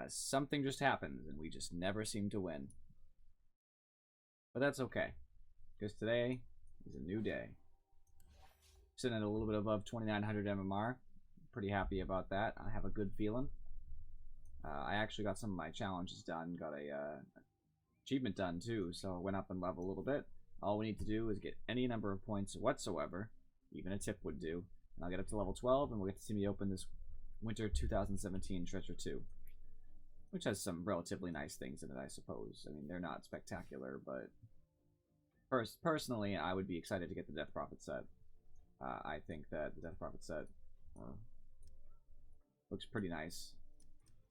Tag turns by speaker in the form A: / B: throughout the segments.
A: Something just happens, and we just never seem to win. But that's okay, because today is a new day. Sitting at a little bit above 2,900 MMR. Pretty happy about that. I have a good feeling. I actually got some of my challenges done. Got a achievement done too, so I went up in level a little bit. All we need to do is get any number of points whatsoever, even a tip would do, and I'll get up to level 12, and we'll get to see me open this Winter 2017 Treasure 2, which has some relatively nice things in it, I suppose. I mean, they're not spectacular, but personally, I would be excited to get the Death Prophet set. I think that the Death Prophet set looks pretty nice.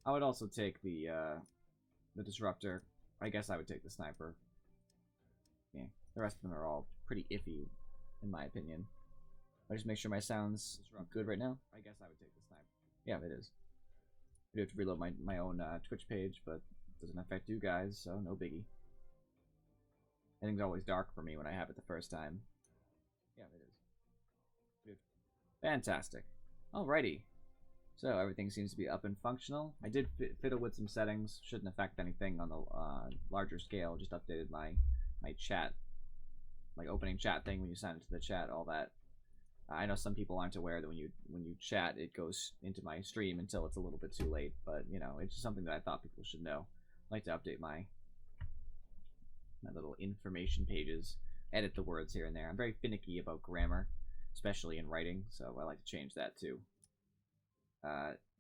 A: I would also take the Disruptor. I guess I would take the Sniper. Yeah, the rest of them are all pretty iffy, in my opinion. I just make sure my sound's good right now. I guess I would take the Sniper. Yeah, it is. I do have to reload my own Twitch page, but it doesn't affect you guys, so no biggie. Everything's always dark for me when I have it the first time. Yeah, it is. Good. Fantastic. Alrighty. So everything seems to be up and functional. I did fiddle with some settings. Shouldn't affect anything on the larger scale. Just updated my chat, like opening chat thing when you sign into the chat, all that. I know some people aren't aware that when you chat, it goes into my stream until it's a little bit too late. But you know, it's just something that I thought people should know. I like to update my little information pages, edit the words here and there. I'm very finicky about grammar, especially in writing, so I like to change that too.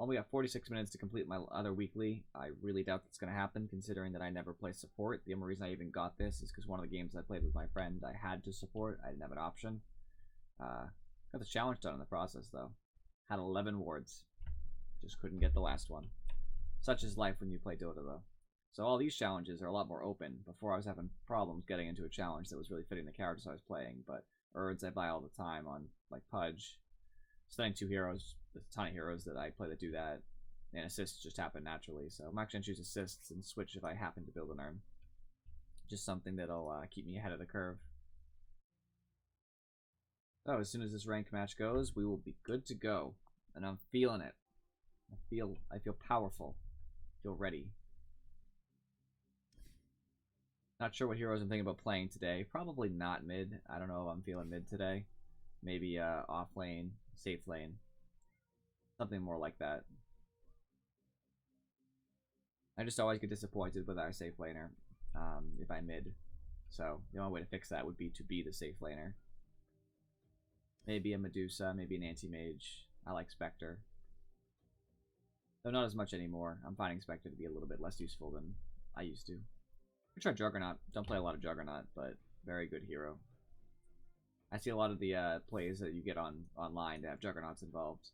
A: Only got 46 minutes to complete my other weekly. I really doubt that's going to happen, considering that I never play support. The only reason I even got this is because one of the games I played with my friend, I had to support. I didn't have an option. Got the challenge done in the process, though. Had 11 wards. Just couldn't get the last one. Such is life when you play Dota, though. So all these challenges are a lot more open. Before I was having problems getting into a challenge that was really fitting the characters I was playing, but Urds I buy all the time on, like, Pudge. Studying 2 heroes, there's a ton of heroes that I play that do that, and assists just happen naturally, so I'm actually going to choose assists and switch if I happen to build an urn. Just something that'll keep me ahead of the curve. So as soon as this rank match goes, we will be good to go, and I'm feeling it. I feel powerful. I feel ready. Not sure what heroes I'm thinking about playing today. Probably not mid. I don't know if I'm feeling mid today. Maybe off lane, safe lane. Something more like that. I just always get disappointed with our safe laner if I mid. So the only way to fix that would be to be the safe laner. Maybe a Medusa, maybe an anti-mage. I like Spectre. Though not as much anymore. I'm finding Spectre to be a little bit less useful than I used to. I try Juggernaut. Don't play a lot of Juggernaut, but very good hero. I see a lot of the plays that you get online to have Juggernauts involved.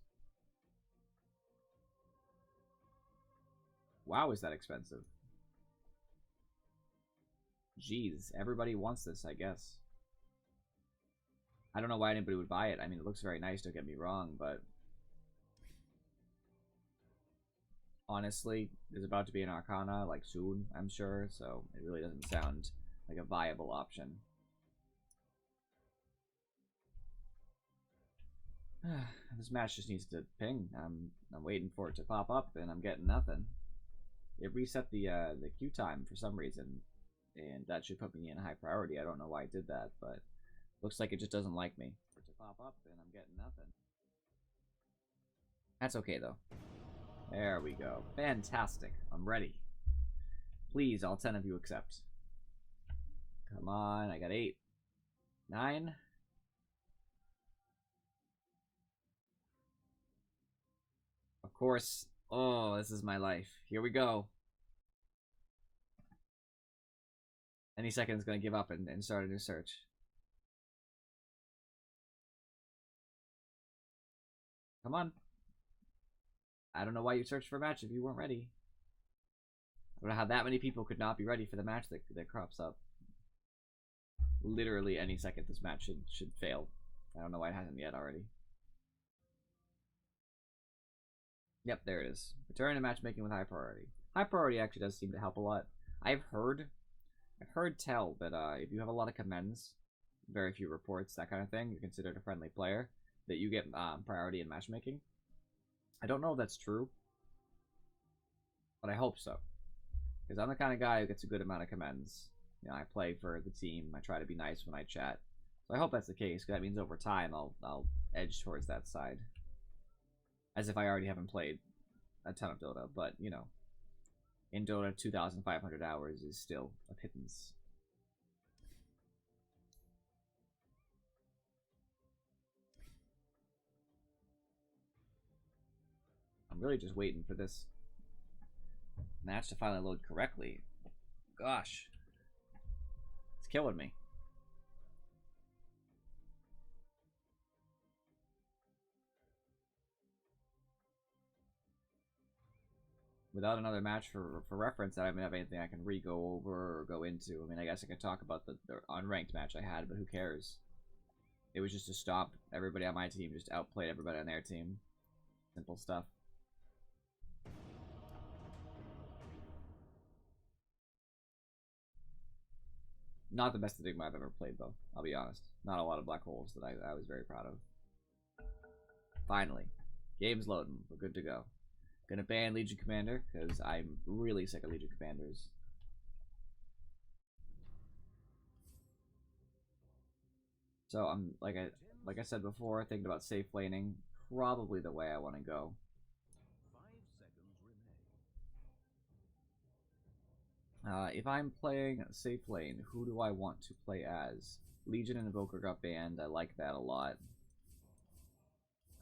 A: Wow, is that expensive? Jeez, everybody wants this, I guess. I don't know why anybody would buy it. I mean, it looks very nice, don't get me wrong, but honestly, there's about to be an Arcana, like, soon, I'm sure, so it really doesn't sound like a viable option. This match just needs to ping. I'm waiting for it to pop up, and I'm getting nothing. It reset the queue time for some reason, and that should put me in high priority. I don't know why it did that, but looks like it just doesn't like me. For it to pop up, and I'm getting nothing. That's okay, though. There we go. Fantastic. I'm ready. Please, all 10 of you accept. Come on, I got 8. 9. Of course. Oh, this is my life. Here we go. Any second is going to give up and start a new search. Come on. I don't know why you searched for a match if you weren't ready. I don't know how that many people could not be ready for the match that crops up. Literally any second this match should fail. I don't know why it hasn't yet already. Yep, there it is. Return to matchmaking with high priority. High priority actually does seem to help a lot. I've heard tell that if you have a lot of commends, very few reports, that kind of thing, you're considered a friendly player, that you get priority in matchmaking. I don't know if that's true. But I hope so. Because I'm the kind of guy who gets a good amount of commends. You know, I play for the team. I try to be nice when I chat. So I hope that's the case, because that means over time I'll edge towards that side. As if I already haven't played a ton of Dota, but, you know, in Dota, 2,500 hours is still a pittance. I'm really just waiting for this match to finally load correctly. Gosh. It's killing me. Without another match for reference, I don't have anything I can re-go over or go into. I mean, I guess I could talk about the unranked match I had, but who cares? It was just a stomp. Everybody on my team just outplayed everybody on their team. Simple stuff. Not the best Enigma I've ever played, though. I'll be honest. Not a lot of black holes that I was very proud of. Finally. Game's loading. We're good to go. Gonna ban Legion Commander, because I'm really sick of Legion Commanders. So I'm like I said before, thinking about safe laning. Probably the way I want to go.
B: 5 seconds remain.
A: If I'm playing safe lane, who do I want to play as? Legion and Invoker got banned. I like that a lot.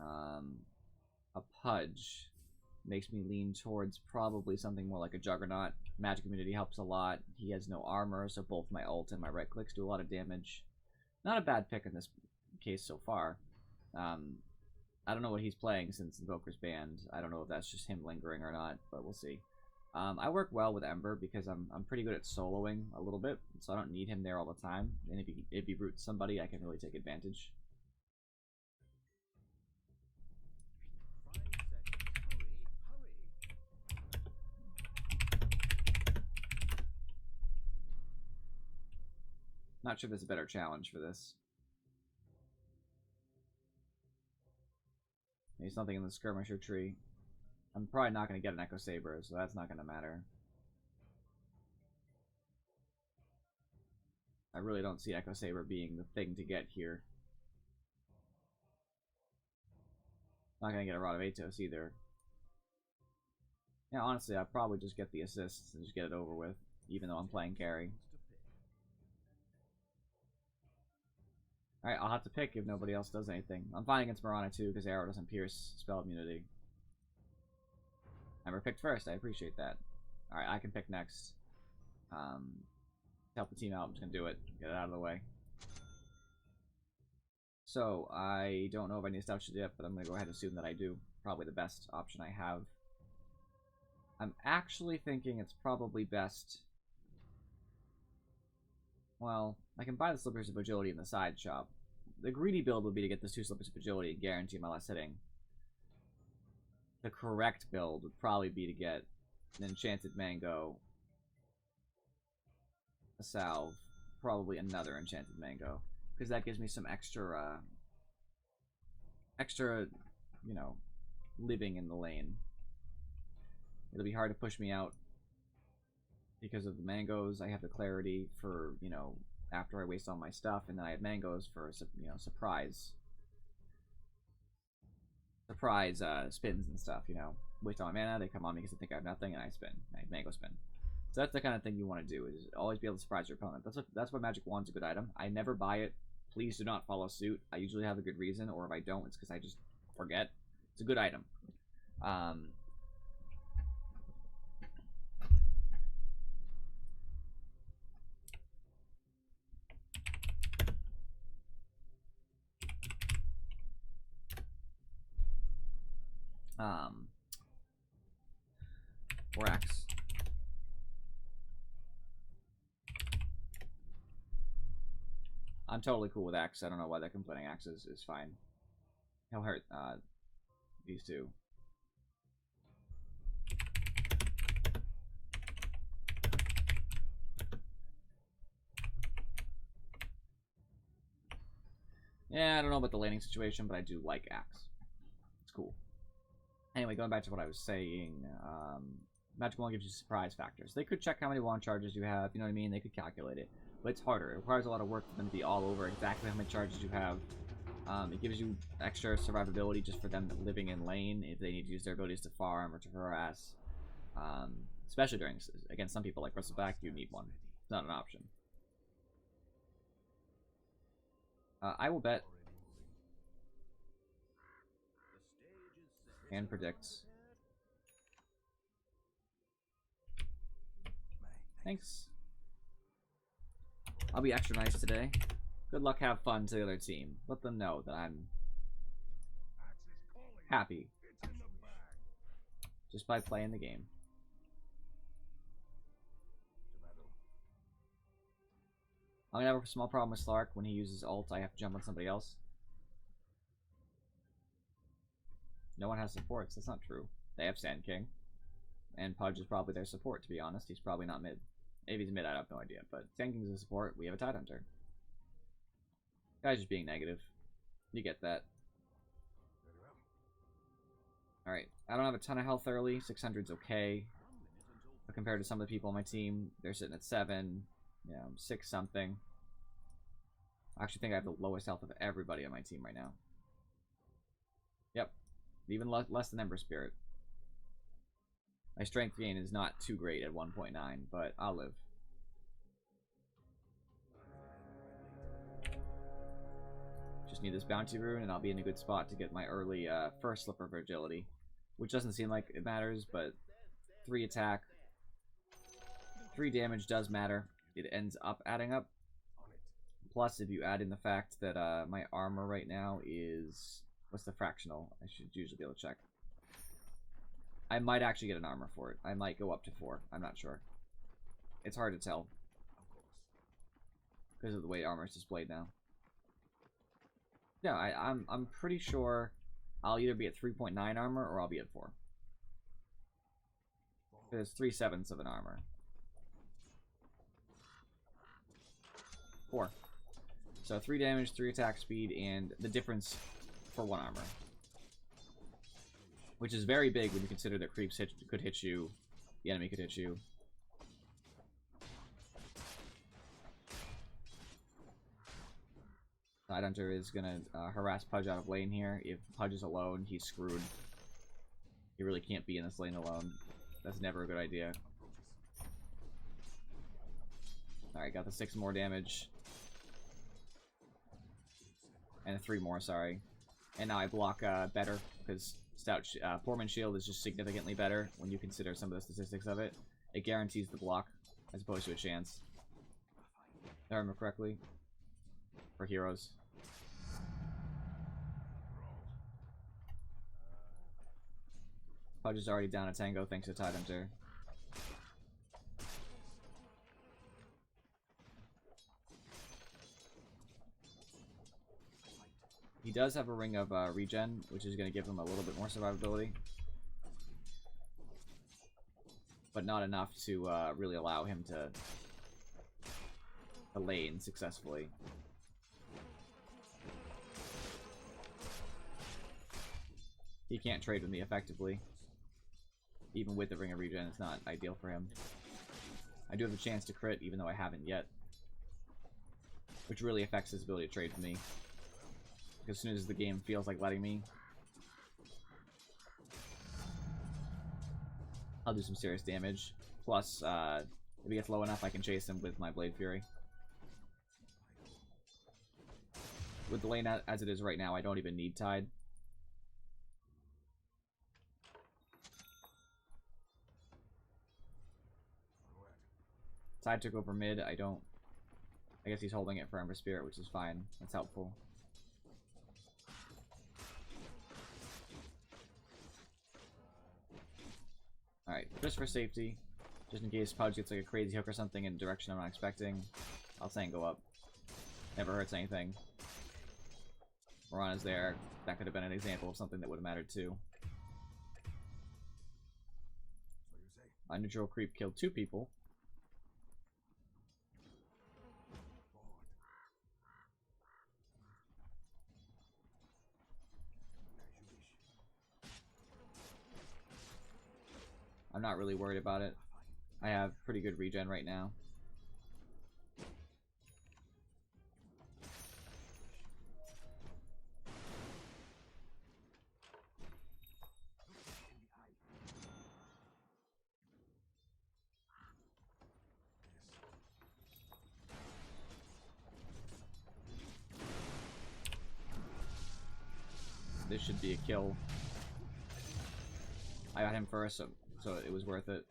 A: A Pudge makes me lean towards probably something more like a Juggernaut. Magic Immunity helps a lot. He has no armor, so both my ult and my right clicks do a lot of damage. Not a bad pick in this case so far. I don't know what he's playing since Invoker's banned. I don't know if that's just him lingering or not, but we'll see. I work well with Ember because I'm pretty good at soloing a little bit, so I don't need him there all the time. And if he roots somebody, I can really take advantage.
B: 5 seconds. Hurry, hurry.
A: Not sure there's a better challenge for this. Maybe something in the skirmisher tree. I'm probably not going to get an Echo Saber, so that's not going to matter. I really don't see Echo Saber being the thing to get here. Not going to get a Rod of Atos either. Yeah, honestly, I'll probably just get the assists and just get it over with, even though I'm playing carry. Alright, I'll have to pick if nobody else does anything. I'm fine against Mirana too, because Arrow doesn't pierce spell immunity. Ember picked first, I appreciate that. Alright, I can pick next. To help the team out, I'm just gonna do it. Get it out of the way. So, I don't know if I need to stouch it yet, but I'm gonna go ahead and assume that I do. Probably the best option I have. I'm actually thinking it's probably best... Well, I can buy the Slippers of Agility in the side shop. The greedy build would be to get those 2 Slippers of Agility and guarantee my last hitting. The correct build would probably be to get an Enchanted Mango, a Salve, probably another Enchanted Mango, because that gives me some extra, you know, living in the lane. It'll be hard to push me out because of the mangoes. I have the clarity for, you know, after I waste all my stuff, and then I have mangoes for, you know, surprise spins and stuff, you know. Waste all my mana, they come on me because they think I have nothing, and I spin. I mango spin. So that's the kind of thing you want to do, is always be able to surprise your opponent. That's why Magic Wand's a good item. I never buy it. Please do not follow suit. I usually have a good reason, or if I don't, it's because I just forget. It's a good item. Or Axe. I'm totally cool with Axe. I don't know why they're complaining. Axe is fine. He'll hurt these two. Yeah, I don't know about the laning situation, but I do like Axe. It's cool. Anyway, going back to what I was saying, Magical Wand gives you surprise factors. They could check how many wand charges you have, you know what I mean? They could calculate it. But it's harder. It requires a lot of work for them to be all over exactly how many charges you have. It gives you extra survivability just for them living in lane if they need to use their abilities to farm or to harass. Especially during, against some people like Bristleback, you need one. It's not an option. I will bet and predict. Thanks. I'll be extra nice today. Good luck, have fun to the other team. Let them know that I'm happy just by playing the game. I'm gonna have a small problem with Slark. When he uses ult, I have to jump on somebody else. No one has supports. That's not true. They have Sand King. And Pudge is probably their support, to be honest. He's probably not mid. If he's mid, I have no idea. But Sand King's a support. We have a Tidehunter. Guy's just being negative. You get that. Alright. I don't have a ton of health early. 600's okay. But compared to some of the people on my team, they're sitting at 7. Yeah, I'm 6 something. I actually think I have the lowest health of everybody on my team right now. Yep. Even less than Ember Spirit. My strength gain is not too great at 1.9, but I'll live. Just need this bounty rune, and I'll be in a good spot to get my early first slip of agility, which doesn't seem like it matters, but 3 attack, 3 damage does matter. It ends up adding up. Plus, if you add in the fact that my armor right now is... What's the fractional? I should usually be able to check. I might actually get an armor for it. I might go up to 4. I'm not sure. It's hard to tell. Because of the way armor is displayed now. Yeah, I'm pretty sure I'll either be at 3.9 armor or I'll be at 4. There's 3/7 of an armor. 4. So 3 damage, 3 attack speed, and the difference for 1 armor. Which is very big when you consider that creeps could hit you, the enemy could hit you. Tidehunter is gonna harass Pudge out of lane here. If Pudge is alone, he's screwed. He really can't be in this lane alone. That's never a good idea. Alright, got the 6 more damage. And 3 more, sorry. And now I block better, because Poorman's Shield is just significantly better when you consider some of the statistics of it. It guarantees the block, as opposed to a chance. If I remember correctly. For heroes. Pudge is already down a tango thanks to Tidehunter. He does have a ring of regen, which is going to give him a little bit more survivability. But not enough to really allow him to lane successfully. He can't trade with me effectively. Even with the ring of regen, it's not ideal for him. I do have a chance to crit, even though I haven't yet. Which really affects his ability to trade with me. As soon as the game feels like letting me, I'll do some serious damage. Plus, if he gets low enough, I can chase him with my Blade Fury. With the lane as it is right now, I don't even need Tide. Tide took over mid. I guess he's holding it for Ember Spirit, which is fine. That's helpful. Alright, just for safety, just in case Pudge gets like a crazy hook or something in a direction I'm not expecting, I'll Tango up. Never hurts anything. Morana's there. That could have been an example of something that would have mattered too. My neutral creep killed 2 people. I'm not not really worried about it. I have pretty good regen right now. This should be a kill. I got him first, so it was worth it.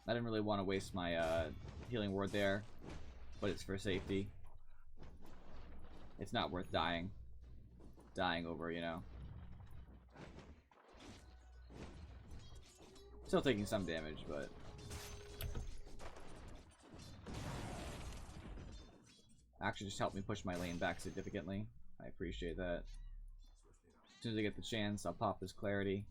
A: I didn't really want to waste my healing word there, but it's for safety. It's not worth dying over, you know. Still taking some damage, but actually just helped me push my lane back significantly. I appreciate that. As soon as I get the chance, I'll pop this clarity.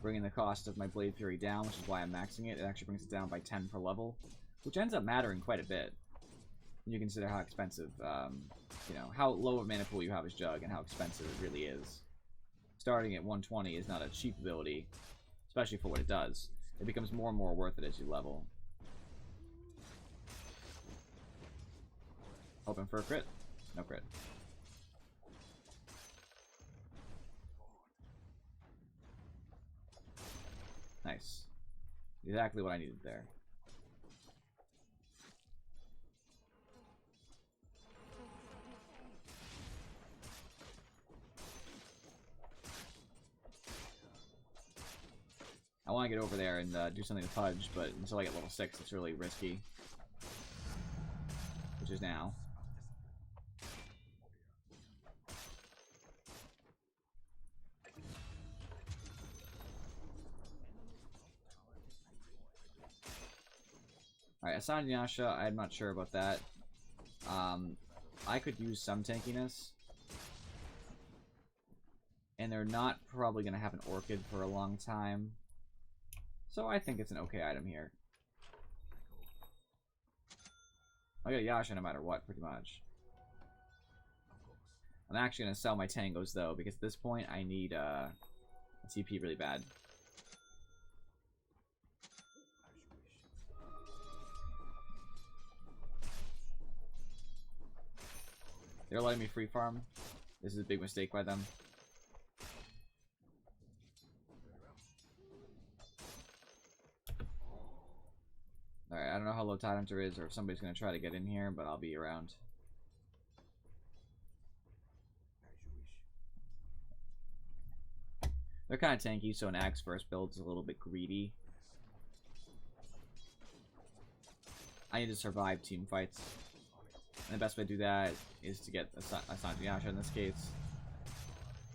A: Bringing the cost of my Blade Fury down, which is why I'm maxing it. It actually brings it down by 10 per level, which ends up mattering quite a bit when you consider how expensive, you know, how low of mana pool you have as Jug and how expensive it really is. Starting at 120 is not a cheap ability, especially for what it does. It becomes more and more worth it as you level. Hoping for a crit. No crit. Nice. Exactly what I needed there. I want to get over there and do something to Pudge, but until I get level 6, it's really risky. Which is now. Alright, Asana Yasha, I'm not sure about that. I could use some tankiness. And they're not probably going to have an Orchid for a long time. So I think it's an okay item here. I got a Yasha no matter what, pretty much. I'm actually going to sell my Tangos, though, because at this point I need a TP really bad. They're letting me free farm. This is a big mistake by them. Alright, I don't know how low Tide Hunter is or if somebody's going to try to get in here, but I'll be around. They're kind of tanky, so an Axe first build is a little bit greedy. I need to survive team fights. And the best way to do that is to get a Sanji Yasha in this case.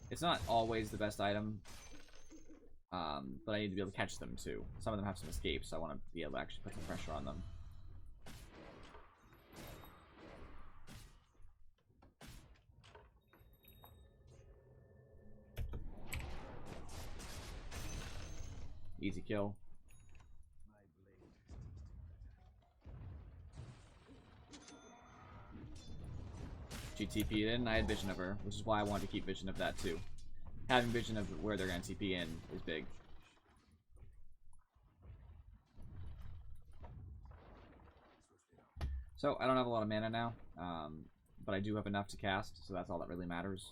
A: It's not always the best item, but I need to be able to catch them too. Some of them have some escapes, so I want to be able to actually put some pressure on them. Easy kill. She TP'd in, I had vision of her, which is why I wanted to keep vision of that too. Having vision of where they're going to TP in is big. So, I don't have a lot of mana now, but I do have enough to cast, so that's all that really matters.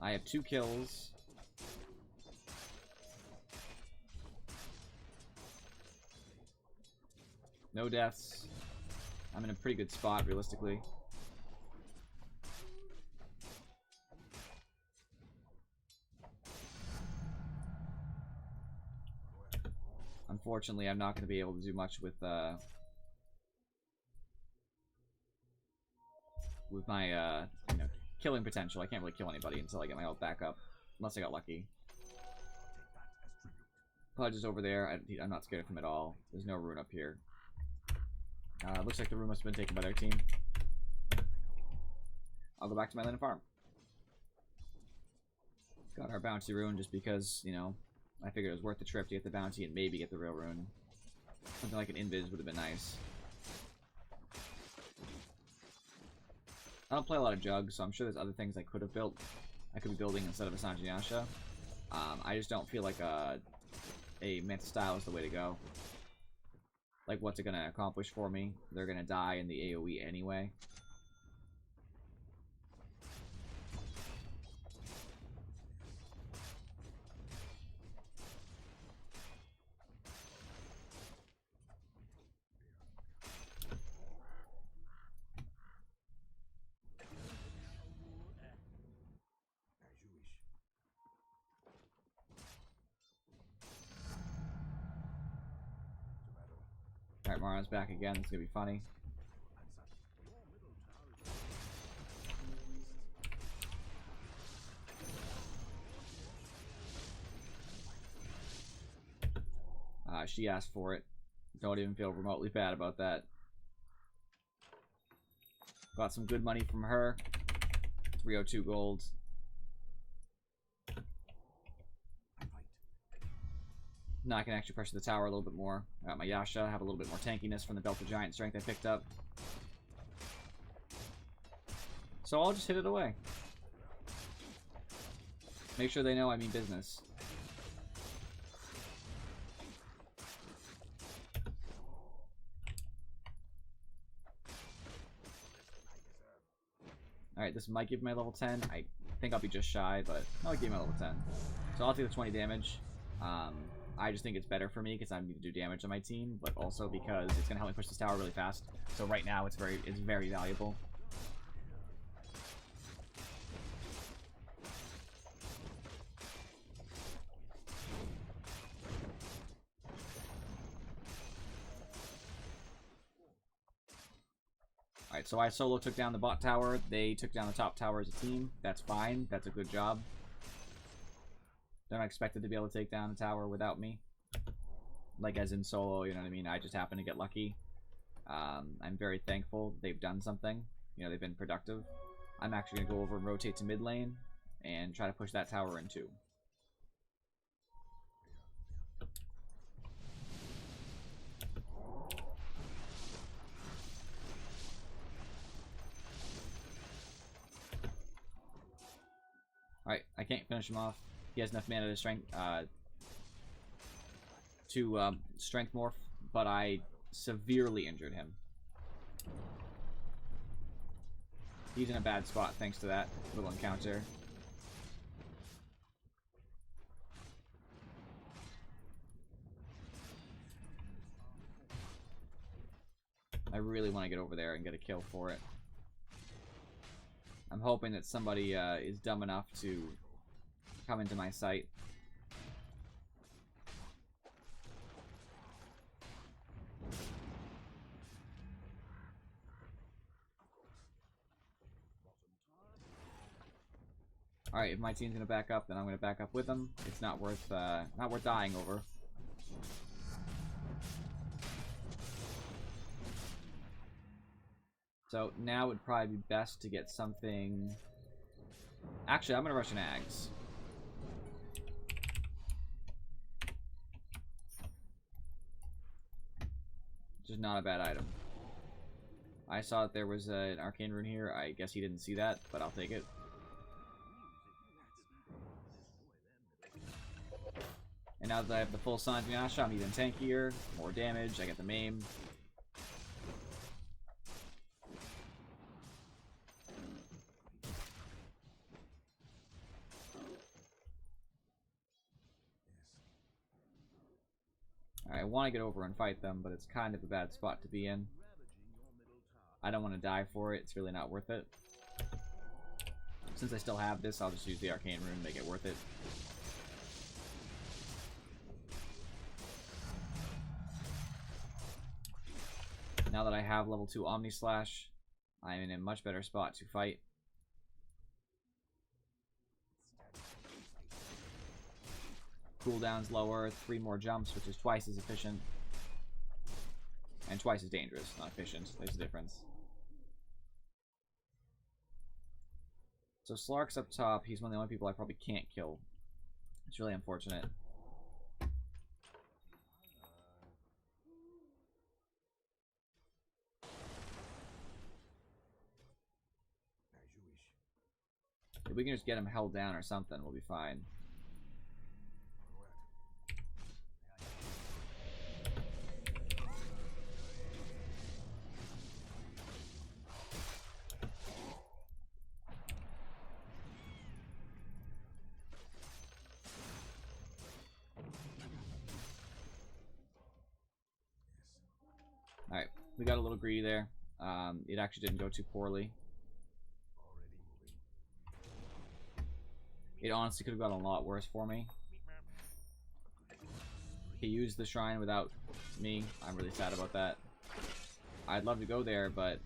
A: I have 2 kills. No deaths. I'm in a pretty good spot, realistically. Unfortunately, I'm not going to be able to do much with my you know, killing potential. I can't really kill anybody until I get my ult back up, unless I got lucky. Pudge is over there. I'm not scared of him at all. There's no rune up here. Looks like the room must have been taken by their team. I'll go back to my land and farm. Got our bounty rune just because, you know, I figured it was worth the trip to get the bounty and maybe get the real rune. Something like an invis would have been nice. I don't play a lot of jugs, so I'm sure there's other things I could have built. I could be building instead of a Sanjiasha. I just don't feel like a Manta style is the way to go. Like, what's it going to accomplish for me? They're going to die in the AoE anyway. Alright, Marion's back again. It's gonna be funny. She asked for it. Don't even feel remotely bad about that. Got some good money from her. 302 gold. Now I can actually pressure the tower a little bit more. Got my Yasha, have a little bit more tankiness from the Belt of Giant Strength I picked up. So I'll just hit it away. Make sure they know I mean business. Alright, this might give me level 10. I think I'll be just shy, but I'll give me level 10. So I'll take the 20 damage. I just think it's better for me because I need to do damage on my team, but also because it's going to help me push this tower really fast. So right now it's very valuable. Alright, so I solo took down the bot tower. They took down the top tower as a team. That's fine. That's a good job. They're not expected to be able to take down a tower without me. Like as in solo, you know what I mean? I just happen to get lucky. I'm very thankful they've done something. You know, they've been productive. I'm actually going to go over and rotate to mid lane and try to push that tower in too. Alright, I can't finish him off. He has enough mana to strength strength morph, but I severely injured him. He's in a bad spot thanks to that little encounter. I really want to get over there and get a kill for it. I'm hoping that somebody is dumb enough to come into my sight. Alright, if my team's gonna back up, then I'm gonna back up with them. It's not worth dying over. So now would probably be best to get something. Actually, I'm gonna rush an Ags. Which is not a bad item. I saw that there was an arcane rune here. I guess he didn't see that, but I'll take it. And now that I have the full Sanjiasha, I'm even tankier, more damage, I get the maim. I want to get over and fight them, but it's kind of a bad spot to be in. I don't want to die for it, it's really not worth it. Since I still have this, I'll just use the arcane rune to make it worth it. Now that I have level 2 Omni Slash, I'm in a much better spot to fight. Cooldown's lower, 3 more jumps, which is twice as efficient. And twice as dangerous, not efficient. There's a difference. So Slark's up top. He's one of the only people I probably can't kill. It's really unfortunate. If we can just get him held down or something, we'll be fine. Alright, we got a little greedy there. It actually didn't go too poorly. It honestly could have gotten a lot worse for me. He used the shrine without me. I'm really sad about that. I'd love to go there, but...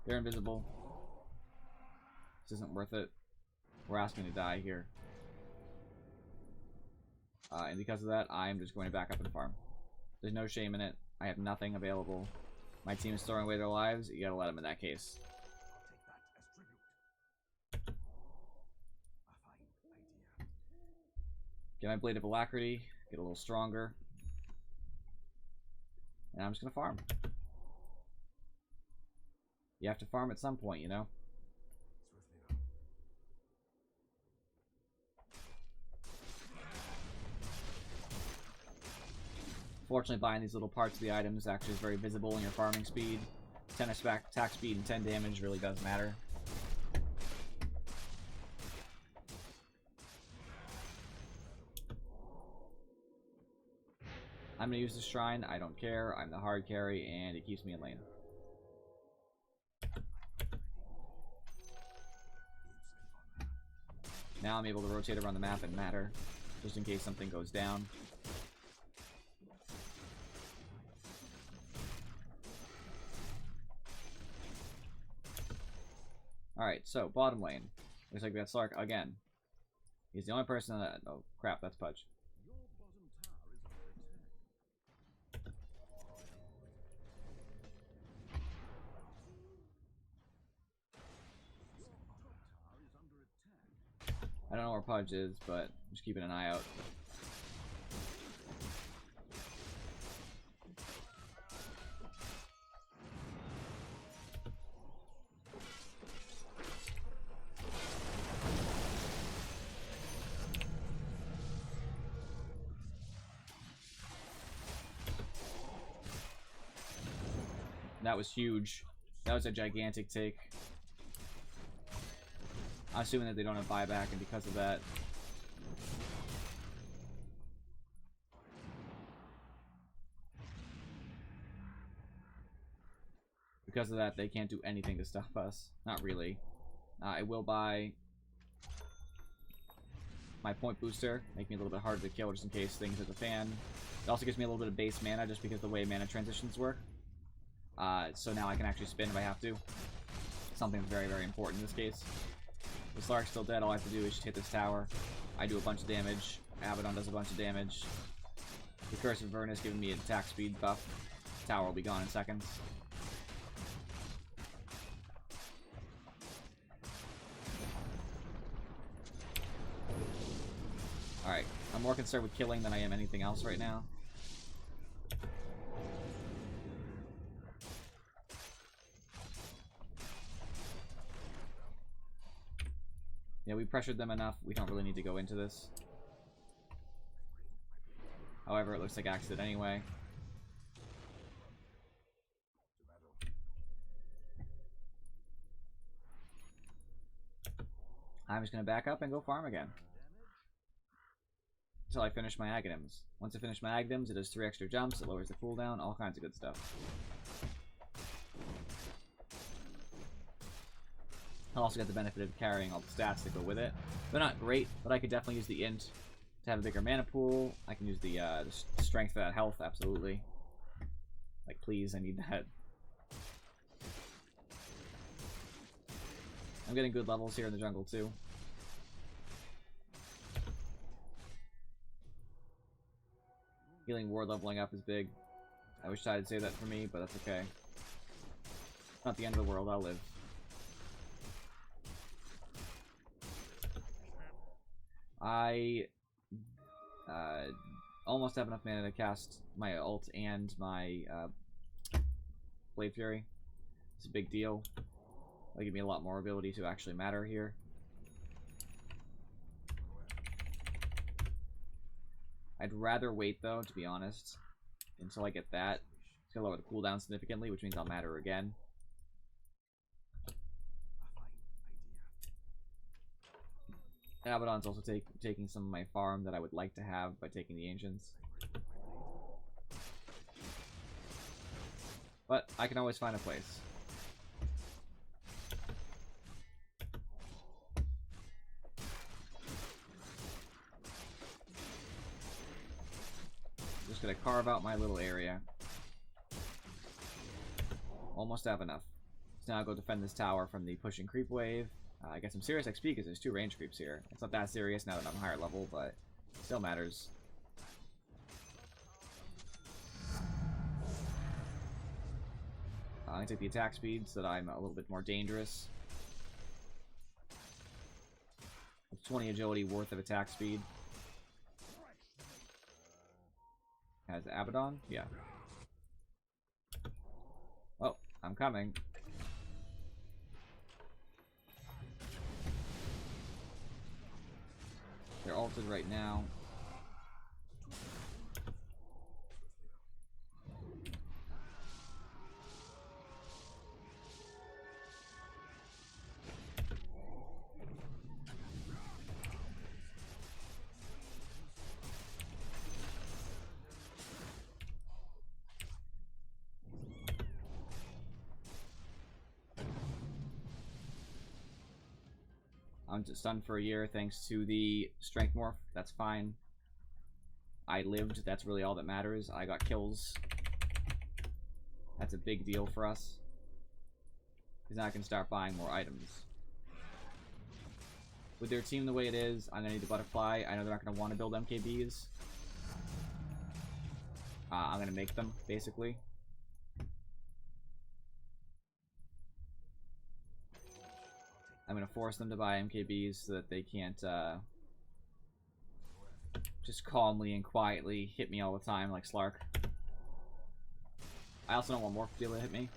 A: they're invisible. This isn't worth it. We're asking to die here. And because of that, I'm just going to back up and farm. There's no shame in it. I have nothing available. My team is throwing away their lives. You gotta let them in that case. Get my Blade of Alacrity. Get a little stronger. And I'm just gonna farm. You have to farm at some point, you know? Fortunately, buying these little parts of the items actually is very visible in your farming speed. 10 attack speed and 10 damage really does matter. I'm going to use the shrine. I don't care. I'm the hard carry, and it keeps me in lane. Now I'm able to rotate around the map and matter, just in case something goes down. Alright, so, bottom lane. Looks like we got Slark again. He's the only person that... oh, crap, that's Pudge. I don't know where Pudge is, but I'm just keeping an eye out. That was huge. That was a gigantic take. I'm assuming that they don't have buyback, and because of that... because of that, they can't do anything to stop us. Not really. I will buy my point booster, make me a little bit harder to kill just in case things hit the fan. It also gives me a little bit of base mana just because of the way mana transitions work. So now I can actually spin if I have to. Something that's very, very important in this case. With Slark still dead, all I have to do is just hit this tower. I do a bunch of damage. Abaddon does a bunch of damage. The Curse of Avernus giving me an attack speed buff. Tower will be gone in seconds. Alright, I'm more concerned with killing than I am anything else right now. Yeah, we pressured them enough. We don't really need to go into this. However, it looks like Axe did anyway. I'm just going to back up and go farm again. Until I finish my Aghanims. Once I finish my Aghanims, it does 3 extra jumps, it lowers the cooldown, all kinds of good stuff. I'll also get the benefit of carrying all the stats that go with it. They're not great, but I could definitely use the int to have a bigger mana pool. I can use the strength for that health, absolutely. Like, please, I need that. I'm getting good levels here in the jungle, too. Healing ward leveling up is big. I wish I'd say that for me, but that's okay. Not the end of the world, I'll live. I almost have enough mana to cast my ult and my Blade Fury. It's a big deal. That'll give me a lot more ability to actually matter here. I'd rather wait, though, to be honest, until I get that. It's gonna lower the cooldown significantly, which means I'll matter again. Abaddon's also taking some of my farm that I would like to have by taking the Ancients. But I can always find a place. Just gonna carve out my little area. Almost have enough. So now I'll go defend this tower from the pushing creep wave. I get some serious XP because there's 2 range creeps here. It's not that serious now that I'm higher level, but it still matters. I take the attack speed so that I'm a little bit more dangerous. With 20 agility worth of attack speed. Has Abaddon? Yeah. Oh, I'm coming. They're ulted right now. I'm just stunned for a year thanks to the strength morph. That's fine. I lived. That's really all that matters. I got kills. That's a big deal for us. Because now I can start buying more items. With their team the way it is, I'm going to need the butterfly. I know they're not going to want to build MKBs. I'm going to make them, basically. I'm going to force them to buy MKBs so that they can't just calmly and quietly hit me all the time like Slark. I also don't want Morph to be able to hit me.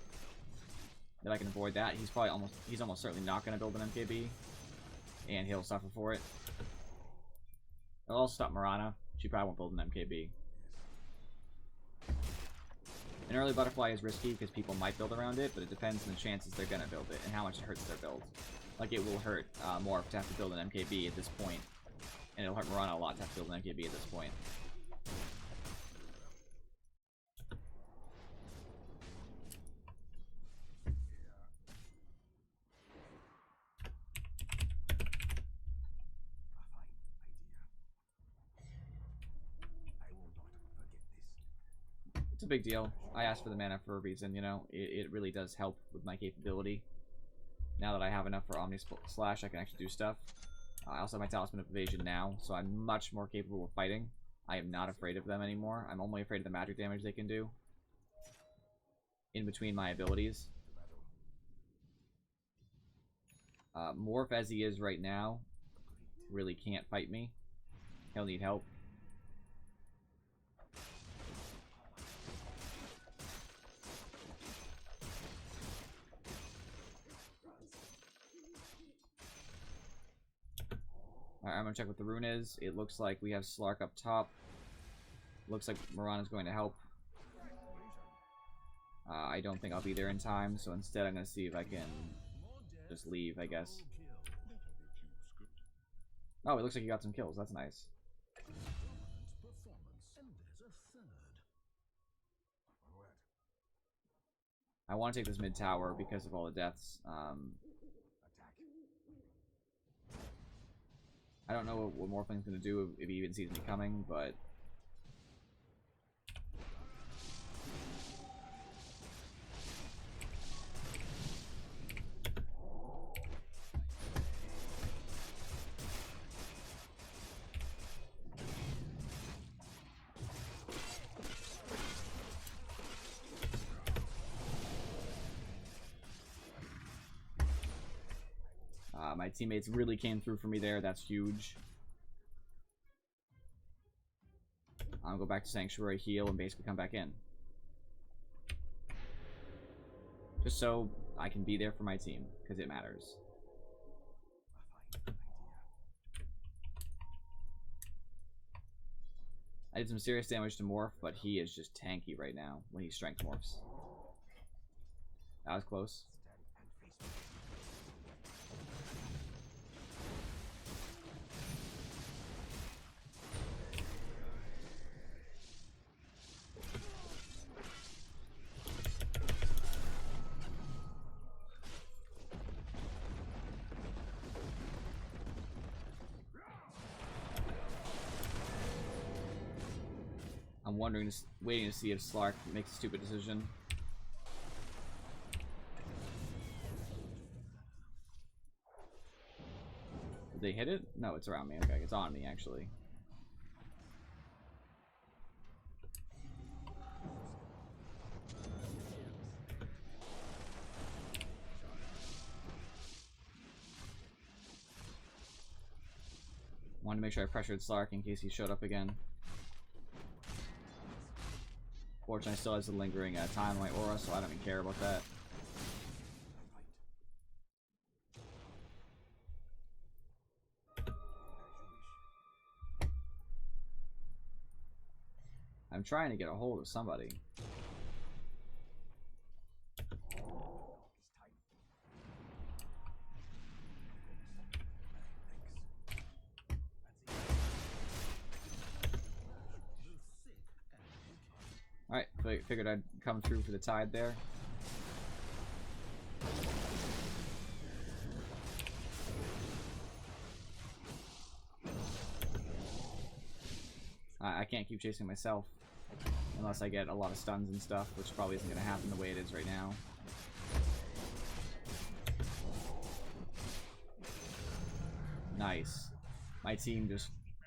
A: If I can avoid that, he's almost certainly not going to build an MKB. And he'll suffer for it. I'll also stop Mirana. She probably won't build an MKB. An early butterfly is risky because people might build around it, but it depends on the chances they're going to build it and how much it hurts their build. Like, it will hurt Morph to have to build an MKB at this point. And it'll hurt Mirana a lot to have to build an MKB at this point. It's a big deal. I asked for the mana for a reason, you know. It really does help with my capability. Now that I have enough for Omni Slash, I can actually do stuff. I also have my Talisman of Evasion now, so I'm much more capable of fighting. I am not afraid of them anymore. I'm only afraid of the magic damage they can do in between my abilities. Morph as he is right now really can't fight me. He'll need help. Alright, I'm gonna check what the rune is. It looks like we have Slark up top. Looks like Mirana's going to help. I don't think I'll be there in time, so instead I'm gonna see if I can just leave, I guess. Oh, it looks like you got some kills. That's nice. I want to take this mid tower because of all the deaths. I don't know what Morphling's going to do if he even sees me coming, but... My teammates really came through for me there. That's huge. I'll go back to Sanctuary, heal, and basically come back in. Just so I can be there for my team, because it matters. I did some serious damage to Morph, but he is just tanky right now when he strength morphs. That was close. I'm waiting to see if Slark makes a stupid decision. Did they hit it? No, it's around me. Okay, it's on me, actually. Wanted to make sure I pressured Slark in case he showed up again. Fortunately, I still has a lingering time on my aura, so I don't even care about that. I'm trying to get a hold of somebody. Alright, figured I'd come through for the tide there. I can't keep chasing myself unless I get a lot of stuns and stuff, which probably isn't going to happen the way it is right now. Nice. My team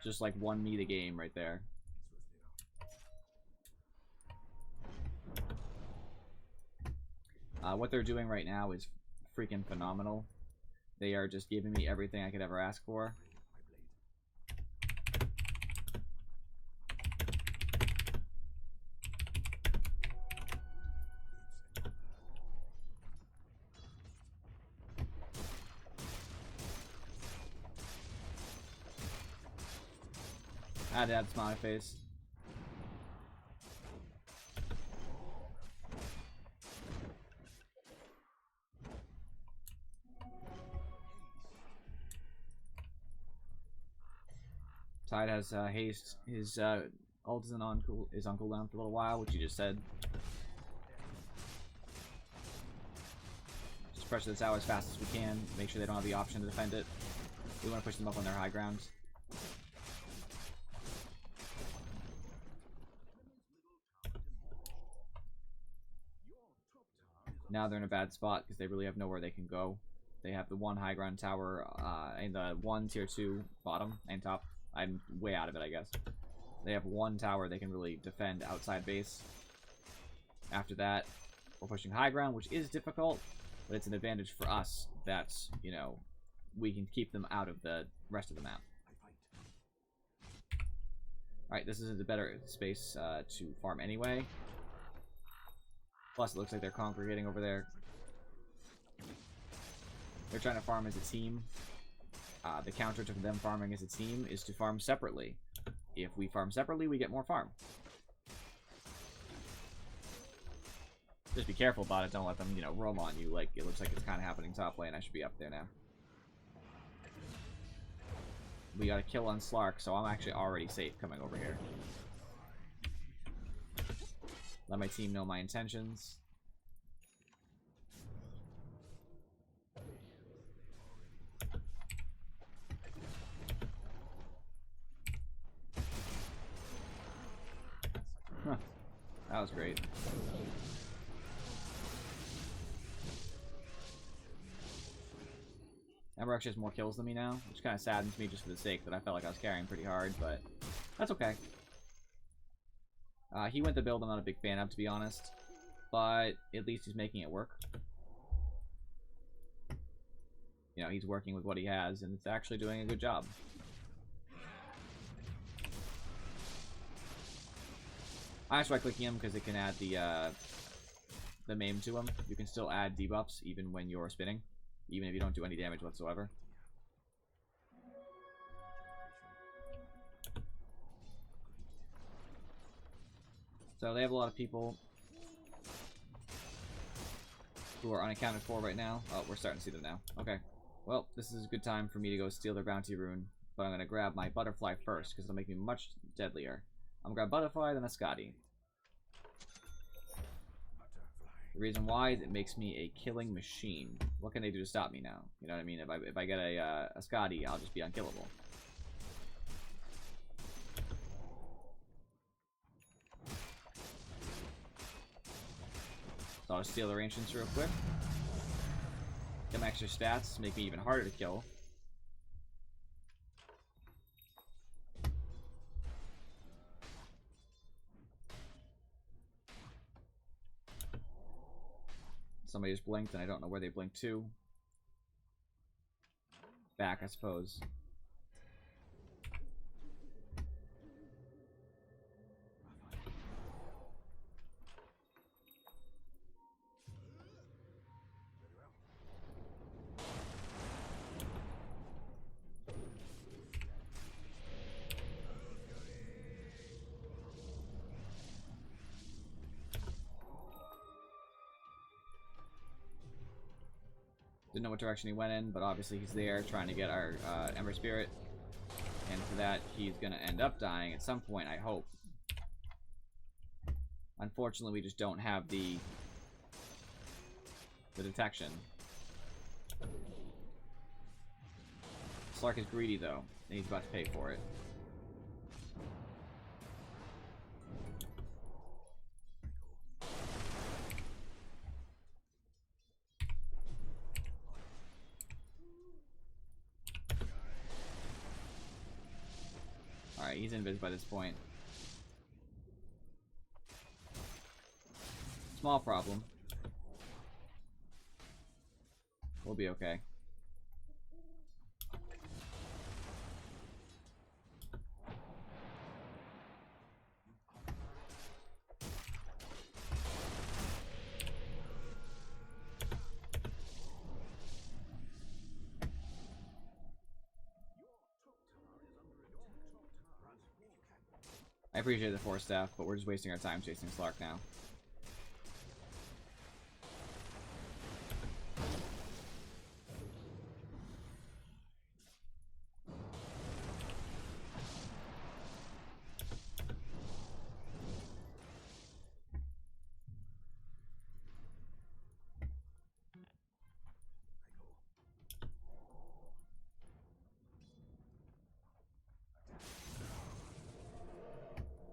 A: just like won me the game right there. What they're doing right now is freaking phenomenal. They are just giving me everything I could ever ask for. I had to have a smiley face. Tide has haste. His ult is on cooldown for a little while, which you just said. Just pressure the tower as fast as we can. Make sure they don't have the option to defend it. We want to push them up on their high grounds. Now they're in a bad spot because they really have nowhere they can go. They have the one high ground tower and the one tier 2 bottom and top. I'm way out of it, I guess. They have one tower they can really defend outside base. After that, we're pushing high ground, which is difficult, but it's an advantage for us that, you know, we can keep them out of the rest of the map. Alright, this is a better space to farm anyway. Plus, it looks like they're congregating over there. They're trying to farm as a team. The counter to them farming as a team is to farm separately. If we farm separately, we get more farm. Just be careful about it. Don't let them, you know, roam on you. Like, it looks like it's kind of happening top lane. I should be up there now. We got a kill on Slark, so I'm actually already safe coming over here. Let my team know my intentions. Huh. That was great. Ember actually has more kills than me now, which kind of saddens me just for the sake that I felt like I was carrying pretty hard, but that's okay. He went the build I'm not a big fan of, to be honest, but at least he's making it work. you know, he's working with what he has, and it's actually doing a good job. I just try clicking him because it can add the maim to him. You can still add debuffs even when you're spinning, even if you don't do any damage whatsoever. So they have a lot of people who are unaccounted for right now. Oh, we're starting to see them now. Okay. Well, this is a good time for me to go steal their bounty rune. But I'm going to grab my butterfly first, because it'll make me much deadlier. I'm going to grab butterfly, then a Scotty. The reason why is it makes me a killing machine. What can they do to stop me now? You know what I mean? If I get a Scotty, I'll just be unkillable. So I'll just steal their ancients real quick. Get my extra stats, make me even harder to kill. Somebody just blinked and I don't know where they blinked to. Back, I suppose. Didn't know what direction he went in, but obviously he's there trying to get our Ember Spirit. And for that, he's going to end up dying at some point, I hope. Unfortunately, we just don't have the detection. Slark is greedy, though, and he's about to pay for it. Alright, he's invis by this point. Small problem. We'll be okay. I appreciate the Force Staff, but we're just wasting our time chasing Slark now.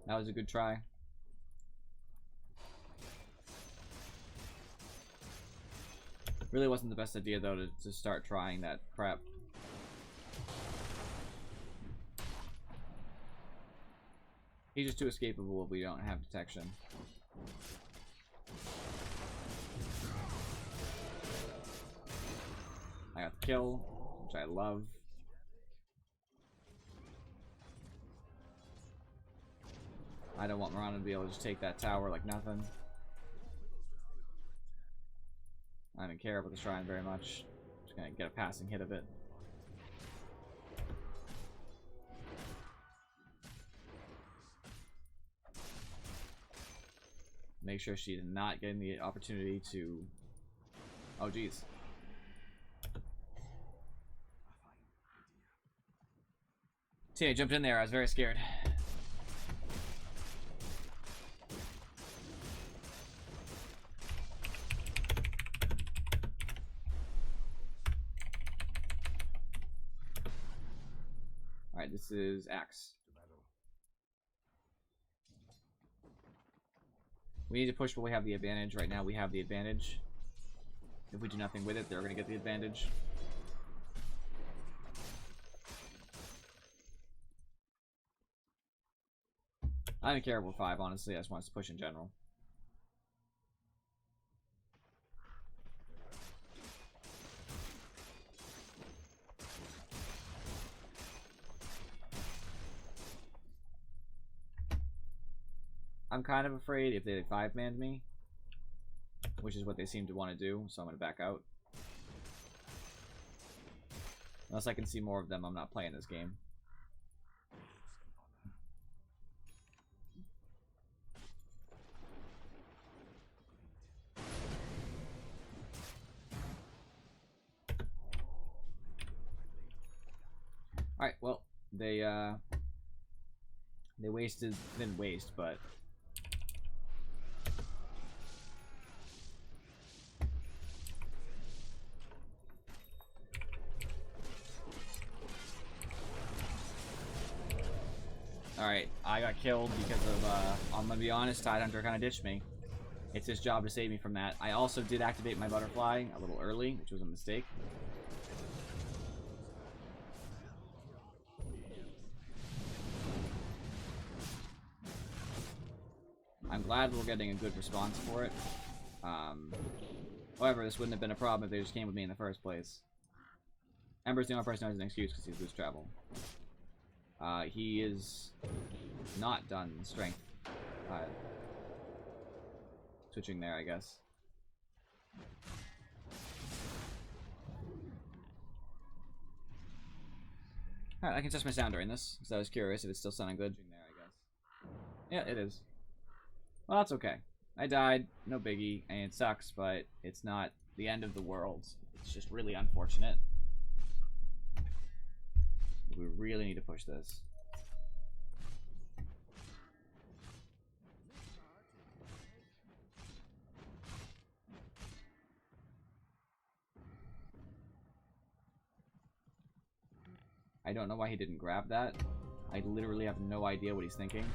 A: That was a good try. Really wasn't the best idea, though, to start trying that prep. He's just too escapable if we don't have detection. I got the kill, which I love. I don't want Miranda to be able to just take that tower like nothing. I don't care about the shrine very much. Just gonna get a passing hit of it. Make sure she's not getting the opportunity to... Oh, geez. See, I jumped in there. I was very scared. Alright, this is Axe. We need to push, but we have the advantage. Right now we have the advantage. If we do nothing with it, they're going to get the advantage. I don't care about 5, honestly. I just want us to push in general. I'm kind of afraid if they 5-manned me, which is what they seem to want to do, so I'm going to back out. Unless I can see more of them, I'm not playing this game. Alright, well, they wasted, didn't waste, but alright, I got killed because of, I'm gonna be honest, Tidehunter kind of ditched me. It's his job to save me from that. I also did activate my butterfly a little early, which was a mistake. I'm glad we're getting a good response for it. However, this wouldn't have been a problem if they just came with me in the first place. Ember's the only person who has an excuse because he's boost travel. He is not done strength. Switching there, I guess. Alright, I can test my sound during this, because I was curious if it's still sounding good. There, I guess. Yeah, it is. Well, that's okay. I died, no biggie, and it sucks, but it's not the end of the world. It's just really unfortunate. We really need to push this. I don't know why he didn't grab that. I literally have no idea what he's thinking.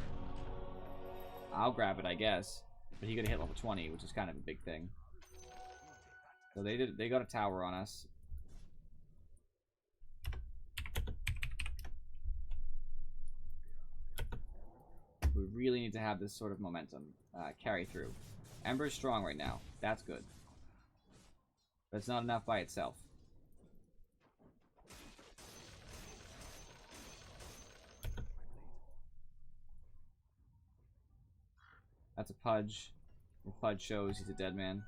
A: I'll grab it, I guess. But he could have hit level 20, which is kind of a big thing. So they got a tower on us. We really need to have this sort of momentum carry through. Ember's strong right now. That's good. But it's not enough by itself. That's a Pudge. The Pudge shows he's a dead man.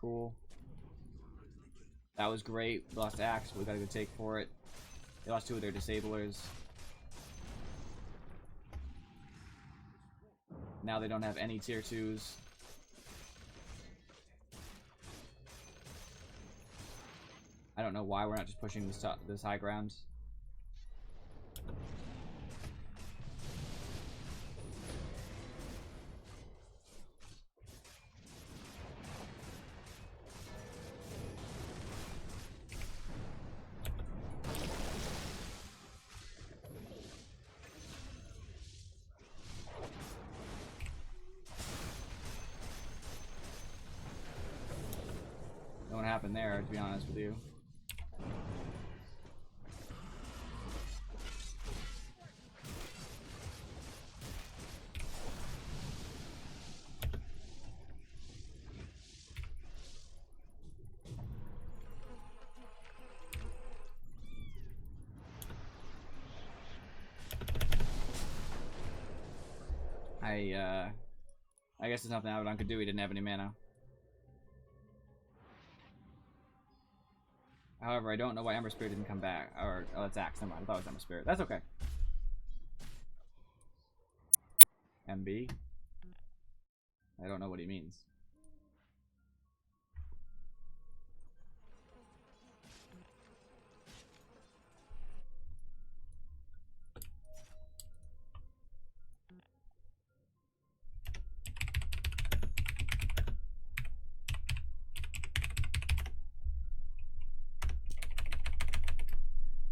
A: Cool. That was great. We lost Axe, but we got a good take for it. They lost 2 of their disablers. Now they don't have any tier 2s. I don't know why we're not just pushing this high ground. What happened there, to be honest with you. I guess there's nothing Abaddon could do. He didn't have any mana. However, I don't know why Ember Spirit didn't come back. Or, oh, that's Axe. Never mind. I thought it was Ember Spirit. That's okay. MB? I don't know what he means.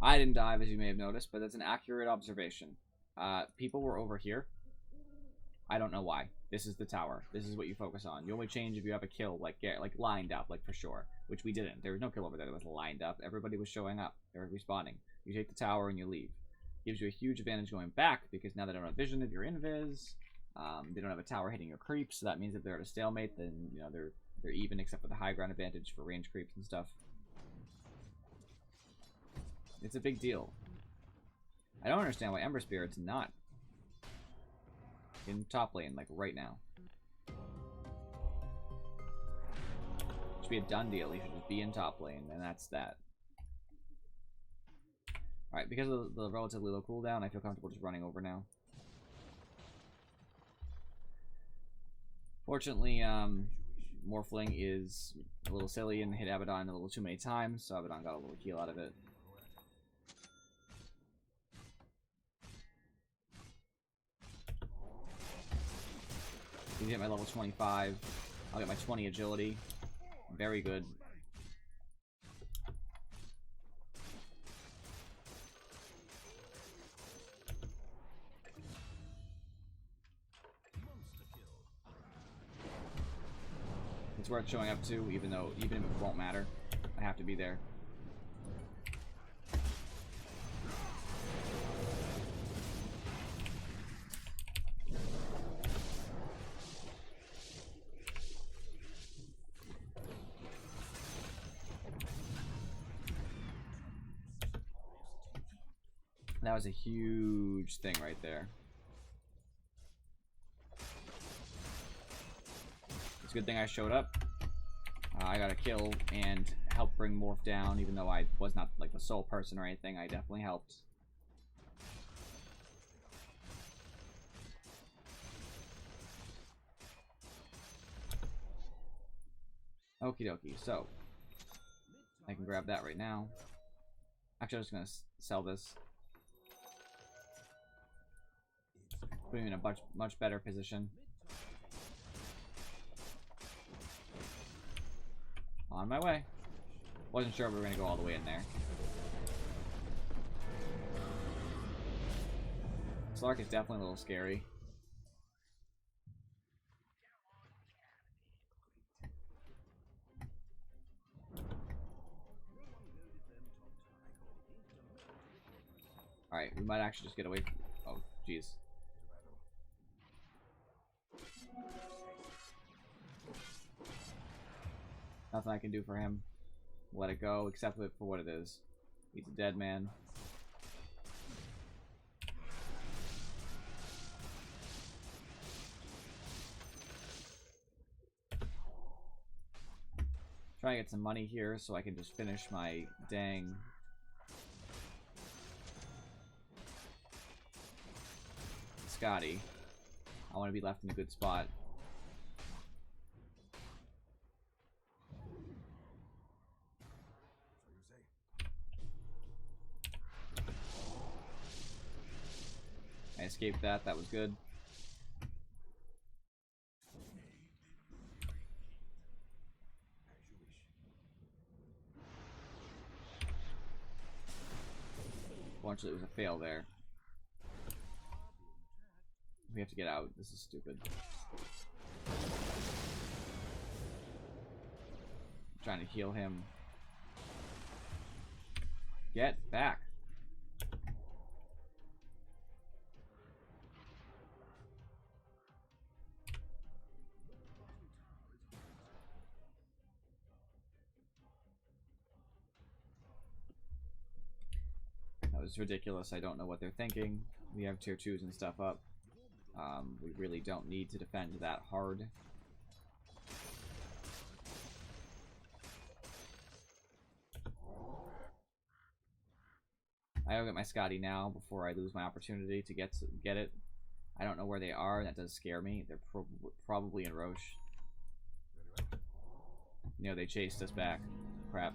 A: I didn't dive, as you may have noticed, but that's an accurate observation. People were over here. I don't know why. This is the tower. This is what you focus on. You only change if you have a kill, like lined up, like for sure. Which we didn't. There was no kill over there that was lined up. Everybody was showing up. They were respawning. You take the tower and you leave. Gives you a huge advantage going back, because now they don't have vision if you're invis. They don't have a tower hitting your creeps, so that means if they're at a stalemate, then you know they're even, except for the high ground advantage for range creeps and stuff. It's a big deal. I don't understand why Ember Spirit's not in top lane, like, right now. It should be a done deal. He should just be in top lane, and that's that. Alright, because of the relatively low cooldown, I feel comfortable just running over now. Fortunately, Morphling is a little silly and hit Abaddon a little too many times, so Abaddon got a little heal out of it. He's hit my level 25. I'll get my 20 agility. Very good. It's worth showing up to, even if it won't matter. I have to be there. That was a huge thing right there. It's a good thing I showed up. I got a kill and helped bring Morph down, even though I was not like the sole person or anything. I definitely helped. Okie dokie, so I can grab that right now. Actually, I'm just gonna sell this. Put him in a much better position. On my way. Wasn't sure if we were gonna go all the way in there. Slark is definitely a little scary. Alright, we might actually just get away from... Oh, jeez. Nothing I can do for him. Let it go, accept it for what it is. He's a dead man. Try to get some money here so I can just finish my dang Scotty. I want to be left in a good spot. I escaped that. That was good. Unfortunately, it was a fail there. We have to get out. This is stupid. I'm trying to heal him. Get back. That was ridiculous. I don't know what they're thinking. We have tier 2s and stuff up. We really don't need to defend that hard. I gotta get my Scotty now before I lose my opportunity to get it. I don't know where they are. That does scare me. They're probably in Roche. You know, they chased us back. Crap.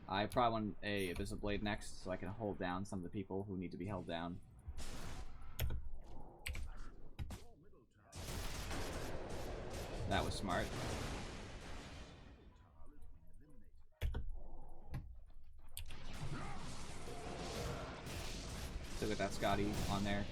A: I probably want a Abyssal Blade next, so I can hold down some of the people who need to be held down. That was smart. Still got that Scotty on there.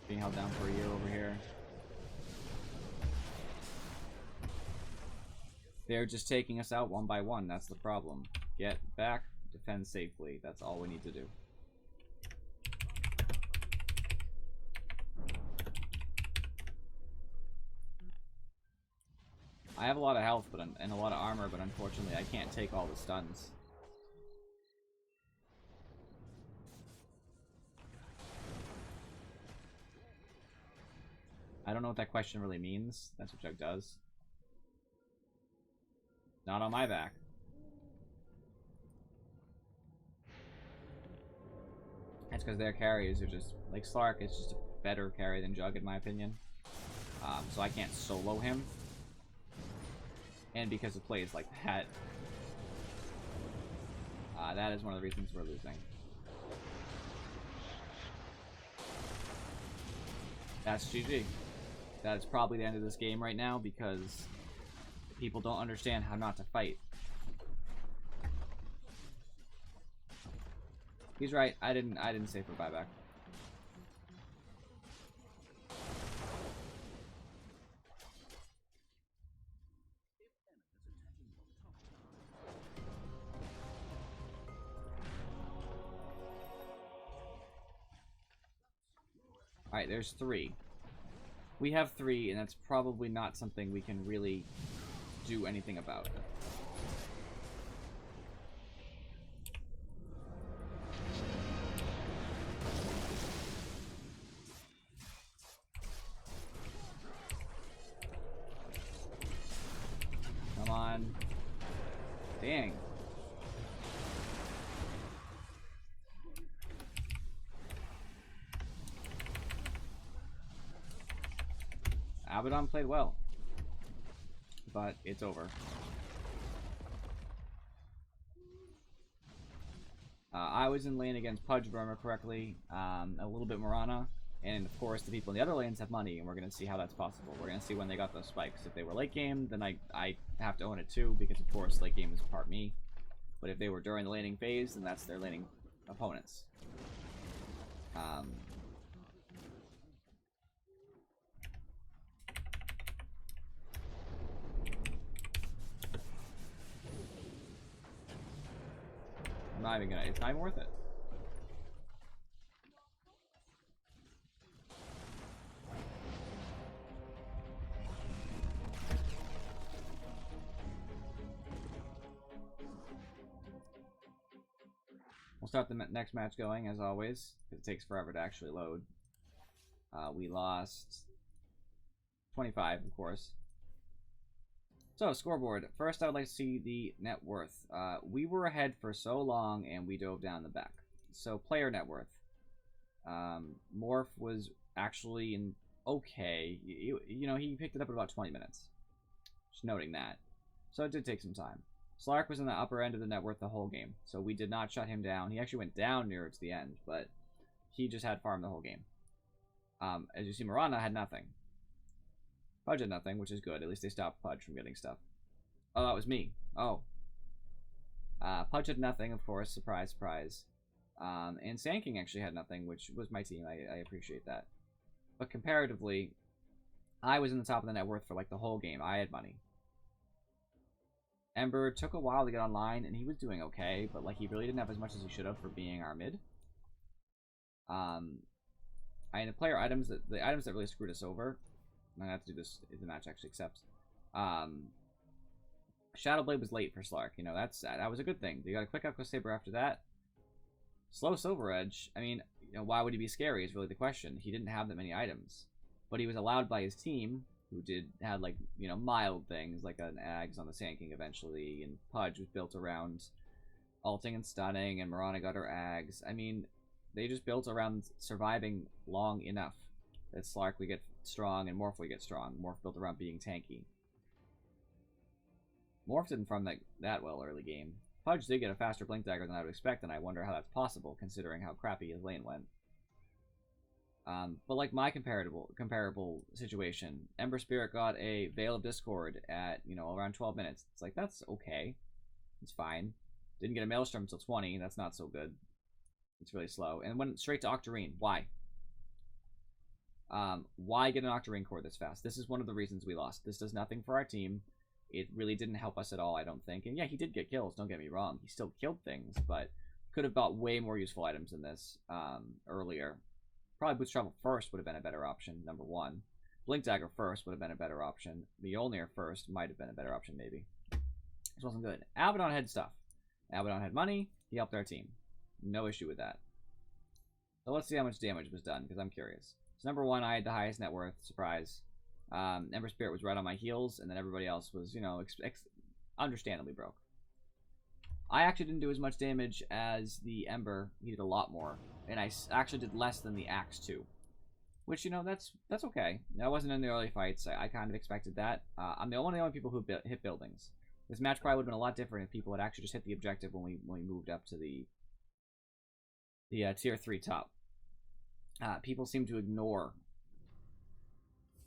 A: Being held down for a year over here. They're just taking us out one by one. That's the problem. Get back, defend safely. That's all we need to do. I have a lot of health and a lot of armor, but unfortunately I can't take all the stuns. I don't know what that question really means. That's what Jug does. Not on my back. That's because their carries are just... Like, Slark is just a better carry than Jug, in my opinion. So I can't solo him. And because of plays like that. That is one of the reasons we're losing. That's GG. That's probably the end of this game right now because people don't understand how not to fight. He's right. I didn't say for buyback. Alright, there's 3. We have 3, and that's probably not something we can really do anything about. Come on. Dang. Abaddon played well, but it's over. I was in lane against Pudge, if I remember correctly, a little bit Mirana, and of course the people in the other lanes have money, and we're going to see how that's possible. We're going to see when they got those spikes. If they were late game, then I have to own it too, because of course late game is part me. But if they were during the laning phase, then that's their laning opponents. I'm not even gonna, it's not even worth it. We'll start the next match going, as always, because it takes forever to actually load. We lost 25, of course. So, scoreboard. First, I would like to see the net worth. We were ahead for so long, and we dove down the back. So, player net worth. Morph was actually okay. You know, he picked it up in about 20 minutes. Just noting that. So, it did take some time. Slark was in the upper end of the net worth the whole game, so we did not shut him down. He actually went down near to the end, but he just had farm the whole game. As you see, Mirana had nothing. Pudge had nothing, which is good. At least they stopped Pudge from getting stuff. Oh, that was me. Oh. Pudge had nothing, of course. Surprise, surprise. And Sand King actually had nothing, which was my team. I appreciate that. But comparatively, I was in the top of the net worth for like the whole game. I had money. Ember took a while to get online, and he was doing okay, but like he really didn't have as much as he should have for being our mid. The player items that really screwed us over. I'm gonna have to do this if the match actually accepts. Shadowblade was late for Slark. You know, that was a good thing. You got a quick Echo Saber after that. Slow Silver Edge. I mean, you know, why would he be scary is really the question. He didn't have that many items, but he was allowed by his team, who had like, you know, mild things like an Ags on the Sand King eventually, and Pudge was built around ulting and stunning, and Mirana got her Ags. I mean, they just built around surviving long enough that Slark would get strong and Morph would get strong. Morph built around being tanky. Morph didn't farm that well early game. Pudge did get a faster Blink Dagger than I would expect, and I wonder how that's possible, considering how crappy his lane went. But like my comparable situation, Ember Spirit got a Veil of Discord at, you know, around 12 minutes. It's like, that's okay. It's fine. Didn't get a Maelstrom until 20. That's not so good. It's really slow. And went straight to Octarine. Why? Why get an Octarine core this fast? This is one of the reasons we lost. This does nothing for our team. It really didn't help us at all, I don't think. And yeah, he did get kills, don't get me wrong. He still killed things, but could have bought way more useful items than this earlier. Probably Boots Travel first would have been a better option, number one. Blink Dagger first would have been a better option. Mjolnir first might have been a better option, maybe. This wasn't good. Abaddon had stuff. Abaddon had money. He helped our team. No issue with that. So let's see how much damage was done, because I'm curious. So number one, I had the highest net worth. Surprise. Ember Spirit was right on my heels, and then everybody else was, you know, understandably broke. I actually didn't do as much damage as the Ember. He did a lot more. And I actually did less than the Axe, too. Which, you know, that's okay. I wasn't in the early fights. I kind of expected that. I'm one of the only people who hit buildings. This match probably would have been a lot different if people had actually just hit the objective when we moved up to the tier 3 top. People seem to ignore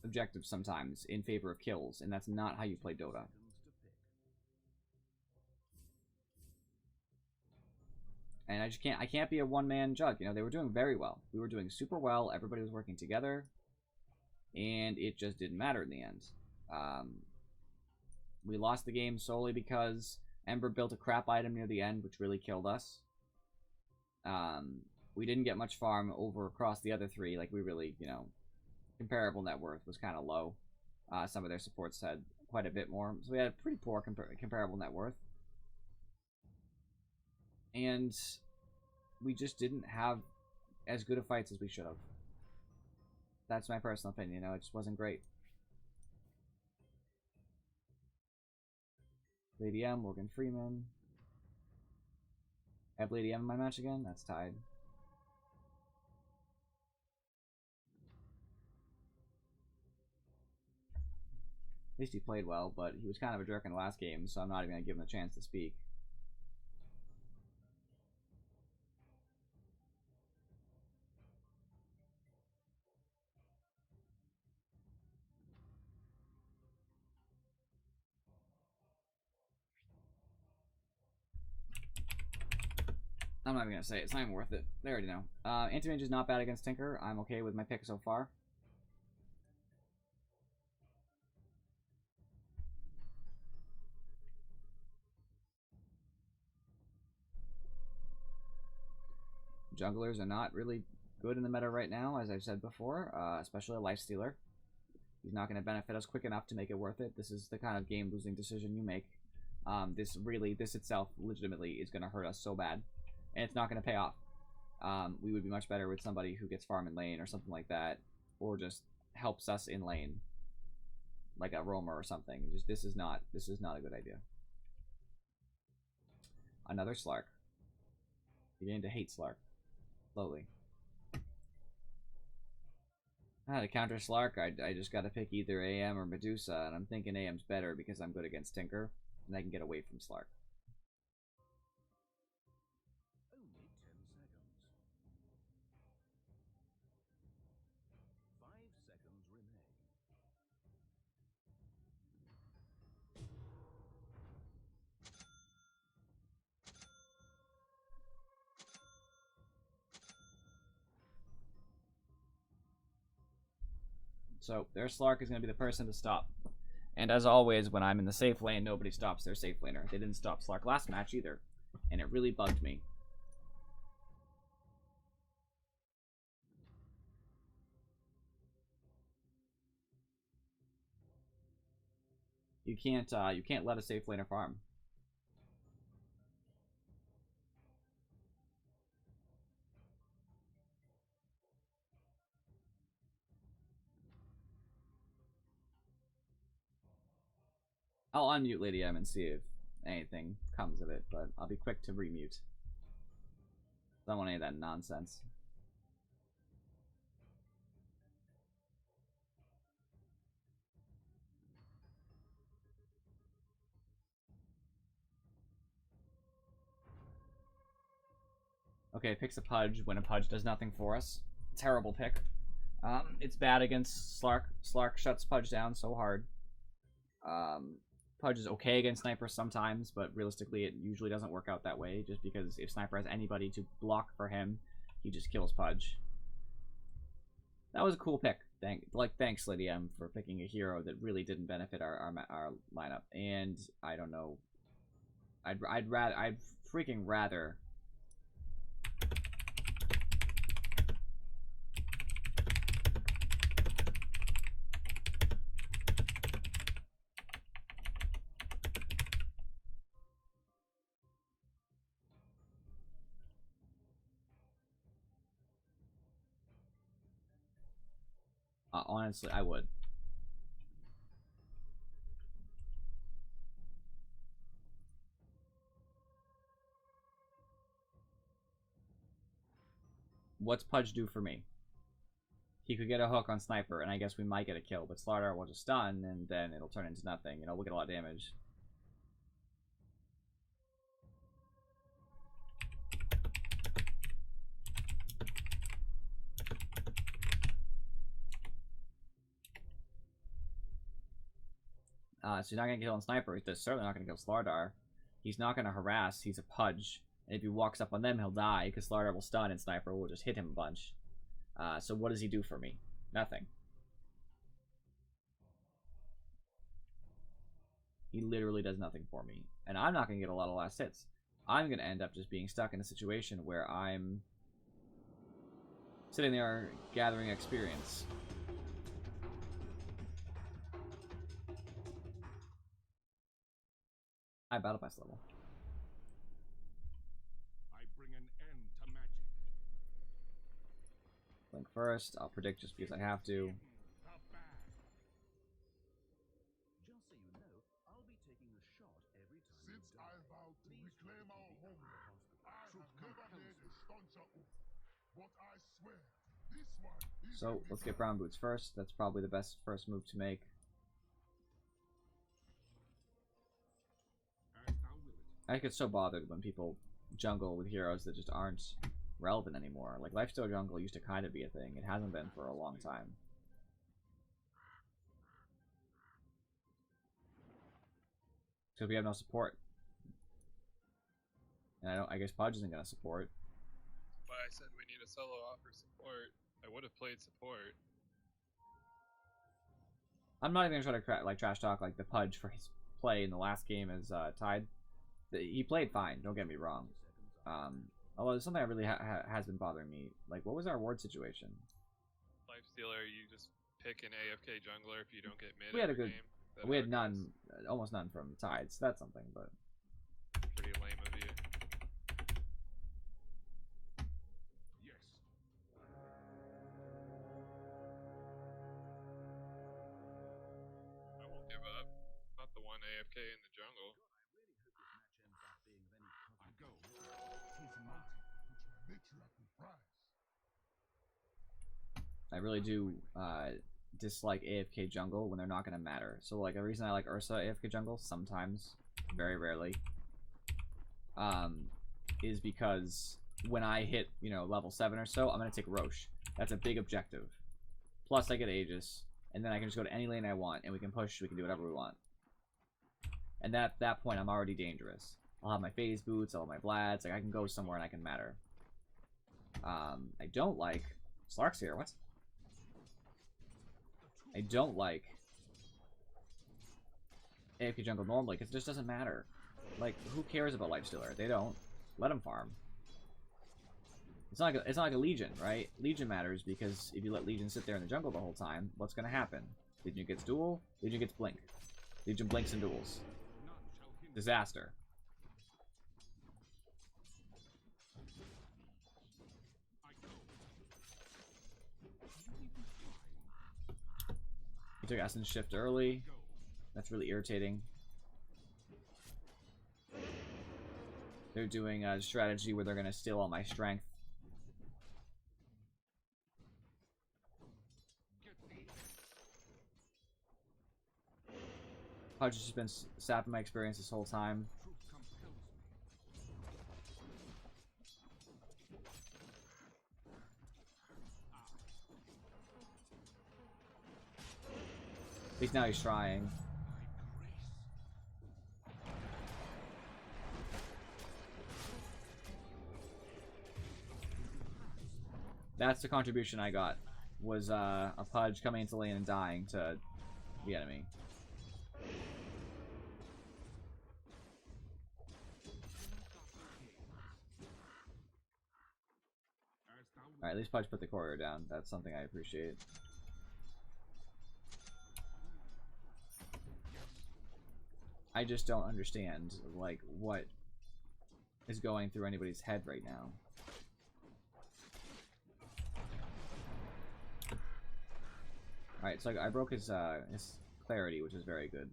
A: objectives sometimes in favor of kills, and that's not how you play Dota. And I can't be a one-man jug. You know, they were doing very well. We were doing super well. Everybody was working together. And it just didn't matter in the end. We lost the game solely because Ember built a crap item near the end, which really killed us. We didn't get much farm over across the other three. Like, we really, you know, comparable net worth was kind of low. Some of their supports had quite a bit more. So we had a pretty poor comparable net worth. And we just didn't have as good of fights as we should have. That's my personal opinion. You know, it just wasn't great. Lady M, Morgan Freeman. I have Lady M in my match again? That's tied. At least he played well, but he was kind of a jerk in the last game, so I'm not even going to give him a chance to speak. I'm not even going to say it. It's not even worth it. They already know. Anti-Mage is not bad against Tinker. I'm okay with my pick so far. Junglers are not really good in the meta right now, as I've said before, especially a Lifestealer. He's not going to benefit us quick enough to make it worth it. This is the kind of game-losing decision you make. This itself legitimately is going to hurt us so bad, and it's not going to pay off. We would be much better with somebody who gets farm in lane or something like that, or just helps us in lane, like a roamer or something. This is not a good idea. Another Slark. Beginning to hate Slark. Slowly. To counter Slark, I just gotta pick either AM or Medusa, and I'm thinking AM's better because I'm good against Tinker, and I can get away from Slark.
B: Only 10 seconds. 5 seconds remain.
A: So their Slark is going to be the person to stop. And as always, when I'm in the safe lane, nobody stops their safe laner. They didn't stop Slark last match either. And it really bugged me. You can't let a safe laner farm. I'll unmute Lady M and see if anything comes of it, but I'll be quick to remute. Don't want any of that nonsense. Okay, picks a Pudge when a Pudge does nothing for us. Terrible pick. It's bad against Slark. Slark shuts Pudge down so hard. Pudge is okay against Sniper sometimes, but realistically it usually doesn't work out that way, just because if Sniper has anybody to block for him, he just kills Pudge. That was a cool pick. Thanks, Lady M, for picking a hero that really didn't benefit our lineup. And I don't know, I'd freaking rather. Honestly, I would. What's Pudge do for me? He could get a hook on Sniper, and I guess we might get a kill, but Slardar will just stun, and then it'll turn into nothing. You know, we'll get a lot of damage. So he's not going to kill on Sniper. He's certainly not going to kill Slardar. He's not going to harass. He's a Pudge. And if he walks up on them, he'll die, because Slardar will stun, and Sniper will just hit him a bunch. So what does he do for me? Nothing. He literally does nothing for me. And I'm not going to get a lot of last hits. I'm going to end up just being stuck in a situation where I'm sitting there gathering experience. High battle pass level.
B: I bring an end to magic.
A: Blink first. I'll predict just because I have to.
B: Just so you know, I'll be taking a shot every time.
C: Since I vowed to reclaim our home, I have never made a stauncher oath. But I swear, this one is
A: So let's get Brown Boots first. That's probably the best first move to make. I get so bothered when people jungle with heroes that just aren't relevant anymore. Like, Lifesteal jungle used to kind of be a thing. It hasn't been for a long time. Because we have no support. And I guess Pudge isn't going to support.
D: But I said we need a solo offer support. I would have played support.
A: I'm not even going to try to trash talk like the Pudge for his play in the last game as Tide. He played fine, don't get me wrong. Although there's something that really has been bothering me. Like, what was our ward situation?
D: Lifestealer, you just pick an AFK jungler if you don't get mid.
A: We had a
D: every
A: good.
D: game.
A: We had none, almost none from Tide, so that's something, but.
D: Pretty lame of you.
B: Yes.
D: I won't give up. Not the one AFK in the jungle.
B: I go. Tis mine.
C: which matriarchal prize.
A: I really do dislike AFK jungle when they're not going to matter. So, like, the reason I like Ursa AFK jungle sometimes, very rarely, is because when I hit, you know, level 7 or so, I'm going to take Roche. That's a big objective. Plus, I get Aegis, and then I can just go to any lane I want, and we can push, we can do whatever we want. And at that point, I'm already dangerous. I'll have my phase boots, I'll have my Vlads, like, I can go somewhere and I can matter. I don't like... Slark's here, what? I don't like AFK jungle normally, because it just doesn't matter. Like, who cares about Lifestealer? They don't. Let him farm. It's not like a Legion, right? Legion matters because if you let Legion sit there in the jungle the whole time, what's going to happen? Legion gets duel, Legion gets blink. Legion blinks and duels. Disaster. He took Essence Shift early. That's really irritating. They're doing a strategy where they're going to steal all my strength. Pudge has just been sapping my experience this whole time. At least now he's trying. That's the contribution I got. Was a Pudge coming into lane and dying to the enemy. Alright, at least Pudge put the courier down. That's something I appreciate. I just don't understand, like, what is going through anybody's head right now. Alright, so I broke his clarity, which is very good.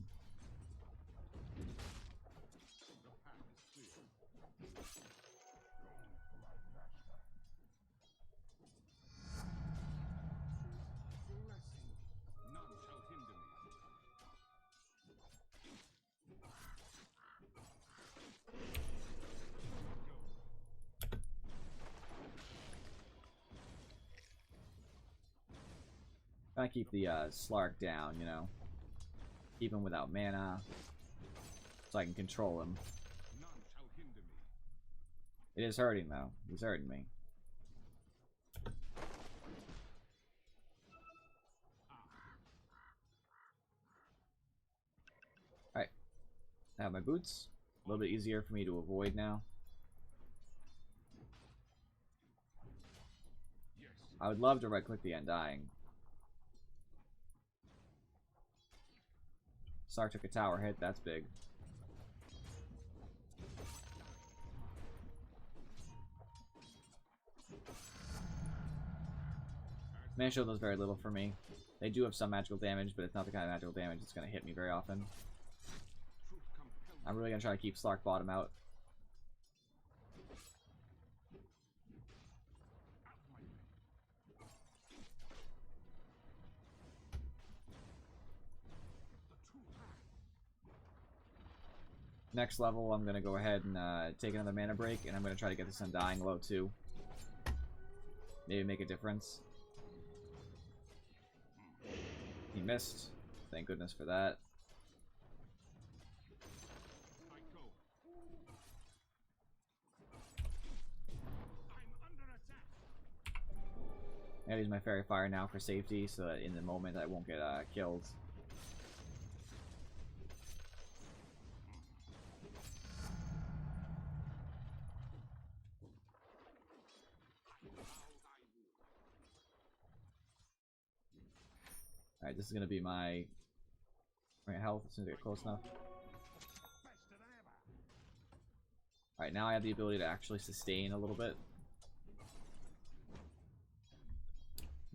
A: I keep the Slark down, you know. Keep him without mana, so I can control him. It is hurting though. He's hurting me. Alright. I have my boots. A little bit easier for me to avoid now. I would love to right click the Undying. Slark took a tower hit, that's big. Mana Shield does very little for me. They do have some magical damage, but it's not the kind of magical damage that's going to hit me very often. I'm really going to try to keep Slark bottom out. Next level, I'm going to go ahead and take another mana break, and I'm going to try to get this Undying low too. Maybe make a difference. He missed. Thank goodness for that. I gotta use my Fairy Fire now for safety, so that in the moment I won't get killed. Alright, this is gonna be my health as soon as I get close enough. Alright, now I have the ability to actually sustain a little bit.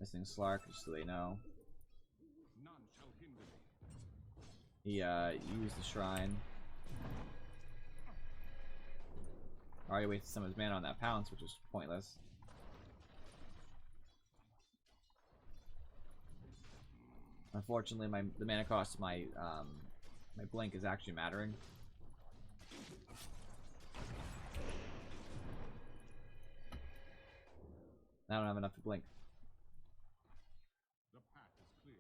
A: Missing Slark, just so they know. He used the shrine. Already wasted some of his mana on that pounce, which is pointless. Unfortunately, the mana cost of my my blink is actually mattering. I don't have enough to blink.
C: The path is clear.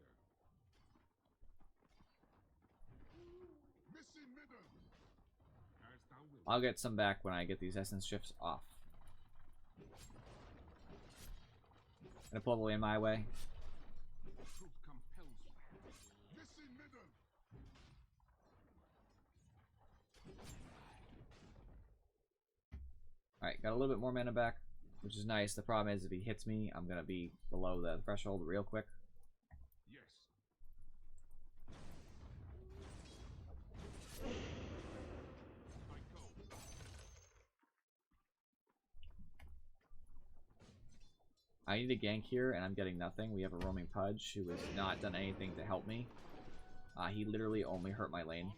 C: Missing middle. As thou wilt.
A: I'll get some back when I get these essence shifts off. Gonna pull the lane my way.
C: Truth compels you. Missing middle.
A: Alright, got a little bit more mana back, which is nice. The problem is if he hits me, I'm gonna be below the threshold real quick.
C: Yes. I go.
A: I need a gank here, and I'm getting nothing. We have a roaming Pudge who has not done anything to help me. He literally only hurt my lane.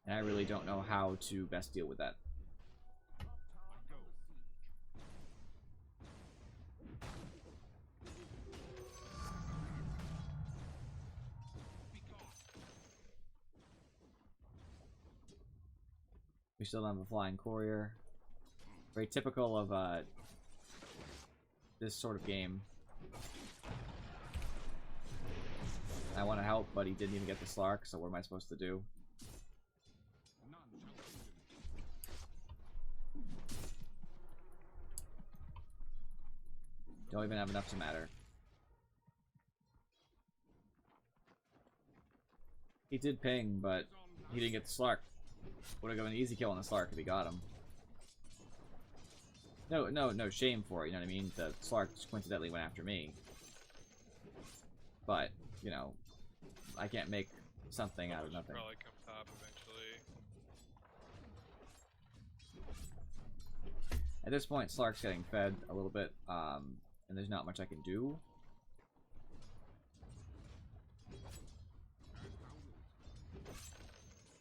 A: And I really don't know how to best deal with that. We still don't have a flying courier. Very typical of this sort of game. I want to help, but he didn't even get the Slark, so what am I supposed to do? Don't even have enough to matter. He did ping, but he didn't get the Slark. Would have given an easy kill on the Slark if he got him. No shame for it, you know what I mean? The Slark just coincidentally went after me. But, you know, I can't make something out of nothing.
D: Probably come top eventually.
A: At this point, Slark's getting fed a little bit, and there's not much I can do.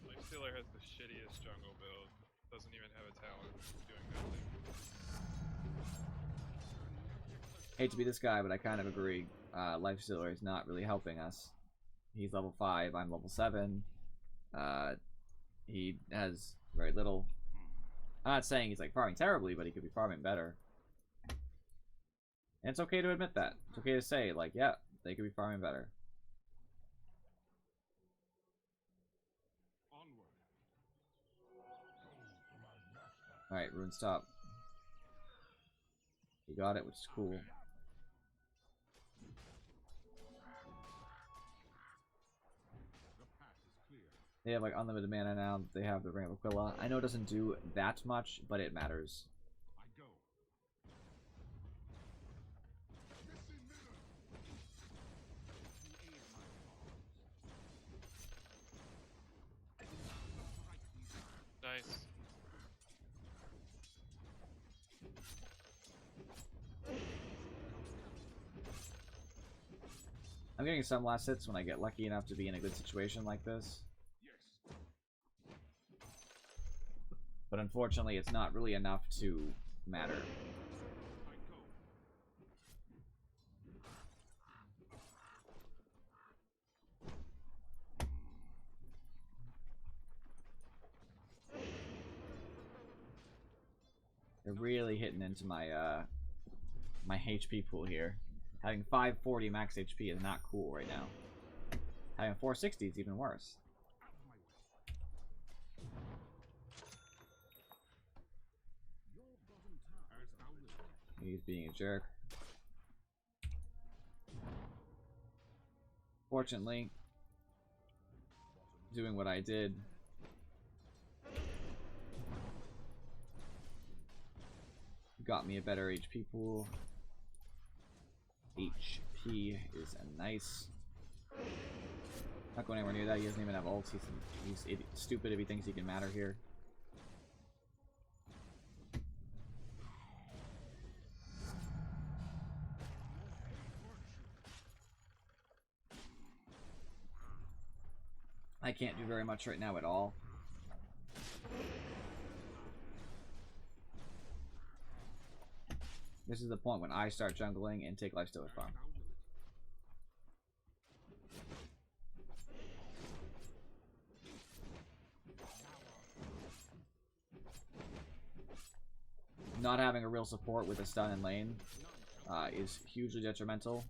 D: Lifestealer has the shittiest jungle build. Doesn't even have a talent. Doing nothing.
A: Hate to be this guy, but I kind of agree. Lifestealer is not really helping us. He's level 5, I'm level 7. He has very little. I'm not saying he's like farming terribly, but he could be farming better. And it's okay to admit that. It's okay to say, like, yeah, they could be farming better. Alright, rune stop. You got it, which is cool. They have like unlimited mana now. They have the Ring of Aquila. I know it doesn't do that much, but it matters.
D: Nice.
A: I'm getting some last hits when I get lucky enough to be in a good situation like this. But unfortunately, it's not really enough to matter. They're really hitting into my my HP pool here. Having 540 max HP is not cool right now. Having 460 is even worse. He's being a jerk. Fortunately, doing what I did got me a better HP pool. HP is a nice. Not going anywhere near that. He doesn't even have ults. He's stupid if he thinks he can matter here. I can't do very much right now at all. This is the point when I start jungling and take Lifestealer farm. Not having a real support with a stun in lane is hugely detrimental.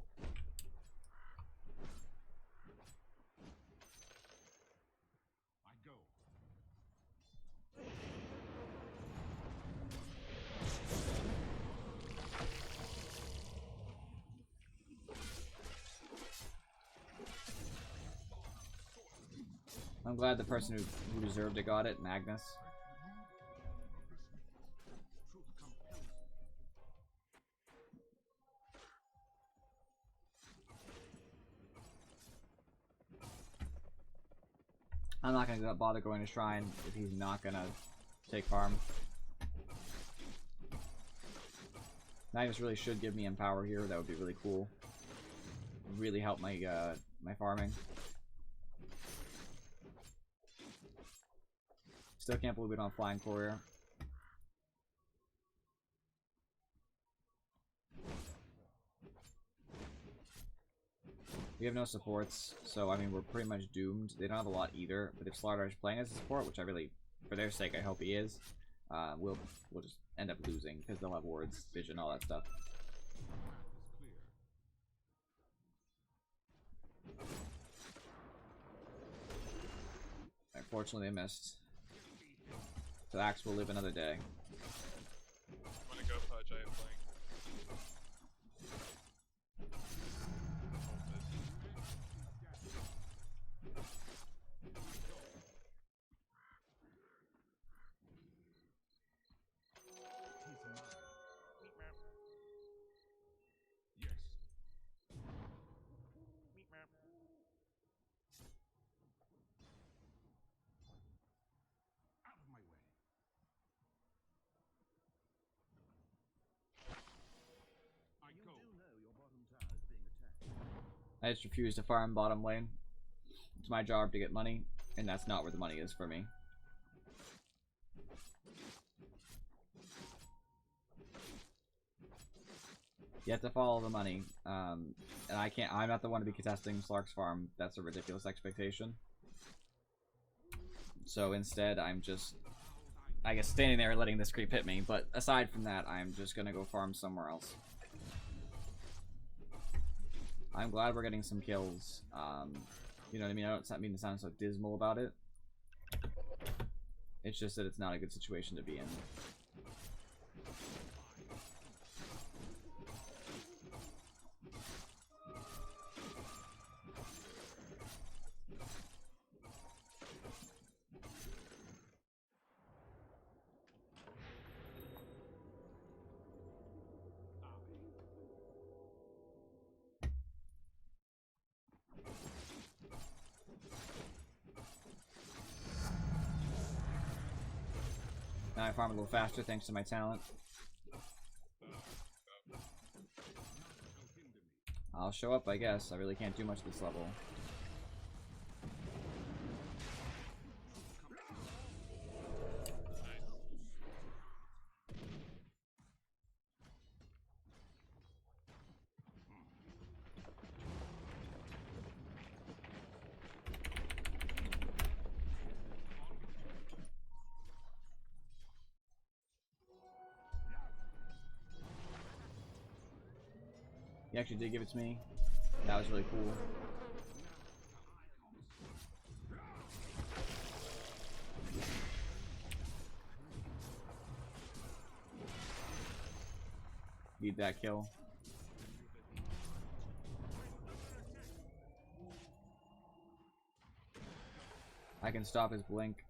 A: I'm glad the person who deserved it got it, Magnus. I'm not gonna bother going to Shrine if he's not gonna take farm. Magnus really should give me Empower here. That would be really cool. Really help my my farming. Still can't believe we don't have Flying Courier. We have no supports, so I mean we're pretty much doomed. They don't have a lot either, but if Slardar is playing as a support, which I really, for their sake, I hope he is, we'll just end up losing because they'll have wards, vision, all that stuff. Unfortunately, they missed. So Axe will live another day.
D: I'm gonna go Pudge, I have Blink.
C: Yes. Out of my way. I
B: You
C: go.
B: do know your bottom tower is being attacked.
A: I just refuse to farm bottom lane. It's my job to get money, and that's not where the money is for me. You have to follow the money, and I'm not the one to be contesting Slark's farm. That's a ridiculous expectation. So instead, I'm just, I guess, standing there letting this creep hit me. But aside from that, I'm just gonna go farm somewhere else. I'm glad we're getting some kills. You know what I mean? I don't mean to sound so dismal about it. It's just that it's not a good situation to be in. Now I farm a little faster thanks to my talent. I'll show up, I guess. I really can't do much at this level. He actually did give it to me. That was really cool. Need that kill. I can stop his blink.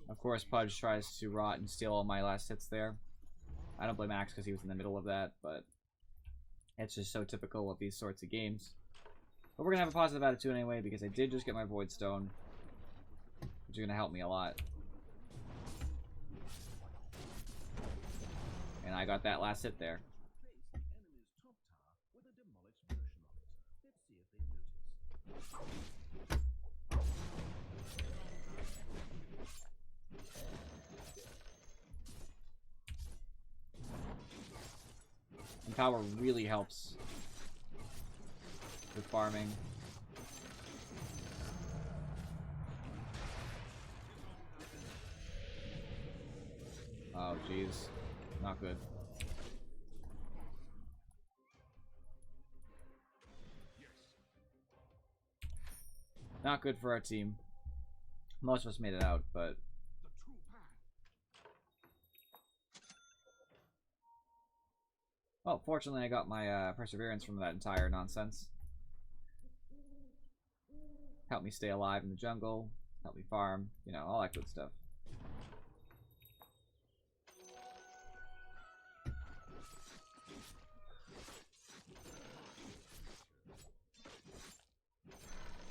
A: Of course, Pudge tries to rot and steal all my last hits there. I don't blame Axe because he was in the middle of that, but it's just so typical of these sorts of games. But we're going to have a positive attitude anyway because I did just get my Void Stone, which is going to help me a lot. And I got that last hit there.
B: Replace the enemy's top tower with a demolished version of it. Let's see if they notice.
A: And power really helps with farming. Oh, jeez. Not good. Not good for our team. Most of us made it out, but... Well, fortunately I got my perseverance from that entire nonsense. Helped me stay alive in the jungle, helped me farm, you know, all that good stuff.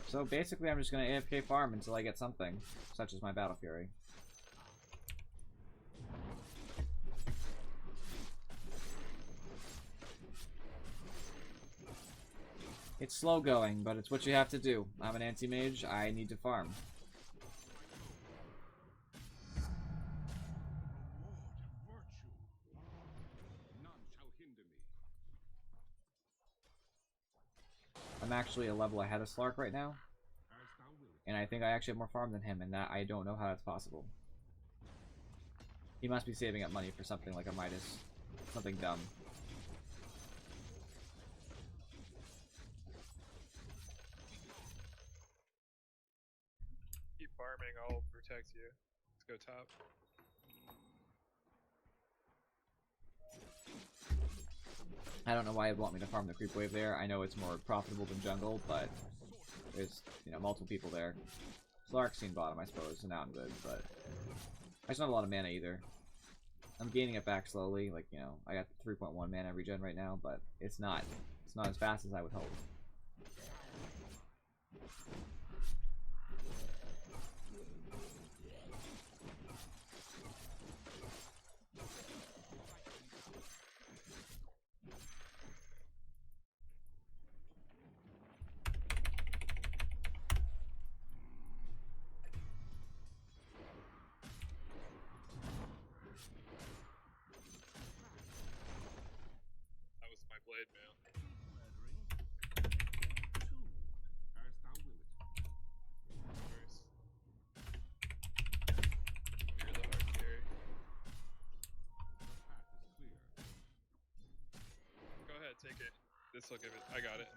A: So basically I'm just going to AFK farm until I get something, such as my Battle Fury. It's slow going, but it's what you have to do. I'm an anti-mage, I need to farm. I'm actually a level ahead of Slark right now. and I think I actually have more farm than him, and that I don't know how that's possible. He must be saving up money for something like a Midas. Something dumb.
D: Keep farming, I'll protect you. Let's go top.
A: I don't know why you'd want me to farm the creep wave there. I know it's more profitable than jungle, but there's, you know, multiple people there. Slark's seen bottom, I suppose, so now I'm good, but I just don't have a lot of mana either. I'm gaining it back slowly, like, you know, I got 3.1 mana regen right now, but it's not as fast as I would hope.
D: That was my blade mail. Nice. You're the hard carry. Go ahead, take it. This will give it. I got it.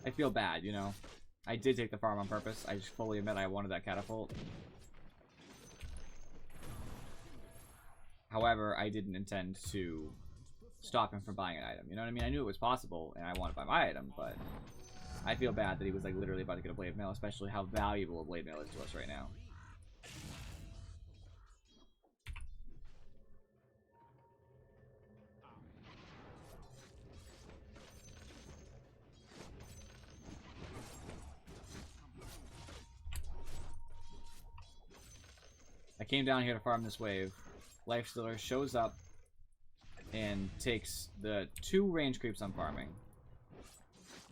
A: I feel bad, you know. I did take the farm on purpose. I just fully admit I wanted that catapult. However, I didn't intend to stop him from buying an item. You know what I mean? I knew it was possible, and I wanted to buy my item, but I feel bad that he was like literally about to get a blade mail, especially how valuable a blade mail is to us right now. I came down here to farm this wave. Lifestealer shows up and takes the 2 range creeps I'm farming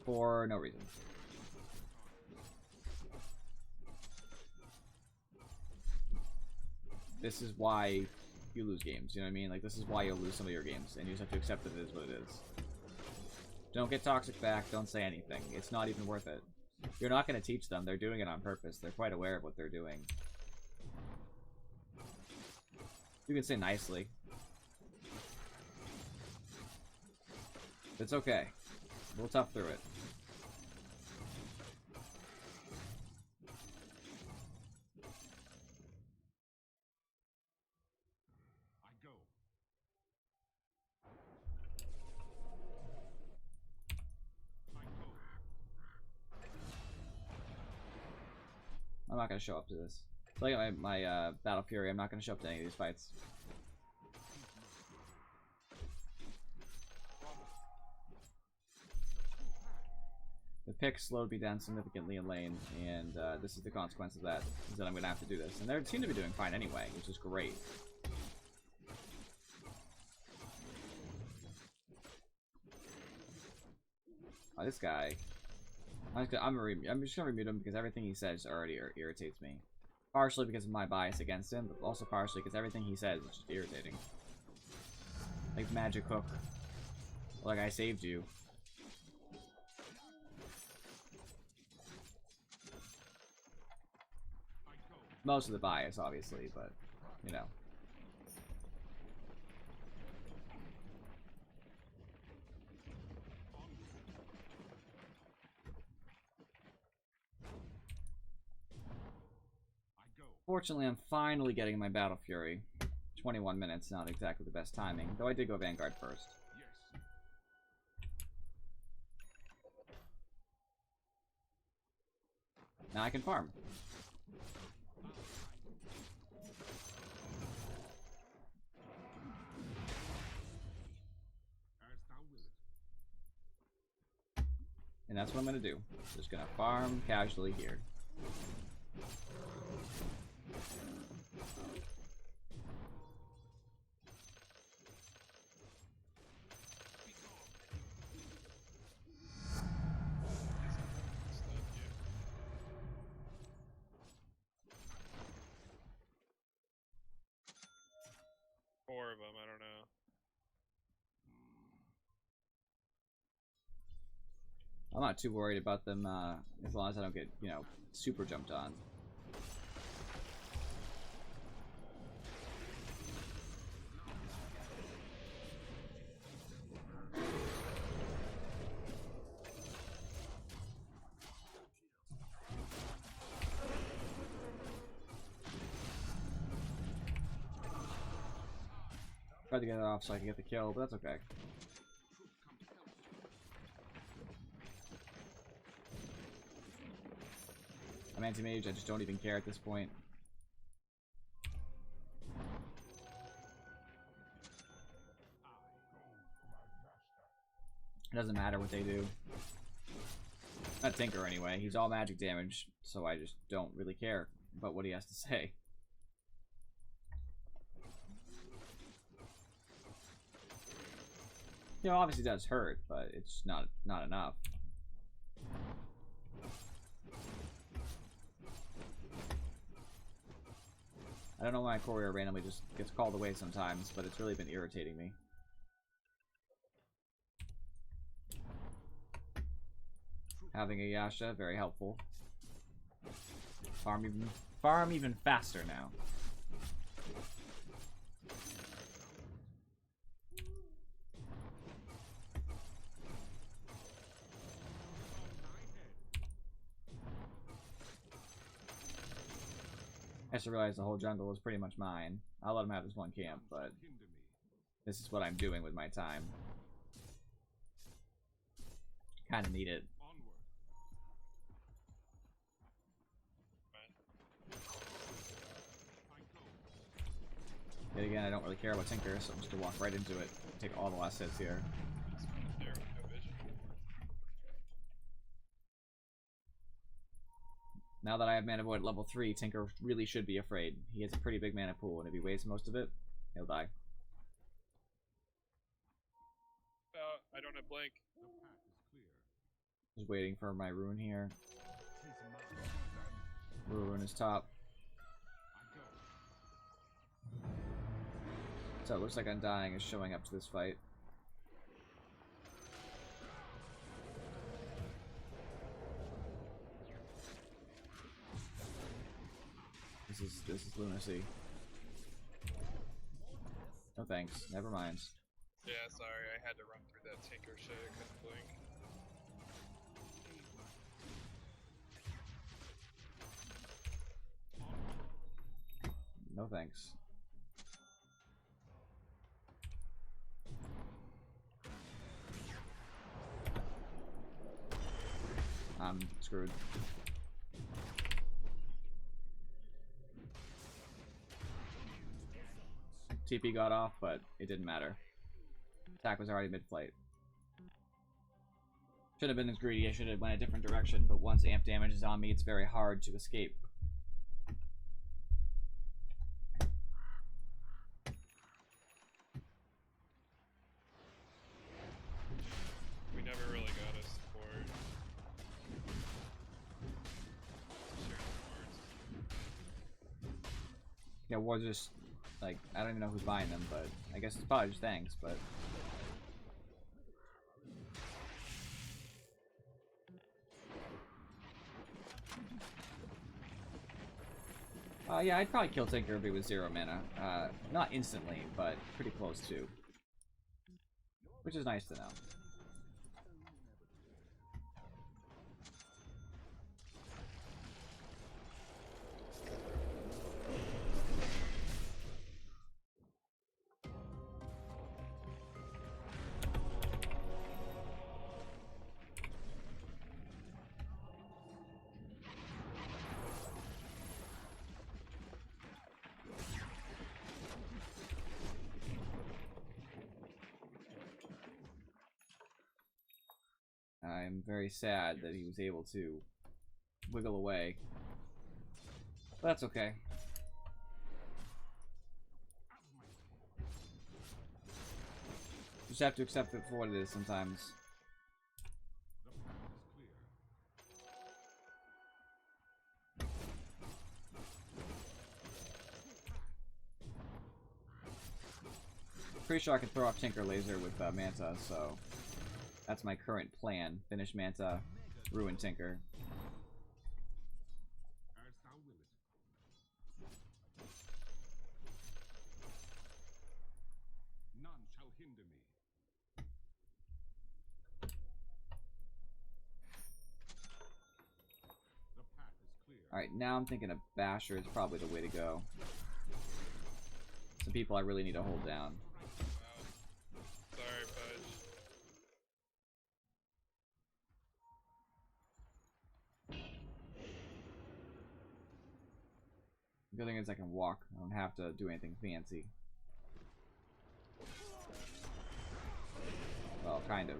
A: for no reason. This is why you lose games, you know what I mean? Like, this is why you'll lose some of your games, and you just have to accept that it is what it is. Don't get toxic back, don't say anything. It's not even worth it. You're not going to teach them, they're doing it on purpose. They're quite aware of what they're doing. You can say nicely. It's okay. We'll tough through it.
C: I go.
A: I'm not going to show up to this. Look at my Battle Fury. I'm not going to show up to any of these fights. The pick slowed me down significantly in lane, and this is the consequence of that, is that I'm going to have to do this. And they seem to be doing fine anyway, which is great. Oh, this guy. I'm just going to remute him because everything he says already irritates me. Partially because of my bias against him, but also partially because everything he says is just irritating. Like magic hook. Like I saved you. Most of the bias, obviously, but, you know. Fortunately, I'm finally getting my Battle Fury. 21 minutes, not exactly the best timing, though I did go Vanguard first.
C: Yes.
A: Now I can farm. And that's what I'm gonna do. Just gonna farm casually here.
D: Four of them, I don't know.
A: I'm not too worried about them as long as I don't get, you know, super jumped on. Tried to get it off so I can get the kill, but that's okay. I'm anti-mage, I just don't even care at this point. It doesn't matter what they do. Not Tinker anyway, he's all magic damage, so I just don't really care about what he has to say. You know, obviously does hurt, but it's not enough. I don't know why Courier randomly just gets called away sometimes, but it's really been irritating me. Having a Yasha, very helpful. Farm even faster now. I just realized the whole jungle is pretty much mine. I'll let him have this one camp, but this is what I'm doing with my time. Kinda need it. Yet again, I don't really care about Tinker, so I'm just gonna walk right into it. Take all the last hits here. Now that I have Mana Void at level 3, Tinker really should be afraid. He has a pretty big mana pool, and if he wastes most of it, he'll die.
D: I don't have Blink.
A: Just waiting for my rune here. Rune is top. So it looks like Undying is showing up to this fight. This is lunacy. No thanks. Never mind.
D: Yeah, sorry, I had to run through that Tinker shit. I couldn't blink.
A: No thanks. I'm screwed. TP got off, but it didn't matter. Attack was already mid-flight. Should have been as greedy, I should have went a different direction, but once amp damage is on me, it's very hard to escape.
D: We never really got a support.
A: Yeah, wards are just, like, I don't even know who's buying them, but I guess it's probably just thanks, but... yeah, I'd probably kill Tinker if he was 0 mana. Not instantly, but pretty close to. Which is nice to know. I'm very sad that he was able to wiggle away. But that's okay. Just have to accept it for what it is sometimes. Pretty sure I can throw off Tinker Laser with Manta, so That's my current plan. Finish Manta, ruin Tinker.
C: As thou wilt. None shall hinder me. The path is clear.
A: Alright, now I'm thinking a Basher is probably the way to go. Some people I really need to hold down.
D: Wow. Sorry, Fudge.
A: The good thing is I can walk. I don't have to do anything fancy. Well, kind of.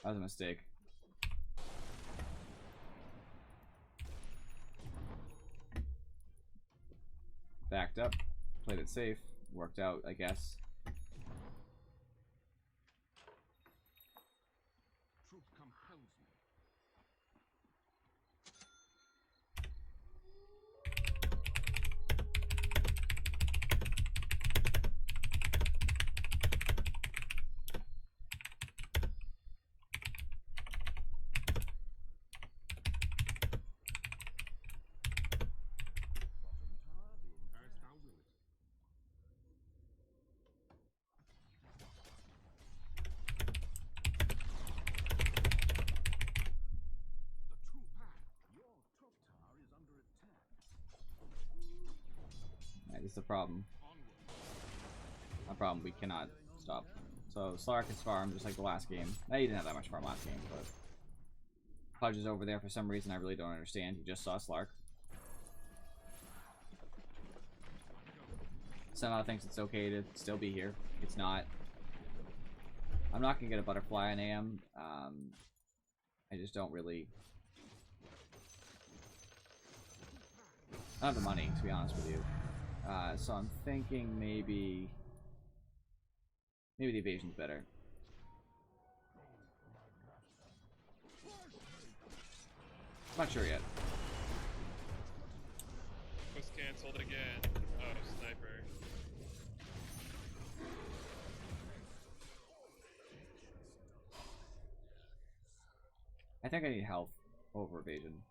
A: That was a mistake. Backed up, played it safe, worked out, I guess.
C: Truth compels me. As thou wilt. The true path.
B: Your top tower is under attack.
A: Alright, this is the problem.
C: Onward.
A: A problem we cannot stop. So Slark is farm just like the last game. He didn't have that much farm last game, but Pudge is over there for some reason I really don't understand. He just saw Slark. Somehow thinks it's okay to still be here. It's not. I'm not gonna get a butterfly on AM. I just don't really. I don't have the money, to be honest with you. So I'm thinking maybe the evasion's better. Not sure yet.
D: Was cancelled again. Oh, sniper.
A: I think I need health over evasion.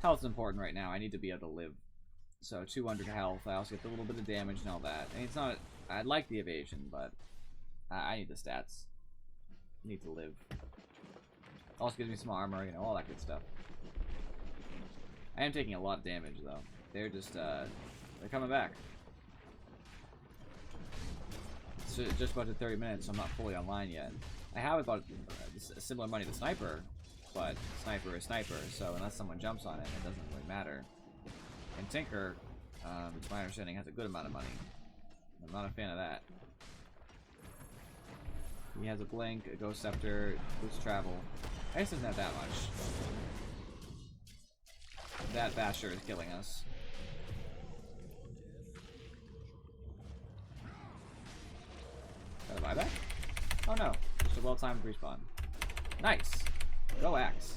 A: Health's important right now. I need to be able to live. So 200 health. I also get a little bit of damage and all that. I mean, it's not. I'd like the evasion, but I need the stats. I need to live. Also gives me some armor, you know, all that good stuff. I am taking a lot of damage though. They're just they're coming back. It's just about to 30 minutes, so I'm not fully online yet. I have about similar money to Sniper, but Sniper is Sniper, so unless someone jumps on it, it doesn't really matter. And Tinker, it's my understanding, has a good amount of money. I'm not a fan of that. He has a Blink, a Ghost Scepter, boosts travel. I guess it doesn't have that much. That Basher is killing us. Got a buyback? Oh no, just a well-timed respawn. Nice! Go Axe.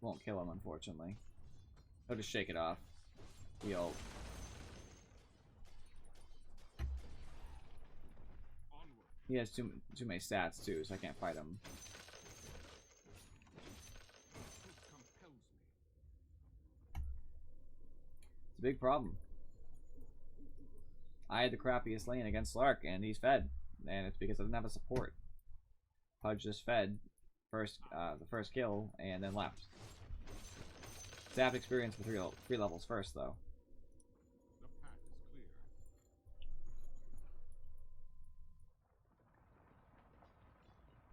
A: Won't kill him, unfortunately. I'll just shake it off. The ult. He has too many stats too, so I can't fight him. It's a big problem. I had the crappiest lane against Slark, and he's fed, and it's because I didn't have a support. Pudge just fed the first kill, and then left. Zap experience for three levels first, though.
C: The path is clear.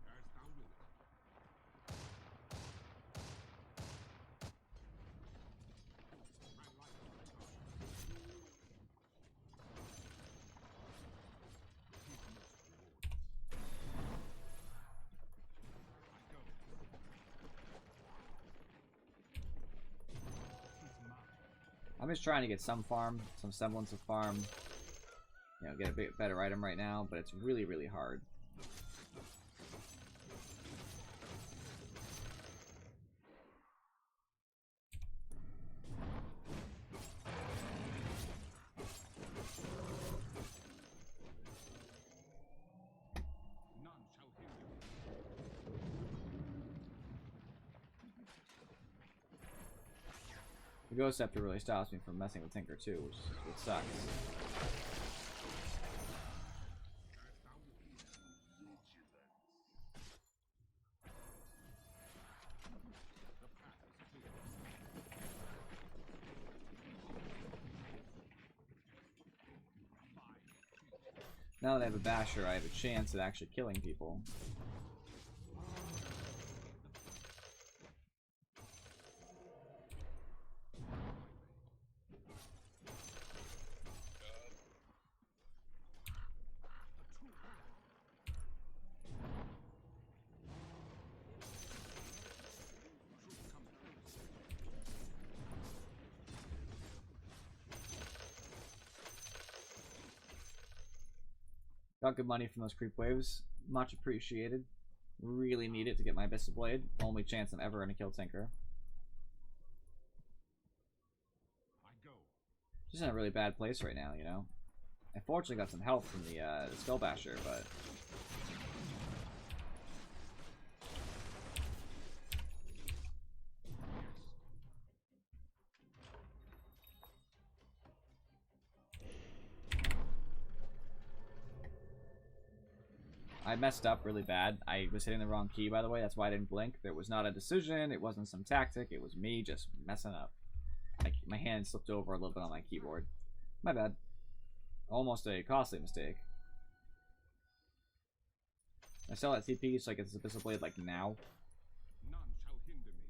C: As thou wilt.
A: just trying to get some farm, some semblance of farm. You know, get a bit better item right now, but it's really, really hard. The Ghost Scepter really stops me from messing with Tinker too, which sucks. Now that I have a Basher, I have a chance at actually killing people. Got good money from those creep waves. Much appreciated. Really need it to get my Abyssal Blade. Only chance I'm ever going to kill Tinker. Just in a really bad place right now, you know. I fortunately got some help from the Skull Basher, but... I messed up really bad. I was hitting the wrong key, by the way. That's why I didn't blink. There was not a decision. It wasn't some tactic. It was me just messing up. My hand slipped over a little bit on my keyboard. My bad. Almost a costly mistake. I sell that TP so I get this Abyssal Blade like now.
B: None shall hinder me.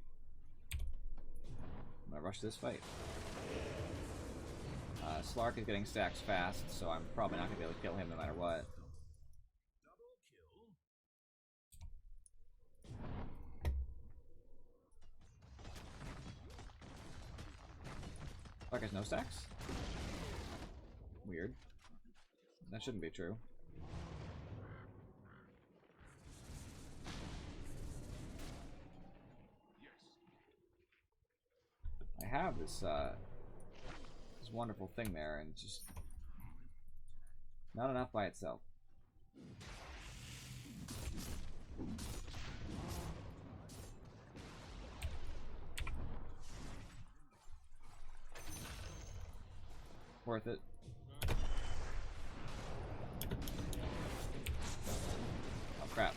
A: I'm gonna rush this fight. Slark is getting stacks fast, so I'm probably not gonna be able to kill him no matter what. Slark has no stacks? Weird. That shouldn't be true. I have this this wonderful thing there, and it's just not enough by itself. Worth it. Oh crap.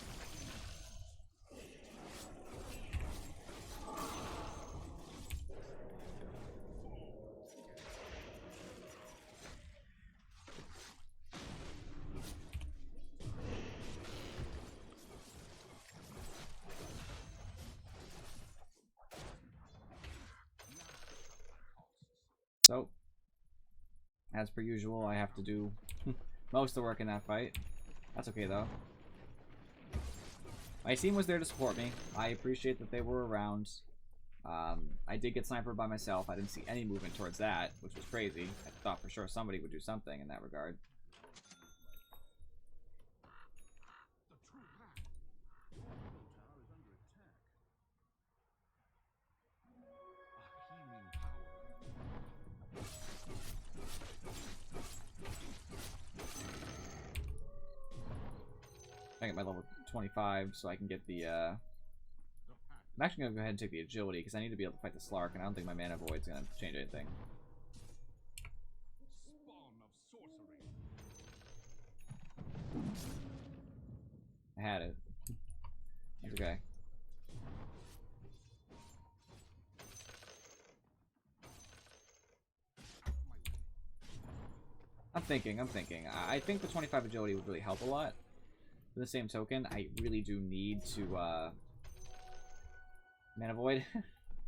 A: So, as per usual, I have to do most of the work in that fight. That's okay though. My team was there to support me. I appreciate that they were around. I did get snipered by myself. I didn't see any movement towards that, which was crazy. I thought for sure somebody would do something in that regard. I get my level 25 so I can get the I'm actually gonna go ahead and take the agility because I need to be able to fight the Slark, and I don't think my mana void's gonna change anything.
B: Spawn of sorcery.
A: I had it. It's okay. I'm thinking. I think the 25 agility would really help a lot. For the same token, I really do need to mana void.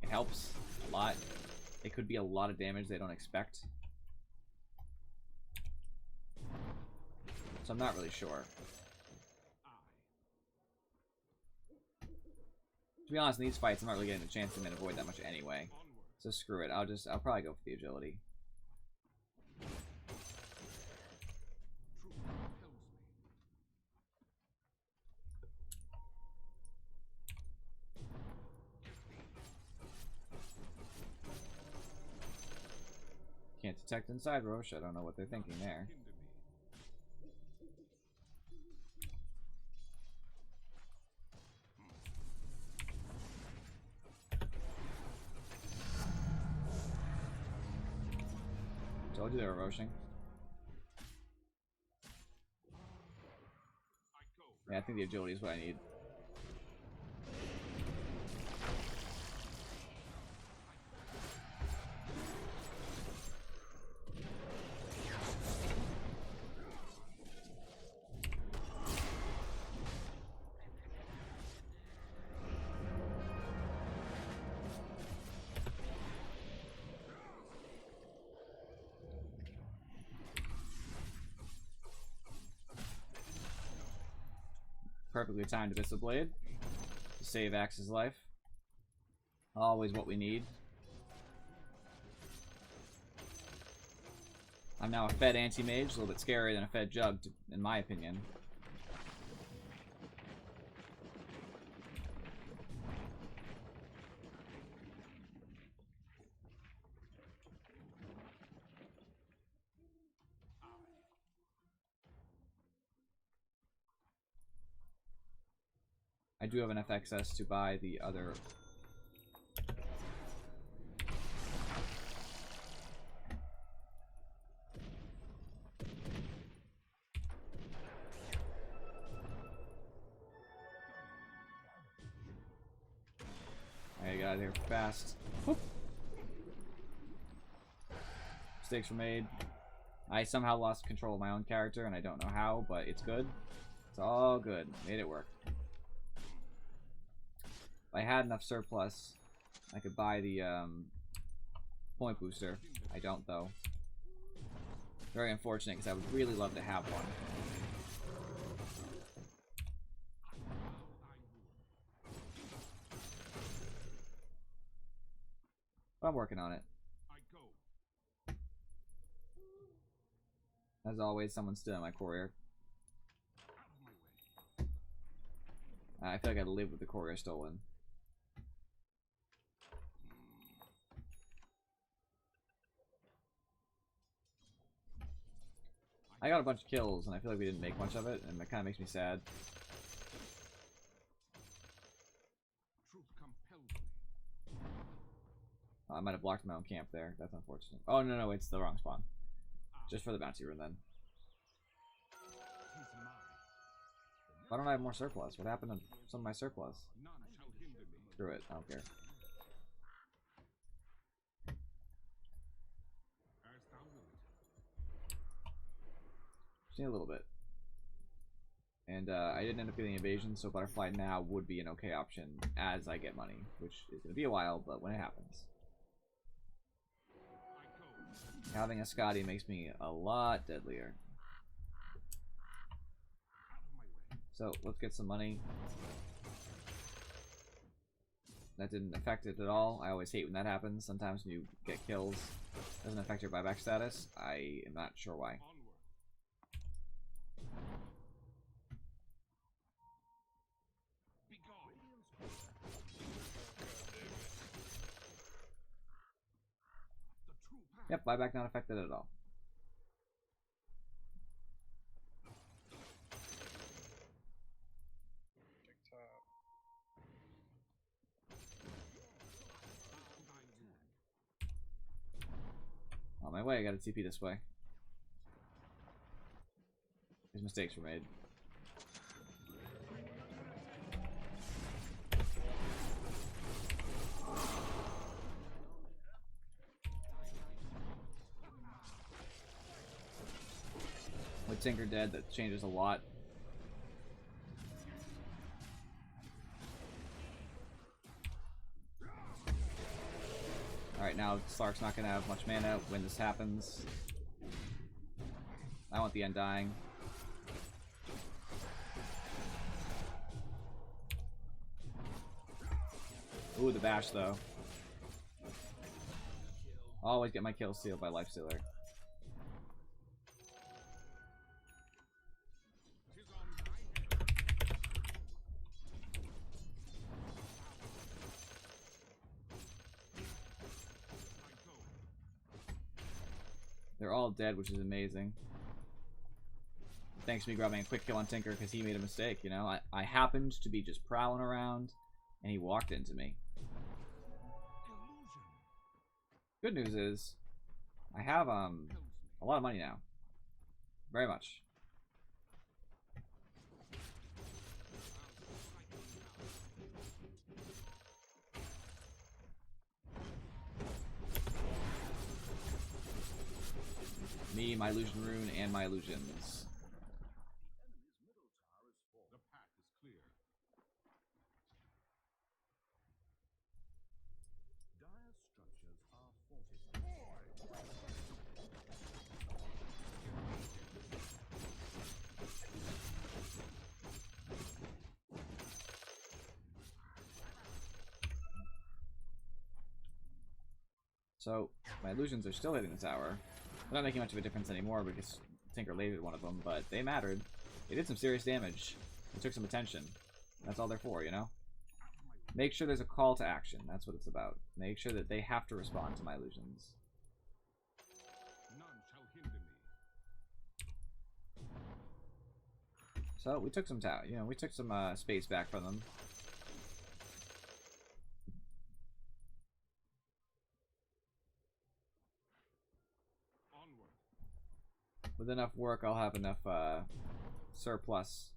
A: It helps a lot. It could be a lot of damage they don't expect. So I'm not really sure. To be honest, in these fights, I'm not really getting a chance to mana void that much anyway. So screw it. I'll probably go for the agility. Can't detect inside Roche. I don't know what they're thinking there. Told you they were roaching. Yeah, I think the agility is what I need. Perfectly timed Abyssal Blade to save Axe's life. Always what we need. I'm now a fed anti-mage, a little bit scarier than a fed jug, in my opinion. I do have enough excess to buy the other. I gotta get out of here fast. Whoop. Mistakes were made. I somehow lost control of my own character, and I don't know how, but it's good. It's all good. Made it work. If I had enough surplus, I could buy the point booster. I don't, though. Very unfortunate, because I would really love to have one. But I'm working on it. As always, someone's stealing my courier. I feel like I live with the courier stolen. I got a bunch of kills, and I feel like we didn't make much of it, and that kind of makes me sad. I might have blocked my own camp there. That's unfortunate. Oh, no, it's the wrong spawn. Just for the bounty rune, then. Why don't I have more surplus? What happened to some of my surplus? Screw it. I don't care. Just need a little bit. And I didn't end up getting evasion, so Butterfly now would be an okay option as I get money, which is going to be a while, but when it happens. Having a Scotty makes me a lot deadlier. So let's get some money. That didn't affect it at all. I always hate when that happens. Sometimes when you get kills, it doesn't affect your buyback status. I am not sure why. Yep, buyback not affected at all. On my way, I gotta TP this way. These mistakes were made. With Tinker dead, that changes a lot. Alright, now Slark's not gonna have much mana when this happens. I want the Undying. Ooh, the bash though. Always get my kills sealed by Lifestealer. They're all dead, which is amazing. Thanks to me grabbing a quick kill on Tinker because he made a mistake, you know? I happened to be just prowling around, and he walked into me. Good news is, I have a lot of money now. Very much. Me, my illusion rune, and my illusions.
C: The path is clear.
B: Dire structures are fortified.
A: So, my illusions are still hitting the tower. They're not making much of a difference anymore because Tinker lated one of them, but they mattered. They did some serious damage. They took some attention. That's all they're for, you know? Make sure there's a call to action. That's what it's about. Make sure that they have to respond to my illusions.
C: None shall hinder me.
A: So, we took some we took some space back from them. With enough work, I'll have enough surplus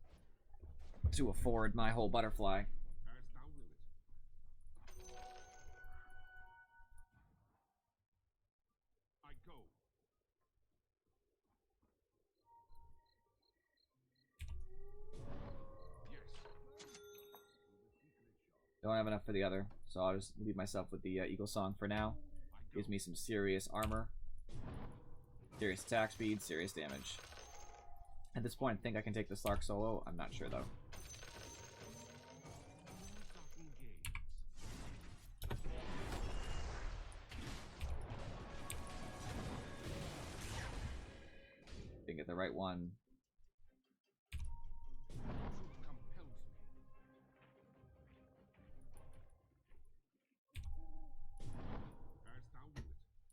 A: to afford my whole butterfly.
C: As thou wilt. I go. Yes.
A: Don't have enough for the other, so I'll just leave myself with the Eagle Song for now. Gives me some serious armor. Serious attack speed, serious damage. At this point, I think I can take the Slark solo. I'm not sure, though. Didn't get the right one.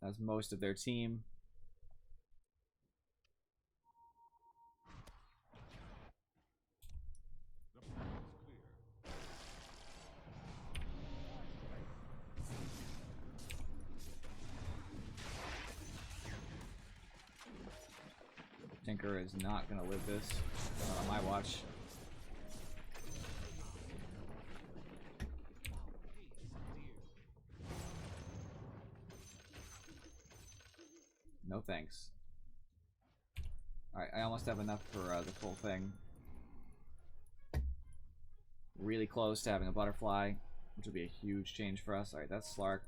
A: That's most of their team. Tinker is not going to live this. Not on my watch. No thanks. Alright, I almost have enough for the full thing. Really close to having a butterfly, which would be a huge change for us. Alright, that's Slark.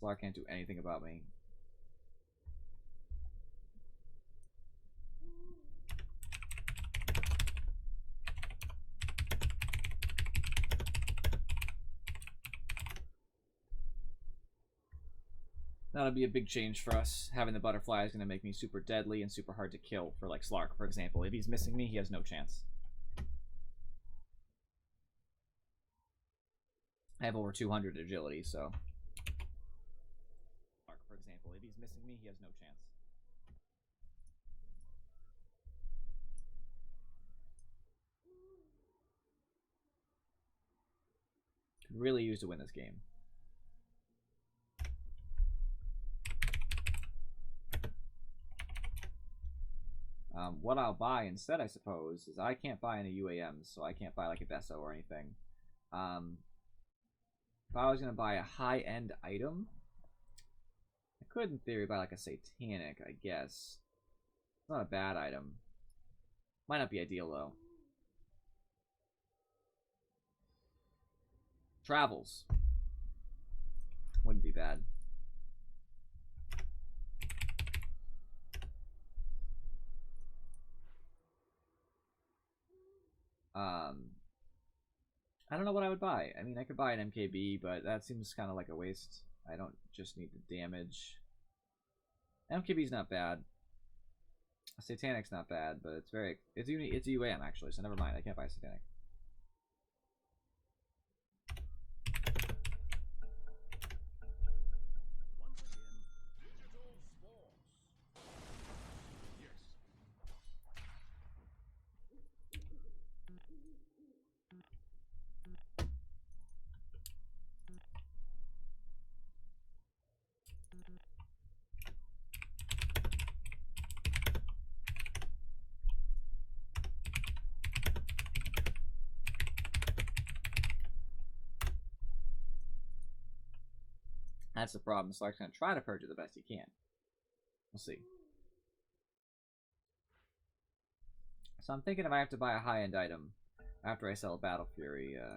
A: Slark can't do anything about me. That'll be a big change for us. Having the butterfly is going to make me super deadly and super hard to kill for, like, Slark, for example. If he's missing me, he has no chance. I have over 200 agility, so... Slark, for example. If he's missing me, he has no chance. Could really use to win this game. What I'll buy instead, I suppose, is I can't buy any UAMs, so I can't buy like a Besso or anything. If I was going to buy a high-end item, I could, in theory, buy like a Satanic, I guess. It's not a bad item. Might not be ideal, though. Travels. Wouldn't be bad. I don't know what I would buy. I mean, I could buy an MKB, but that seems kind of like a waste. I don't just need the damage. MKB's not bad. Satanic's not bad, but it's very... It's UAM, actually, so never mind. I can't buy Satanic.
B: Once again, digital sports. Yes.
A: That's the problem. Slark's going to try to purge it the best he can. We'll see. So I'm thinking if I have to buy a high-end item after I sell Battle Fury,
B: Okay.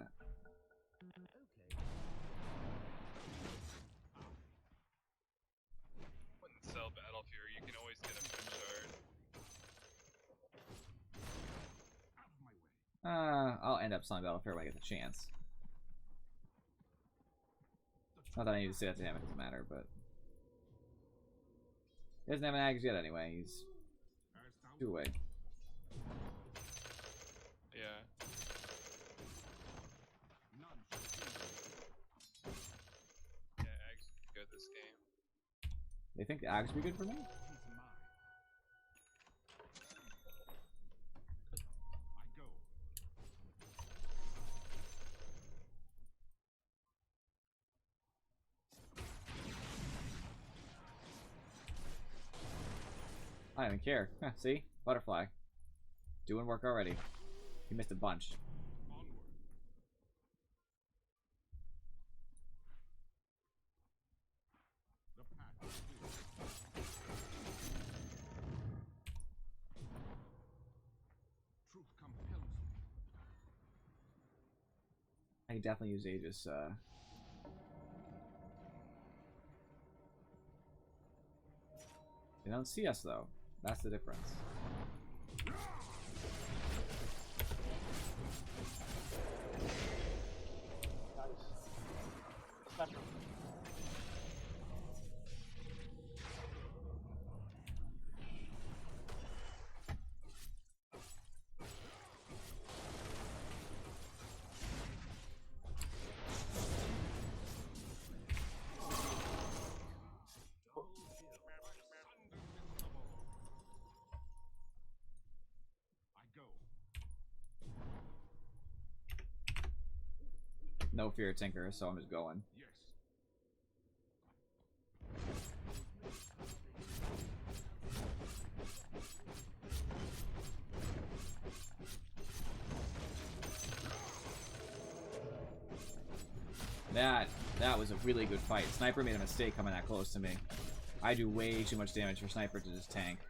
D: Wouldn't sell Battle Fury. You can always get a foot shard.
B: Out of my way.
A: I'll end up selling Battle Fury when I get the chance. Not that I need to say that to him, it doesn't matter, but... He doesn't have an Ags yet anyway, he's... 2 away.
D: Yeah. Yeah, Ags good this game.
A: They think Ags would be good for me?
B: He's mine. I go.
A: I don't even care. Huh, see? Butterfly. Doing work already. He missed a bunch.
B: Onward. The path is clear. Truth compels me.
A: I can definitely use Aegis, They don't see us, though. That's the difference.
B: I go.
A: No fear, Tinker, so I'm just going.
B: Yes.
A: That was a really good fight. Sniper made a mistake coming that close to me. I do way too much damage for Sniper to just tank.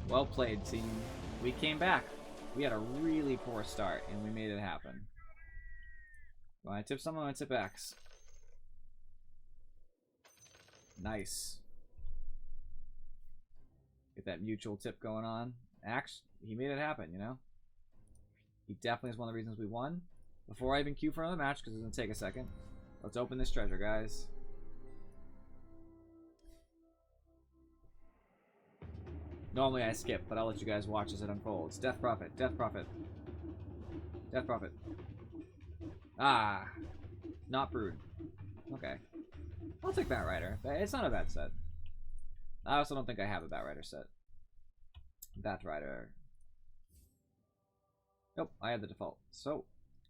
A: Well played, team. We came back. We had a really poor start, and we made it happen. When I tip someone, I tip X. Nice. Get that mutual tip going on. Axe, he made it happen, you know? He definitely is one of the reasons we won. Before I even queue for another match, because it's going to take a second, let's open this treasure, guys. Normally I skip, but I'll let you guys watch as it unfolds. Death Prophet, Death Prophet. Death Prophet. Ah. Not Brood. Okay. I'll take Bat Rider. It's not a bad set. I also don't think I have a Bat Rider set. Bat Rider. Nope, I have the default. So,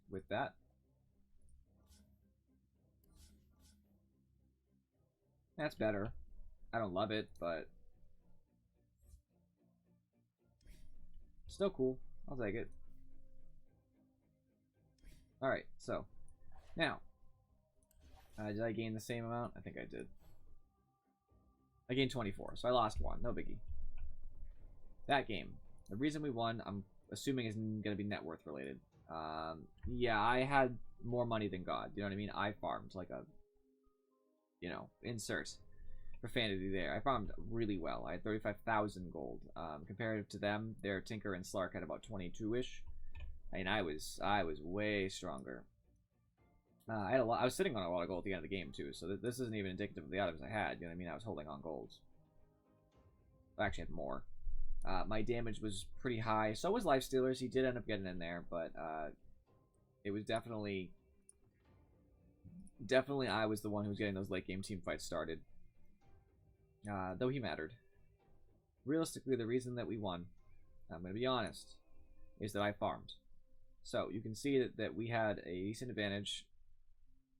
A: with that. That's better. I don't love it, but still cool. I'll take it. Alright, so now did I gain the same amount? I think I did. I gained 24, so I lost 1. No biggie. That game. The reason we won, I'm assuming, is going to be net worth related. Yeah, I had more money than God. You know what I mean? I farmed like a, you know, insert profanity there. I farmed really well. I had 35,000 gold. Comparative to them, their Tinker and Slark had about 22-ish. I mean, I was way stronger. I was sitting on a lot of gold at the end of the game too, so this isn't even indicative of the items I had. You know what I mean? I was holding on golds. I actually had more. My damage was pretty high. So was Lifestealer's. He did end up getting in there, but it was definitely I was the one who was getting those late game team fights started. Though he mattered. Realistically, the reason that we won, I'm going to be honest, is that I farmed. So you can see that we had a decent advantage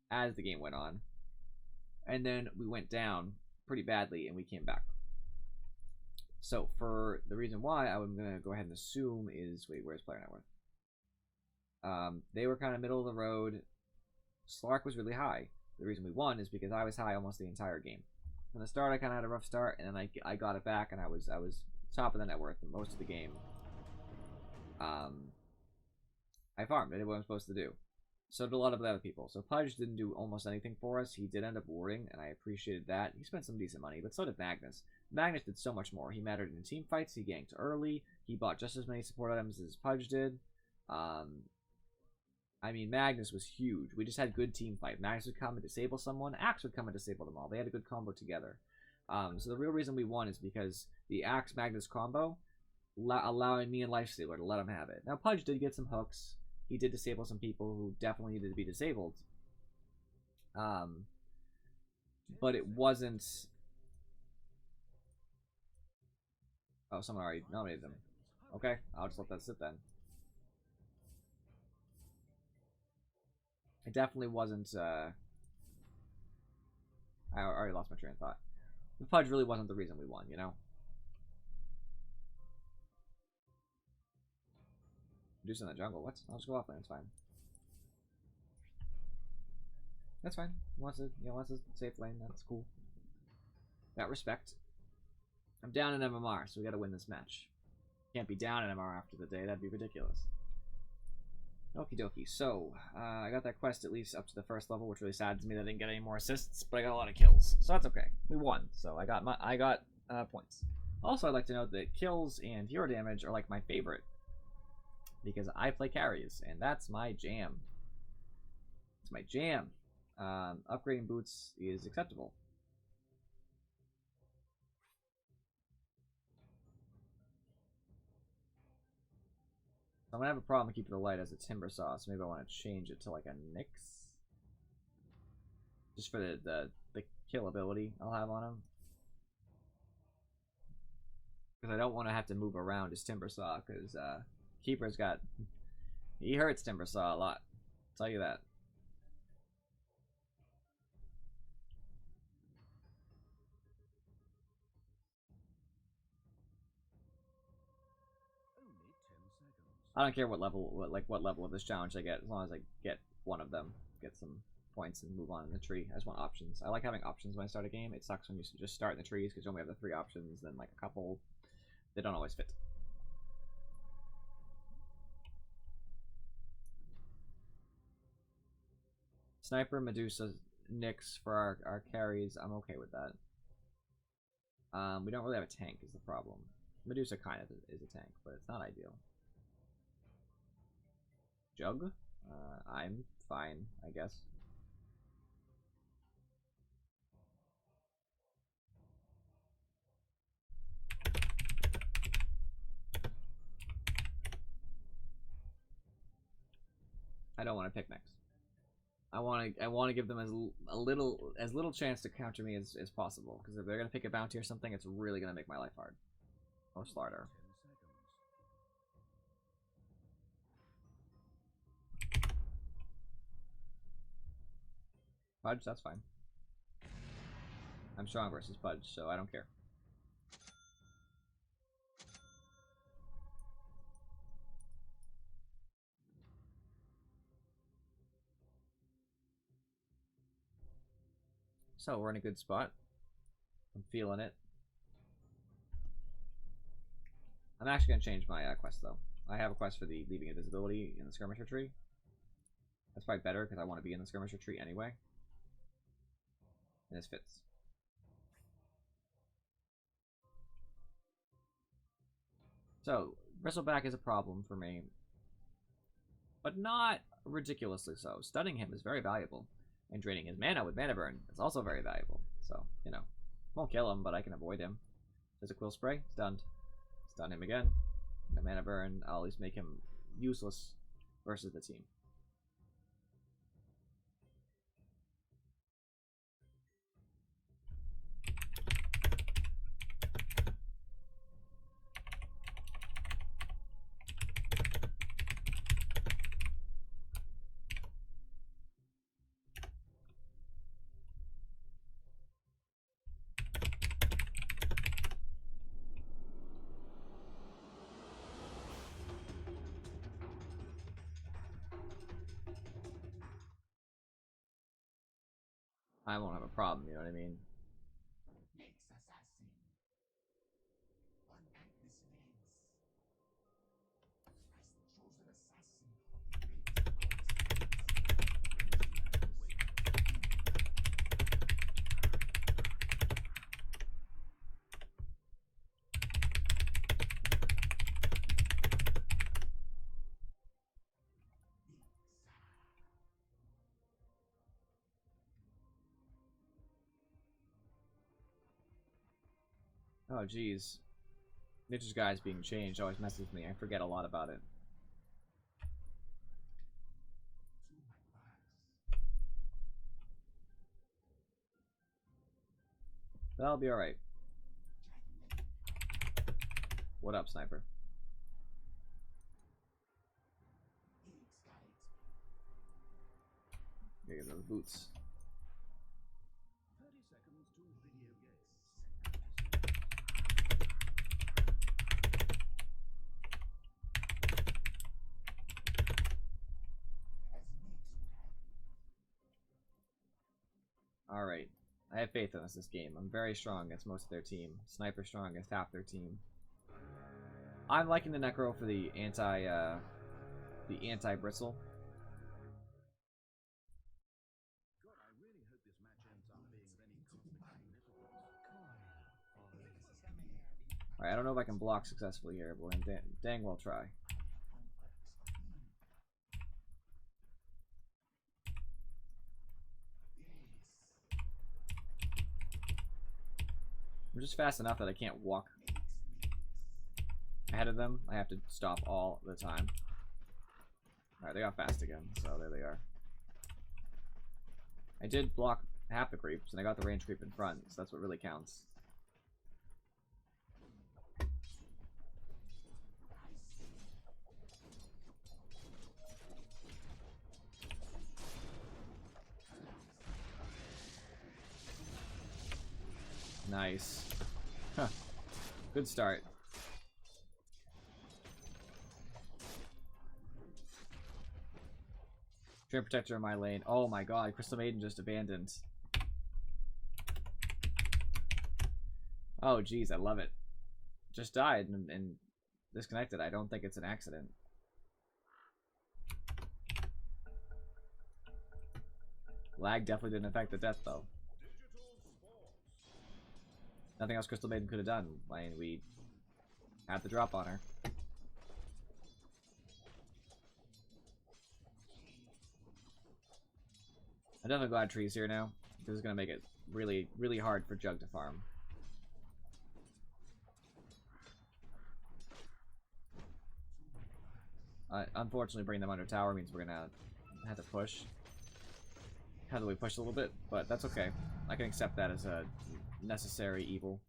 A: as the game went on, and then we went down pretty badly and we came back. So for the reason why I'm gonna go ahead and assume is, wait, where's player net worth? They were kind of middle of the road. Slark was really high. The reason we won is because I was high almost the entire game. From the start, I kind of had a rough start, and then I got it back, and I was top of the net worth most of the game. I farmed. I did what I'm supposed to do. So did a lot of the other people. So Pudge didn't do almost anything for us. He did end up warding, and I appreciated that. He spent some decent money, but so did Magnus. Magnus did so much more. He mattered in team fights. He ganked early. He bought just as many support items as Pudge did. I mean, Magnus was huge. We just had good team fight. Magnus would come and disable someone. Axe would come and disable them all. They had a good combo together. So the real reason we won is because the Axe-Magnus combo allowing me and Lifestealer to let him have it. Now, Pudge did get some hooks. He did disable some people who definitely needed to be disabled. But it wasn't... Oh, someone already nominated them. Okay, I'll just let that sit then. It definitely wasn't, I already lost my train of thought. The Pudge really wasn't the reason we won, you know? Reduce in the jungle. What? I'll just go offlane. It's fine. That's fine. Wants to safe lane. That's cool. Got respect. I'm down in MMR, so we gotta win this match. Can't be down in MMR after the day. That'd be ridiculous. Okie dokie. So, I got that quest at least up to the first level, which really saddens me that I didn't get any more assists, but I got a lot of kills. So that's okay. We won. So I got points. Also, I'd like to note that kills and hero damage are like my favorite, because I play carries, and that's my jam. It's my jam. Upgrading boots is acceptable. I'm gonna have a problem keeping the light as a timber saw, so maybe I want to change it to like a Nyx. Just for the kill ability I'll have on him. Because I don't want to have to move around his timber saw, because Keeper's got... He hurts timber saw a lot. I'll tell you that. I don't care what level of this challenge I get, as long as I get one of them, get some points and move on in the tree. I just want options. I like having options when I start a game. It sucks when you just start in the trees because you only have the 3 options, then like a couple, they don't always fit. Sniper, Medusa, Nyx for our carries. I'm okay with that. We don't really have a tank is the problem. Medusa kind of is a tank, but it's not ideal. Jug? I'm fine, I guess. I don't want to pick next. I want to give them as little chance to counter me as possible, because if they're gonna pick a bounty or something, it's really gonna make my life hard. Or Slarder. Fudge, that's fine. I'm strong versus Pudge, so I don't care. So we're in a good spot. I'm feeling it. I'm actually going to change my quest, though. I have a quest for the leaving invisibility in the skirmisher tree. That's probably better, because I want to be in the skirmisher tree anyway. And this fits. So, Bristleback is a problem for me. But not ridiculously so. Stunning him is very valuable. And draining his mana with mana burn is also very valuable. So, you know. Won't kill him, but I can avoid him. There's a Quill Spray. Stunned. Stun him again. No mana burn. I'll at least make him useless versus the team. I won't have a problem, you know what I mean? Oh, geez. Mitch's guy's being changed always messes with me. I forget a lot about it. That'll be alright. What up, sniper? Get those boots.
B: 30 seconds to video game.
A: Alright. I have faith in us this game. I'm very strong against most of their team. Sniper strong against half their team. I'm liking the Necro for the anti-bristle.
B: God, I really hope this match ends up being of any consequence.
A: Alright, I don't know if I can block successfully here, but we're gonna dang well try. I'm just fast enough that I can't walk ahead of them. I have to stop all the time. Alright, they got fast again, so there they are. I did block half the creeps, and I got the range creep in front, so that's what really counts. Nice. Huh. Good start. Train Protector in my lane. Oh my god, Crystal Maiden just abandoned. Oh geez, I love it. Just died and disconnected. I don't think it's an accident. Lag definitely didn't affect the death though. Nothing else Crystal Maiden could have done. I mean, we had the drop on her. I'm definitely glad Tree's here now. This is going to make it really, really hard for Jug to farm. Unfortunately, bringing them under tower means we're going to have to push. How do we push a little bit? But that's okay. I can accept that as a necessary evil.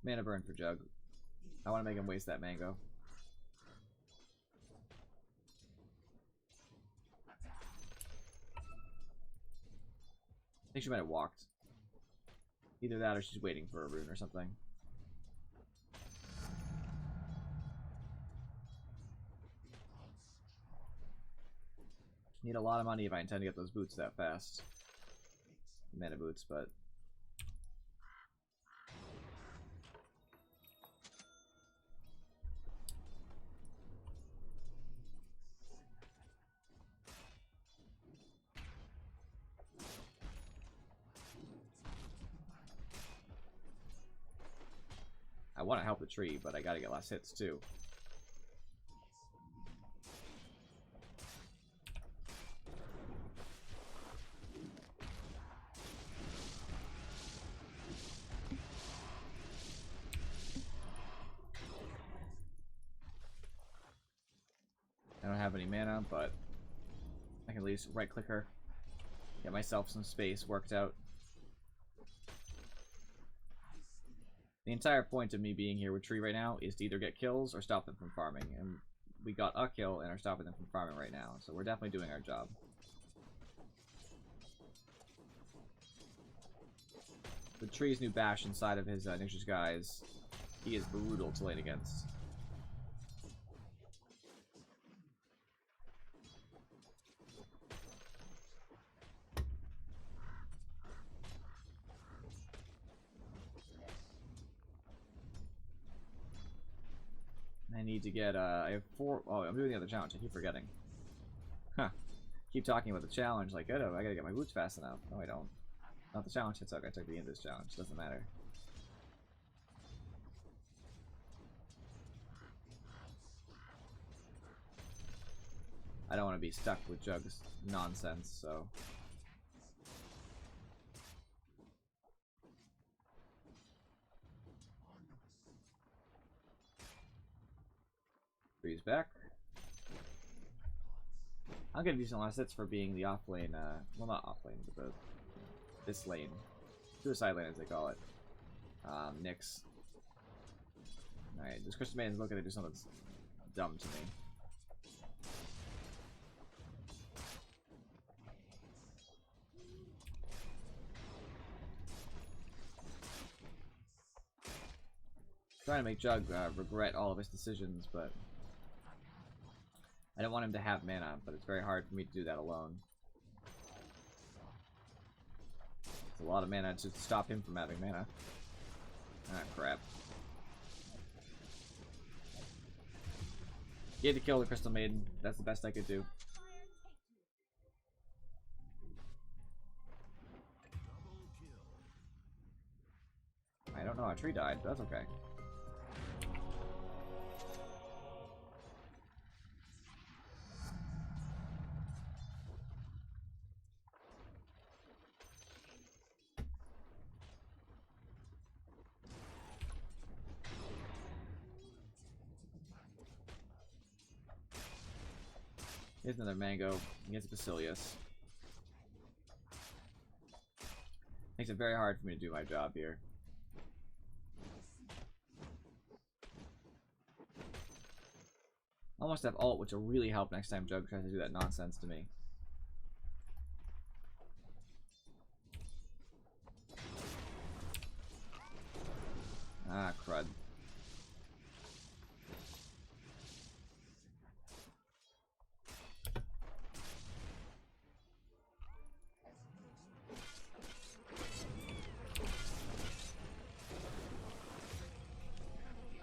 A: Mana burn for Jug. I want to make him waste that mango. think she might have walked. Either that or she's waiting for a rune or something. Need a lot of money if I intend to get those boots that fast. Mana boots, but... I want to help the tree, but I gotta get less hits too. I don't have any mana, but I can at least right click her, get myself some space worked out. The entire point of me being here with Tree right now is to either get kills or stop them from farming, and we got a kill and are stopping them from farming right now, so we're definitely doing our job. The Tree's new bash inside of his Ninja's guys, he is brutal to lane against. I need to get, I have 4, oh, I'm doing the other challenge, I keep forgetting. Huh. Keep talking about the challenge like, oh, I gotta get my boots fast enough. No, I don't. Not the challenge I took the end of this challenge, doesn't matter. I don't want to be stuck with Jug's nonsense, so... Breeze back. I'm getting decent last hits for being the off lane, well not off lane, but this lane. Suicide lane as they call it. Nyx. Alright, this Crystal Maiden's looking to do something dumb to me. Trying to make Jug regret all of his decisions, but I don't want him to have mana, but it's very hard for me to do that alone. It's a lot of mana to stop him from having mana. Ah, crap. He had to kill the Crystal Maiden. That's the best I could do. I don't know how Tree died, but that's okay. Here's another mango. He gets Basilius. Makes it very hard for me to do my job here. Almost have ult, which will really help next time Jug tries to do that nonsense to me. Ah, crud.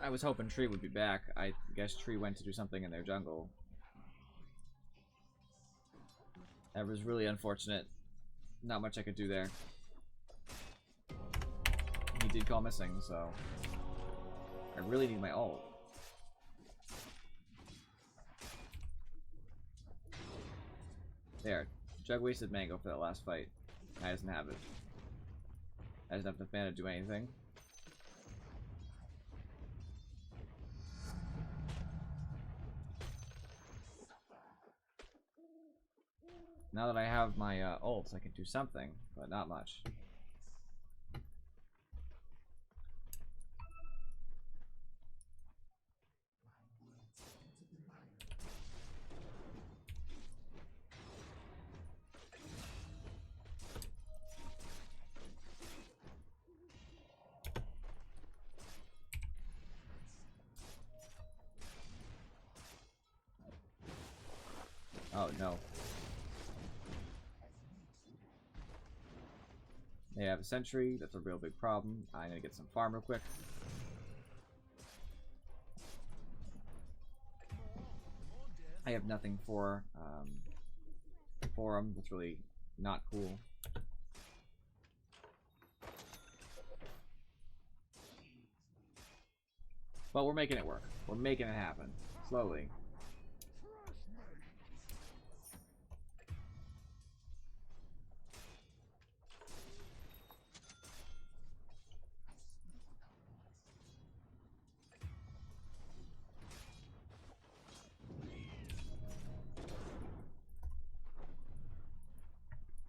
A: I was hoping Tree would be back. I guess Tree went to do something in their jungle. That was really unfortunate. Not much I could do there. He did call missing, so I really need my ult. There. Jug wasted mango for that last fight. I doesn't have it. I doesn't have enough mana to do anything. Now that I have my ults, I can do something, but not much. have a sentry. That's a real big problem. I'm gonna get some farm real quick. I have nothing for him. That's really not cool. But we're making it work. We're making it happen. Slowly.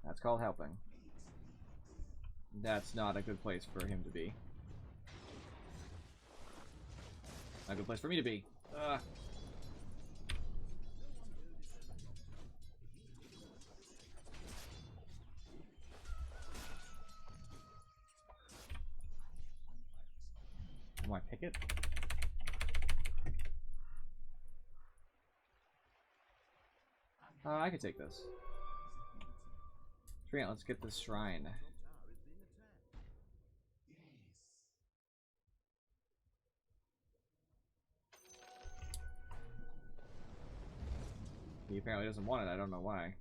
A: That's called helping. That's not a good place for him to be. Not a good place for me to be. Do I pick it? I could take this. Trent, let's get this shrine. He apparently doesn't want it. I don't know why.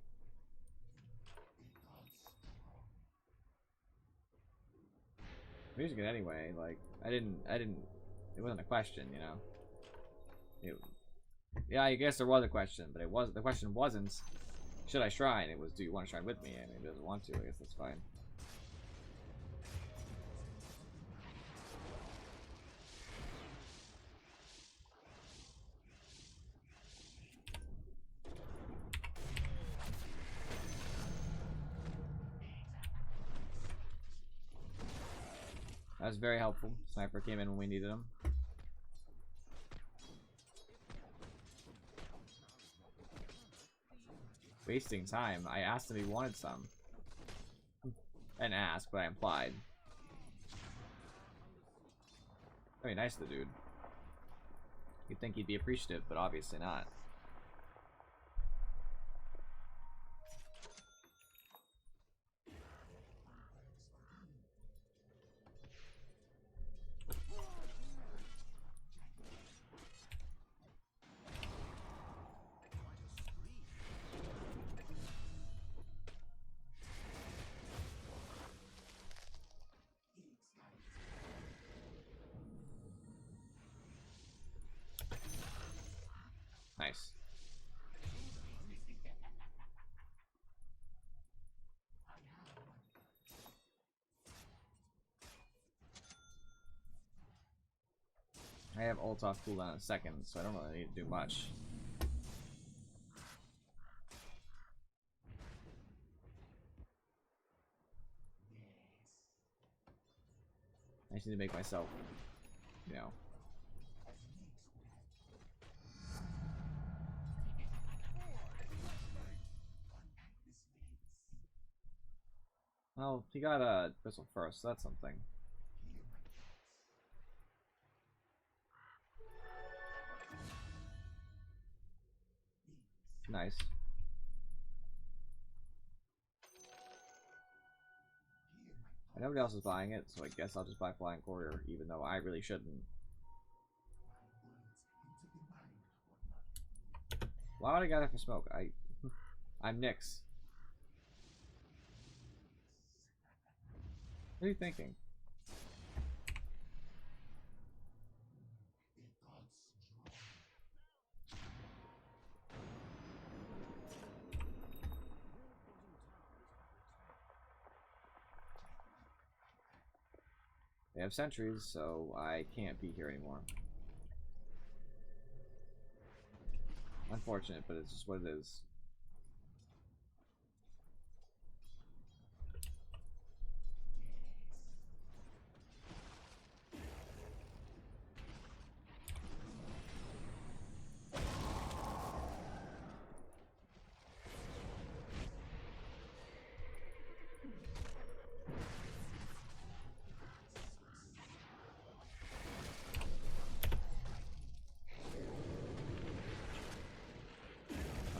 A: I'm using it anyway. Like I didn't. It wasn't a question, you know. Yeah, I guess there was a question, but the question wasn't, should I shrine? It was, do you want to shrine with me? And he doesn't want to. I guess that's fine. That was very helpful. Sniper came in when we needed him. Wasting time. I asked him if he wanted some. I didn't ask, but I implied. Very nice of the dude. You'd think he'd be appreciative, but obviously not. Nice. I have ult off cooldown in a second, so I don't really need to do much. I just need to make myself, you know. Well, he got a pistol first, so that's something. Nice. And nobody else is buying it, so I guess I'll just buy Flying Courier, even though I really shouldn't. Why would I got it for smoke? I'm Nyx. What are you thinking? They have sentries, so I can't be here anymore. Unfortunate, but it's just what it is.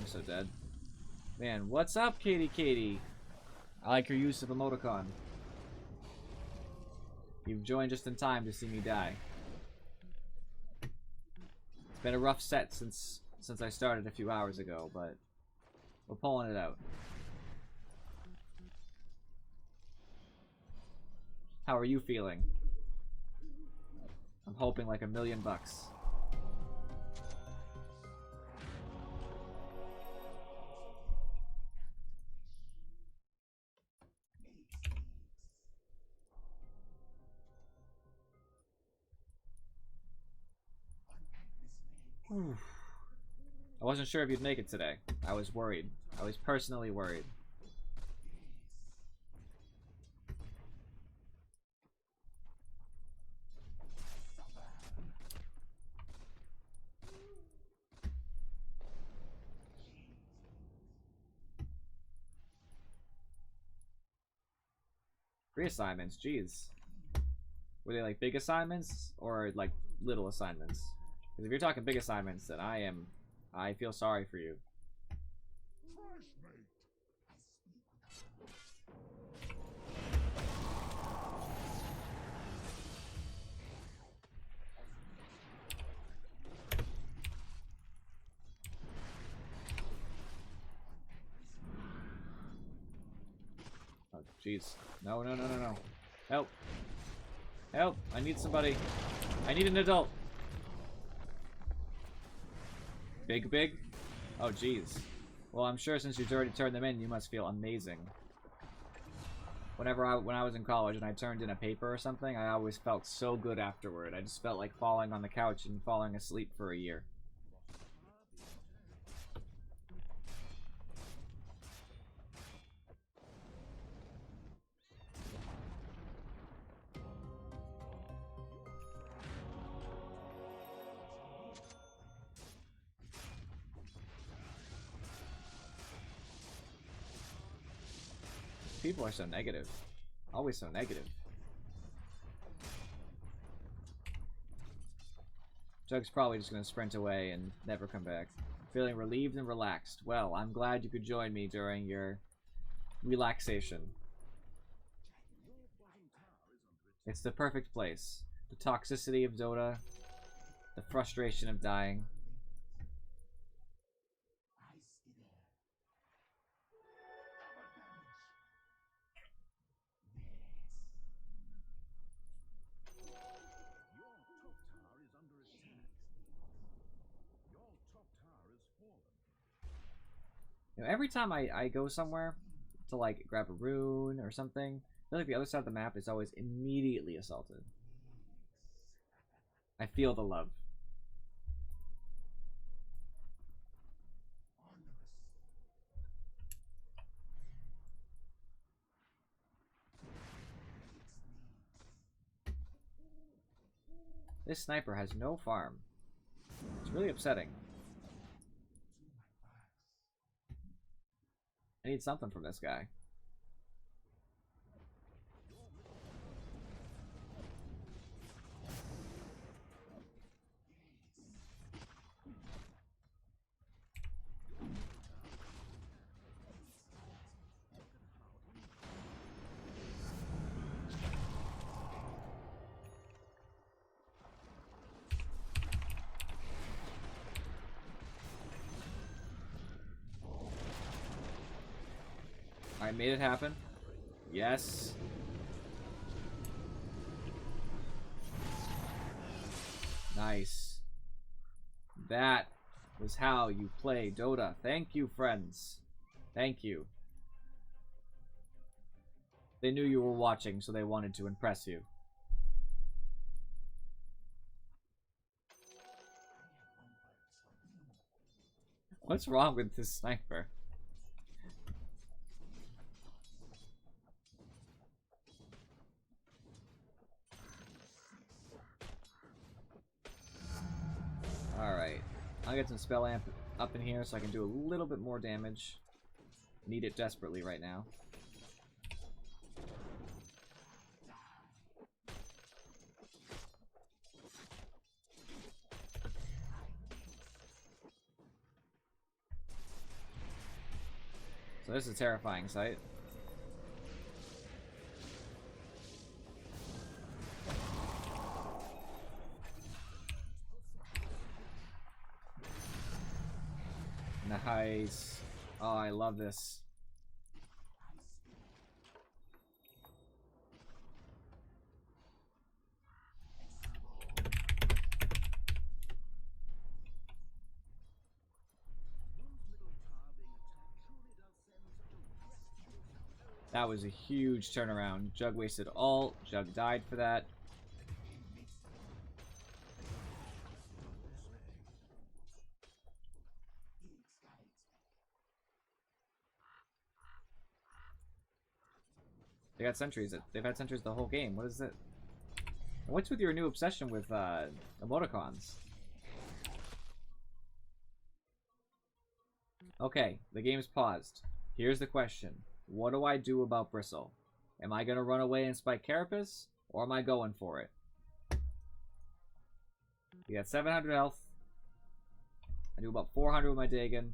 A: So dead. Man, what's up, Katie? I like your use of emoticon. You've joined just in time to see me die. It's been a rough set since I started a few hours ago, but we're pulling it out. How are you feeling? I'm hoping like $1,000,000. I wasn't sure if you'd make it today. I was worried. I was personally worried. Free assignments, jeez. Were they like big assignments or like little assignments? Because if you're talking big assignments, then I feel sorry for you. Oh, jeez. No, no, no, no, no. Help. Help. I need somebody. I need an adult. Big? Oh, jeez. Well, I'm sure since you've already turned them in, you must feel amazing. When I was in college and I turned in a paper or something, I always felt so good afterward. I just felt like falling on the couch and falling asleep for a year. People are so negative. Always so negative. Jug's probably just gonna sprint away and never come back. Feeling relieved and relaxed. Well, I'm glad you could join me during your relaxation. It's the perfect place. The toxicity of Dota. The frustration of dying. You know, every time I go somewhere to like grab a rune or something, I feel like the other side of the map is always immediately assaulted. I feel the love. This sniper has no farm. It's really upsetting. I need something from this guy. I made it happen. Yes. Nice. That was how you play Dota. Thank you, friends. Thank you. They knew you were watching, so they wanted to impress you. What's wrong with this sniper? Alright. I'll get some spell amp up in here so I can do a little bit more damage. Need it desperately right now. So this is a terrifying sight. Nice. Oh, I love this. That was a huge turnaround. Jug wasted ult. Jug died for that. They got sentries. They've had sentries the whole game. What is it? What's with your new obsession with emoticons? Okay, the game's paused. Here's the question. What do I do about Bristle? Am I going to run away and spike Carapace? Or am I going for it? We got 700 health. I do about 400 with my Dagon.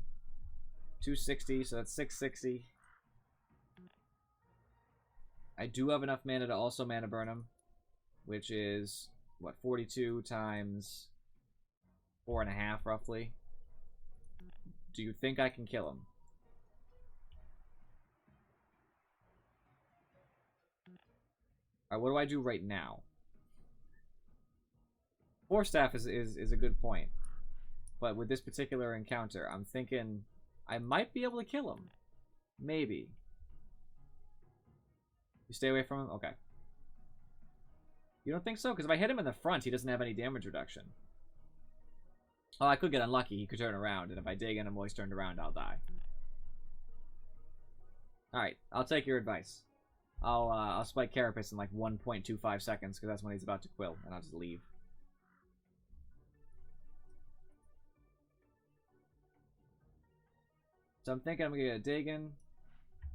A: 260, so that's 660. I do have enough mana to also mana burn him. Which is, what, 42 times 4.5 roughly. Do you think I can kill him? Alright, what do I do right now? Force Staff is a good point. But with this particular encounter, I'm thinking I might be able to kill him. Maybe. You stay away from him? Okay. You don't think so? Because if I hit him in the front, he doesn't have any damage reduction. Oh, I could get unlucky. He could turn around, and if I dig in him while he's turned around, I'll die. Alright, I'll take your advice. I'll spike Carapace in like 1.25 seconds, because that's when he's about to quill, and I'll just leave. So I'm thinking I'm going to get a Dagon.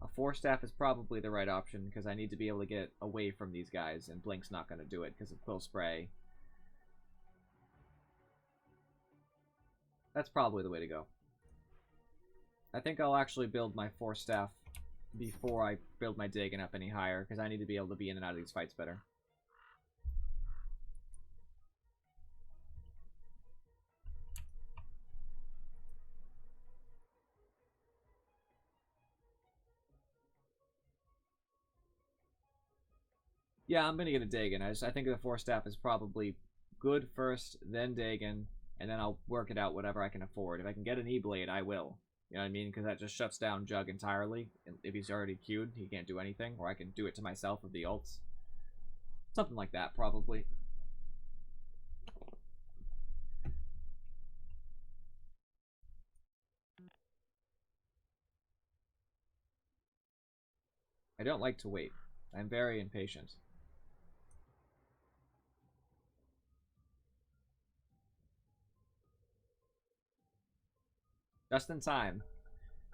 A: A Force Staff is probably the right option, because I need to be able to get away from these guys, and Blink's not going to do it because of Quill Spray. That's probably the way to go. I think I'll actually build my Force Staff before I build my Dagon up any higher, because I need to be able to be in and out of these fights better. Yeah, I'm gonna get a Dagon. I think the Force Staff is probably good first, then Dagon, and then I'll work it out whatever I can afford. If I can get an E-Blade, I will. You know what I mean? Because that just shuts down Jug entirely. If he's already queued, he can't do anything. Or I can do it to myself with the ults. Something like that, probably. I don't like to wait. I'm very impatient. Just in time.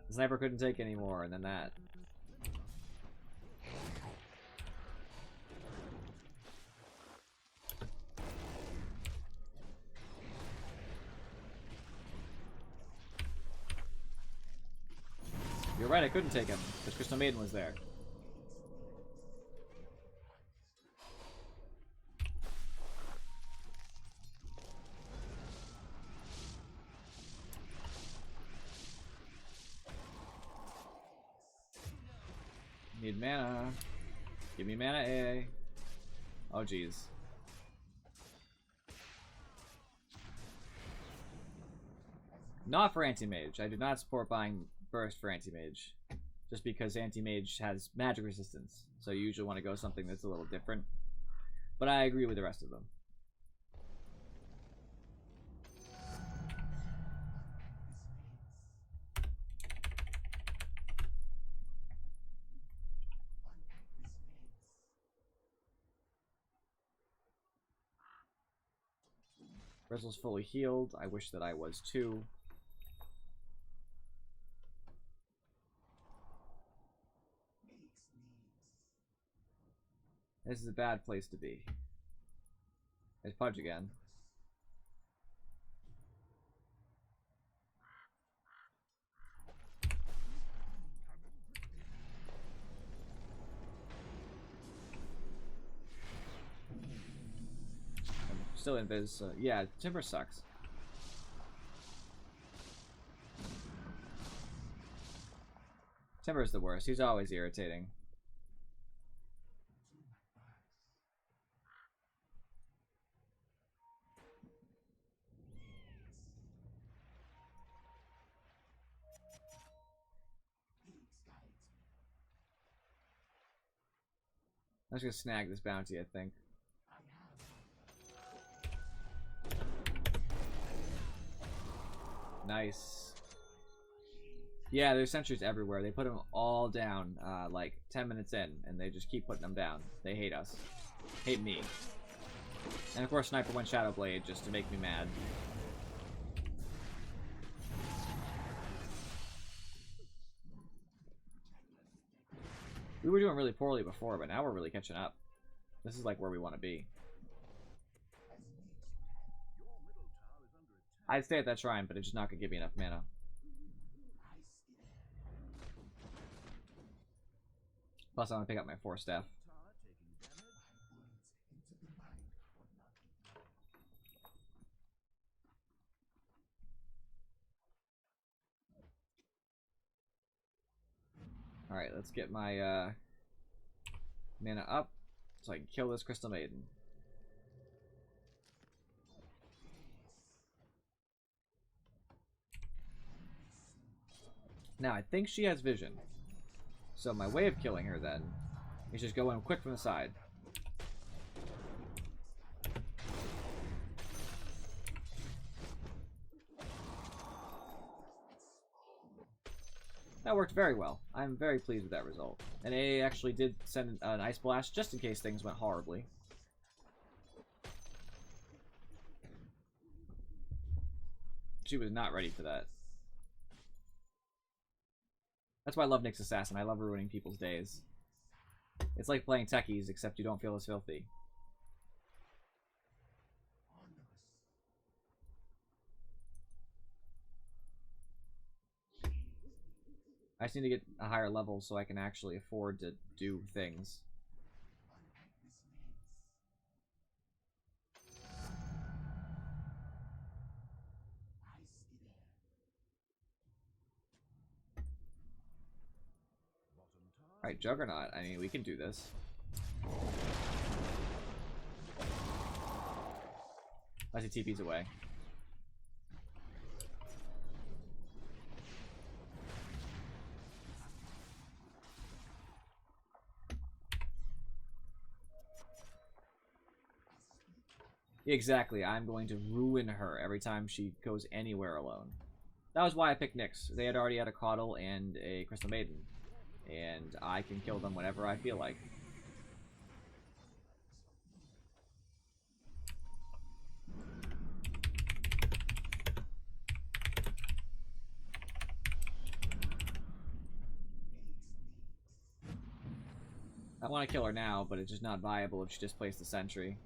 A: The sniper couldn't take any more, and then that. You're right, I couldn't take him, because Crystal Maiden was there. Need mana. Give me mana A. Oh, jeez. Not for Anti-Mage. I do not support buying Burst for Anti-Mage. Just because Anti-Mage has magic resistance. So you usually want to go something that's a little different. But I agree with the rest of them. Bristle's fully healed. I wish that I was too. This is a bad place to be. There's Pudge again. Still invis. Yeah, Timber sucks. Timber's the worst. He's always irritating. I'm just gonna snag this bounty, I think. Nice. Yeah, there's sentries everywhere. They put them all down, like 10 minutes in, and they just keep putting them down. They hate us. Hate me. And of course, Sniper went Shadow Blade just to make me mad. We were doing really poorly before, but now we're really catching up. This is like where we want to be. I'd stay at that shrine, but it's just not going to give me enough mana. Plus, I want to pick up my 4 staff. Alright, let's get my mana up so I can kill this Crystal Maiden. Now, I think she has vision. So my way of killing her, then, is just go in quick from the side. That worked very well. I'm very pleased with that result. And AA actually did send an Ice Blast just in case things went horribly. She was not ready for that. That's why I love Nyx Assassin. I love ruining people's days. It's like playing Techies, except you don't feel as filthy. I just need to get a higher level so I can actually afford to do things. Alright, Juggernaut. I mean, we can do this. I see TP's away. Exactly, I'm going to ruin her every time she goes anywhere alone. That was why I picked Nyx. They had already had a Caudle and a Crystal Maiden. And I can kill them whenever I feel like. I want to kill her now, but it's just not viable if she just placed the sentry.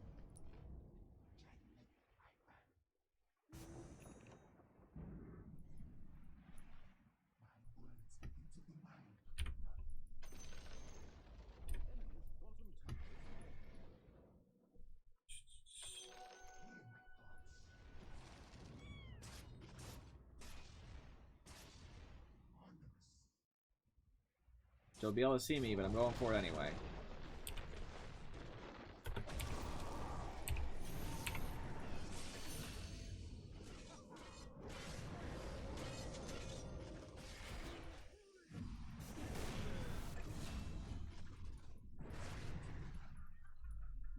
A: She'll be able to see me, but I'm going for it anyway.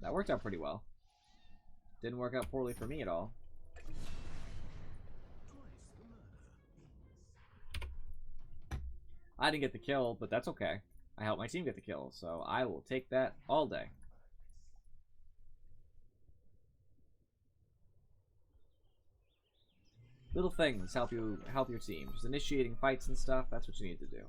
A: That worked out pretty well. Didn't work out poorly for me at all. I didn't get the kill, but that's okay. I helped my team get the kill, so I will take that all day. Little things help your team. Just initiating fights and stuff, that's what you need to do.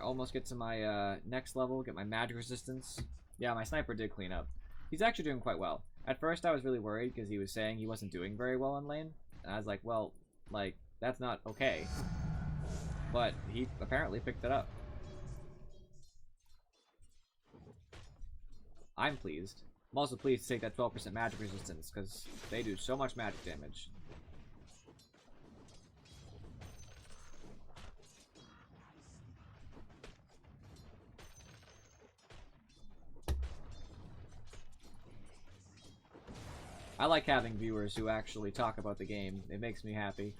A: Almost get to my next level, get my magic resistance. Yeah, my sniper did clean up. He's actually doing quite well. At first I was really worried because he was saying he wasn't doing very well in lane. And I was like, well, like, That's not okay. But he apparently picked it up. I'm pleased. I'm also pleased to take that 12% magic resistance, because they do so much magic damage. I like having viewers who actually talk about the game. It makes me happy.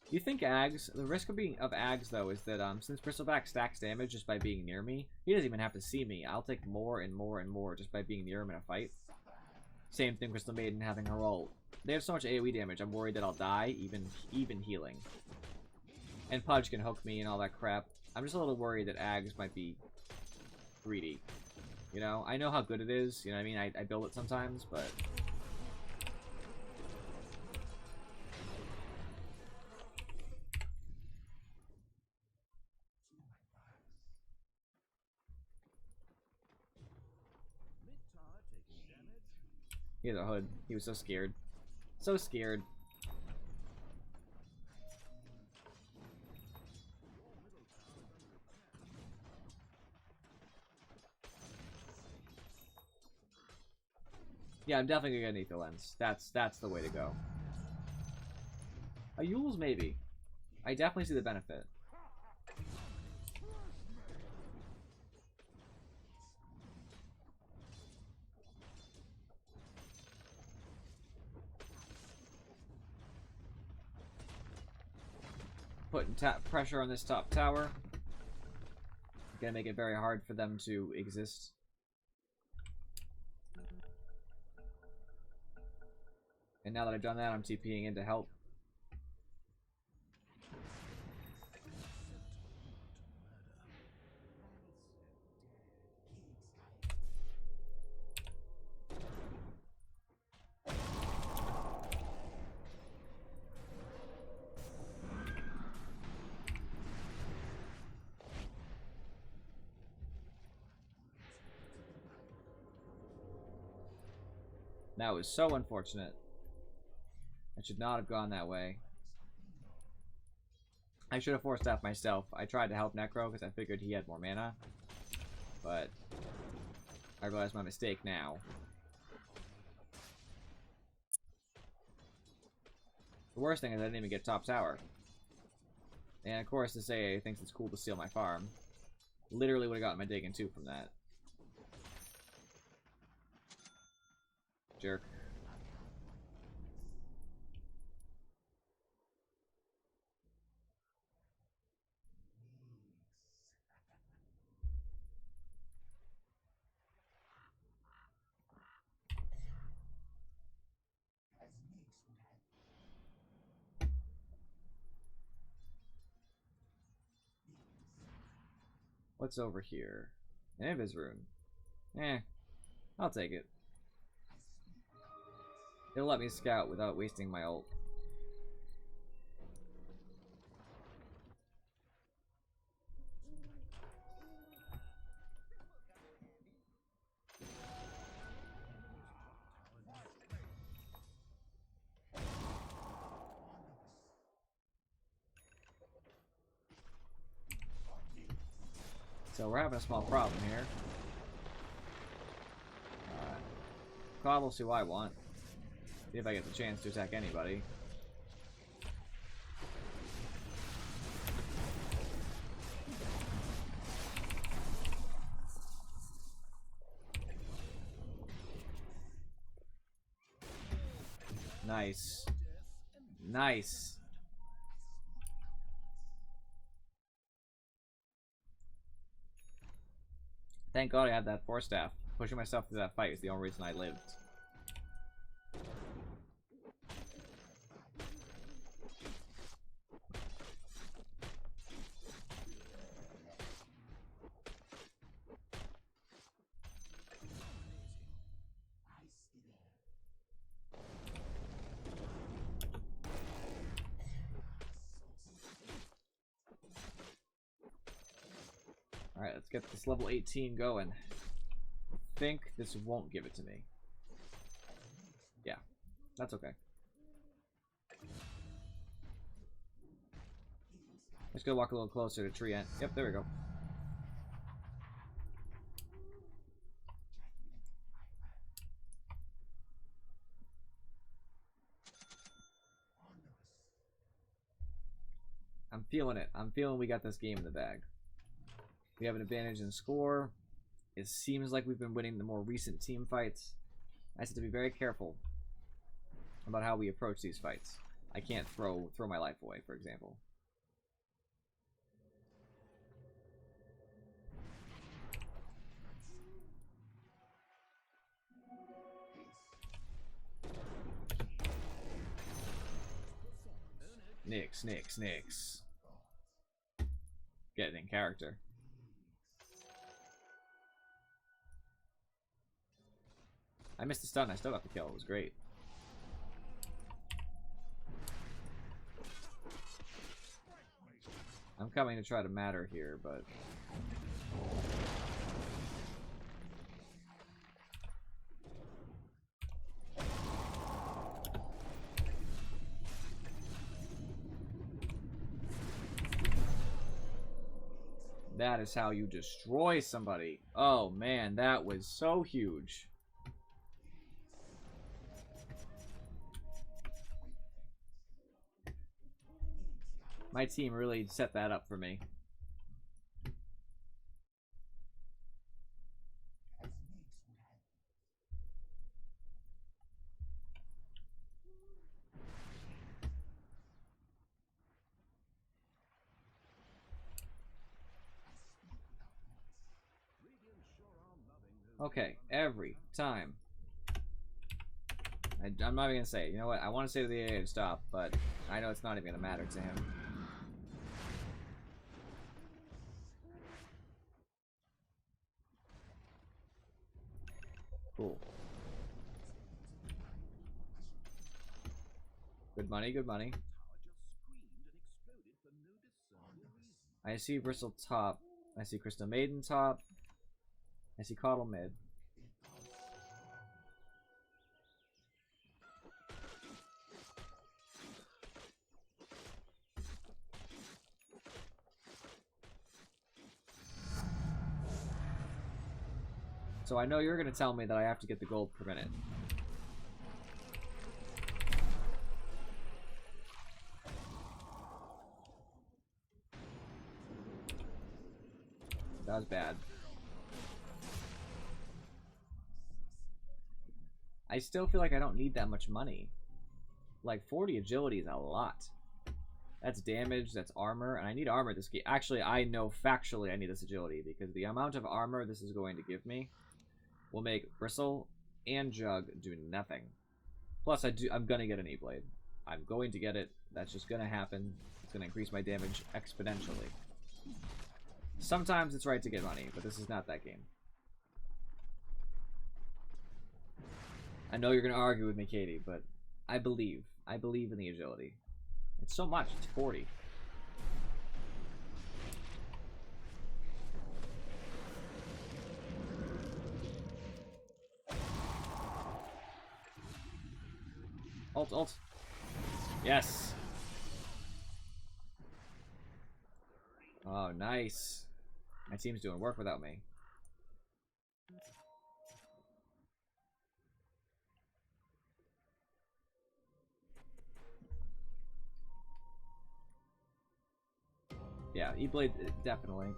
A: You think Ags, the risk of Ags though is that since Bristleback stacks damage just by being near me, he doesn't even have to see me. I'll take more and more and more just by being near him in a fight. Same thing Crystal Maiden having her ult. They have so much AoE damage, I'm worried that I'll die, even healing. And Pudge can hook me and all that crap. I'm just a little worried that Ags might be greedy. You know, I know how good it is, you know what I mean? I build it sometimes, but... He has a hood. He was so scared. So scared. Yeah, I'm definitely gonna get Aether Lens. That's the way to go. A Yule's maybe. I definitely see the benefit. Putting pressure on this top tower. Gonna make it very hard for them to exist. And now that I've done that, I'm TPing in to help. That was so unfortunate. I should not have gone that way. I should have forced that myself. I tried to help Necro because I figured he had more mana. But I realize my mistake now. The worst thing is I didn't even get top tower. And of course, this AA thinks it's cool to steal my farm. Literally would have gotten my Diggin' 2 from that. Jerk. What's over here? An Invis rune. Eh, I'll take it. It'll let me scout without wasting my ult. So we're having a small problem here. God will see what I want. See if I get the chance to attack anybody. Nice. Nice. Thank God I had that Force Staff. Pushing myself through that fight is the only reason I lived. Alright, let's get this level 18 going. think this won't give it to me. Yeah, that's okay. Let's go walk a little closer to tree end. Yep, there we go. I'm feeling it. I'm feeling we got this game in the bag. We have an advantage in score. It seems like we've been winning the more recent team fights. I have to be very careful about how we approach these fights. I can't throw my life away, for example. Nix. Get it in character. I missed the stun. I still got the kill. It was great. I'm coming to try to matter here, but... That is how you destroy somebody. Oh man, that was so huge. My team really set that up for me. Okay, every time. I'm not even gonna say it. You know what? I want to say to the AA to stop, but I know it's not even gonna matter to him. Cool. Good money, good money. I see Bristle top. I see Crystal Maiden top. I see Coddle mid. So I know you're going to tell me that I have to get the gold per minute. That was bad. I still feel like I don't need that much money. Like, 40 agility is a lot. That's damage, that's armor, and I need armor this game. Actually, I know factually I need this agility, because the amount of armor this is going to give me will make Bristle and Jug do nothing. Plus, I'm gonna get an E-Blade. I'm going to get it. That's just gonna happen. It's gonna increase my damage exponentially. Sometimes it's right to get money, but this is not that game. I know you're gonna argue with me, Katie, but I believe in the agility. It's so much. It's 40. Ult. Yes. Oh, nice. My team's doing work without me. Yeah, E-Blade, definitely.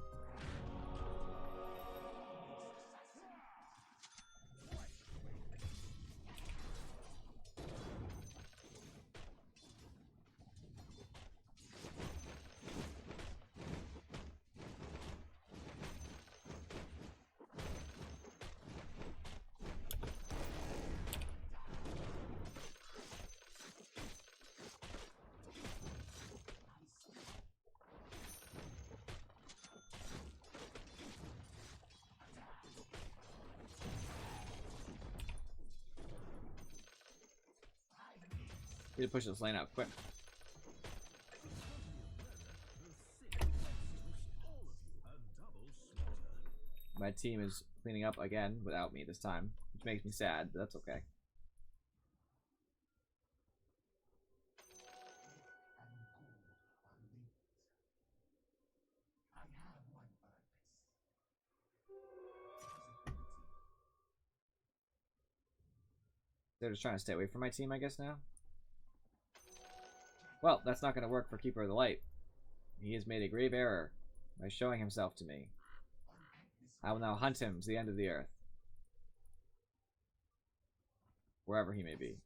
A: Need to push this lane out quick. My team is cleaning up again without me this time, which makes me sad, but that's okay. They're just trying to stay away from my team, I guess, now? Well, that's not going to work for Keeper of the Light. He has made a grave error by showing himself to me. I will now hunt him to the end of the earth. Wherever he may be.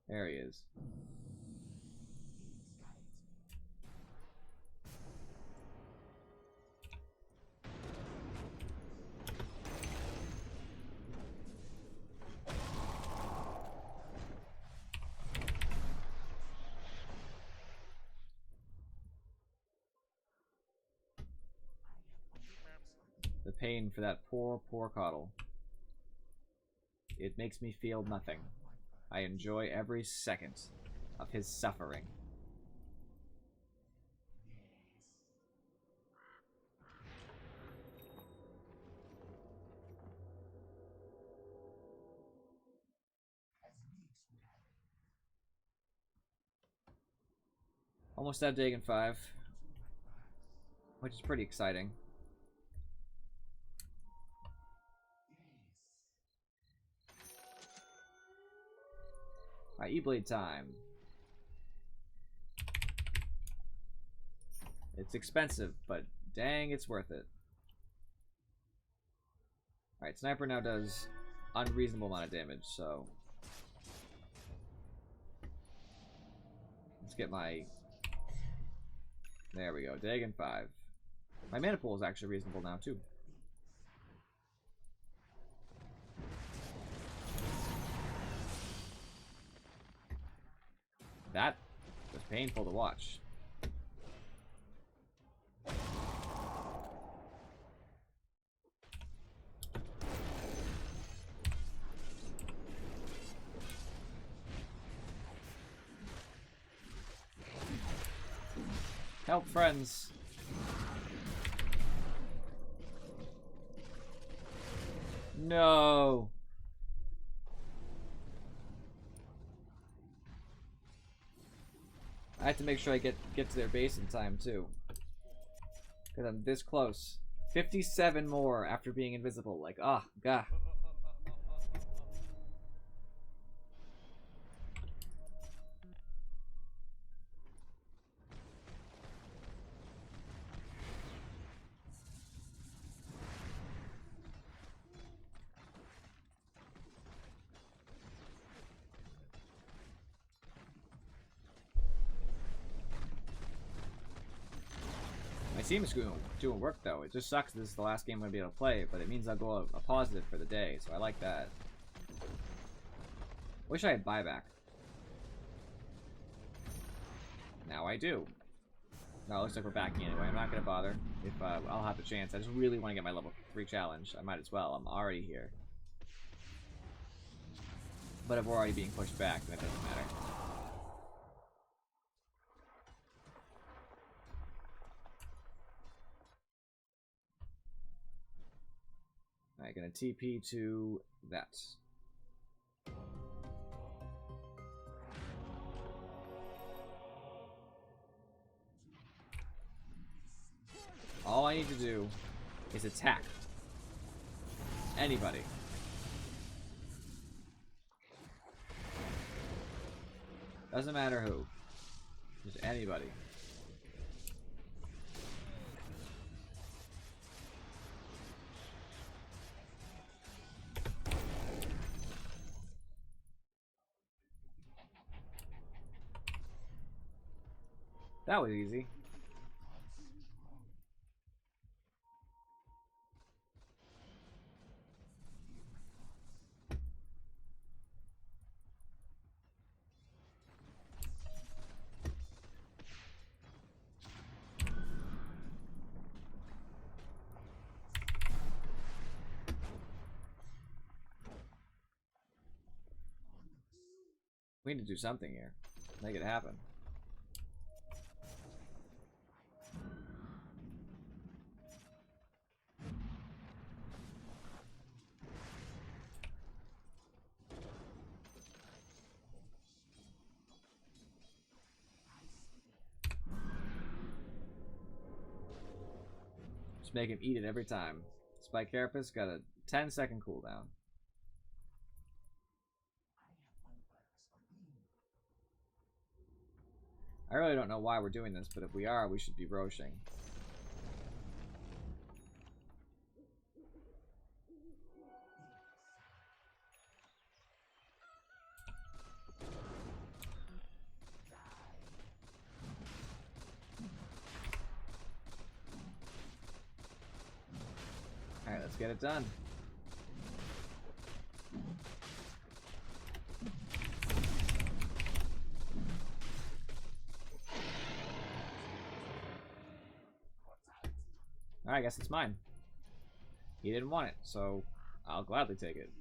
A: There he is. The pain for that poor, poor Coddle. It makes me feel nothing. I enjoy every second of his suffering. Almost at Dagon 5, which is pretty exciting. Alright, E-Blade time. It's expensive, but dang, it's worth it. Alright, Sniper now does unreasonable amount of damage, so... Let's get my... There we go, Dagon 5. My mana pool is actually reasonable now, too. That was painful to watch. Help, friends. No. I have to make sure I get to their base in time too, because I'm this close. 57 more after being invisible. Like, ah, oh, gah. My team is doing work though. It just sucks this is the last game I'm going to be able to play, but it means I'll go a positive for the day, so I like that. Wish I had buyback. Now I do. No, it looks like we're backing anyway. I'm not going to bother if I'll have the chance. I just really want to get my level 3 challenge. I might as well. I'm already here. But if we're already being pushed back, then it doesn't matter. Alright, gonna TP to that. All I need to do is attack anybody. Doesn't matter who. Just anybody. That was easy. We need to do something here. Make it happen. Just make him eat it every time. Spike Carapace got a 10-second cooldown. I really don't know why we're doing this, but if we are, we should be roshing. Alright, let's get it done. Alright, I guess it's mine. He didn't want it, so I'll gladly take it.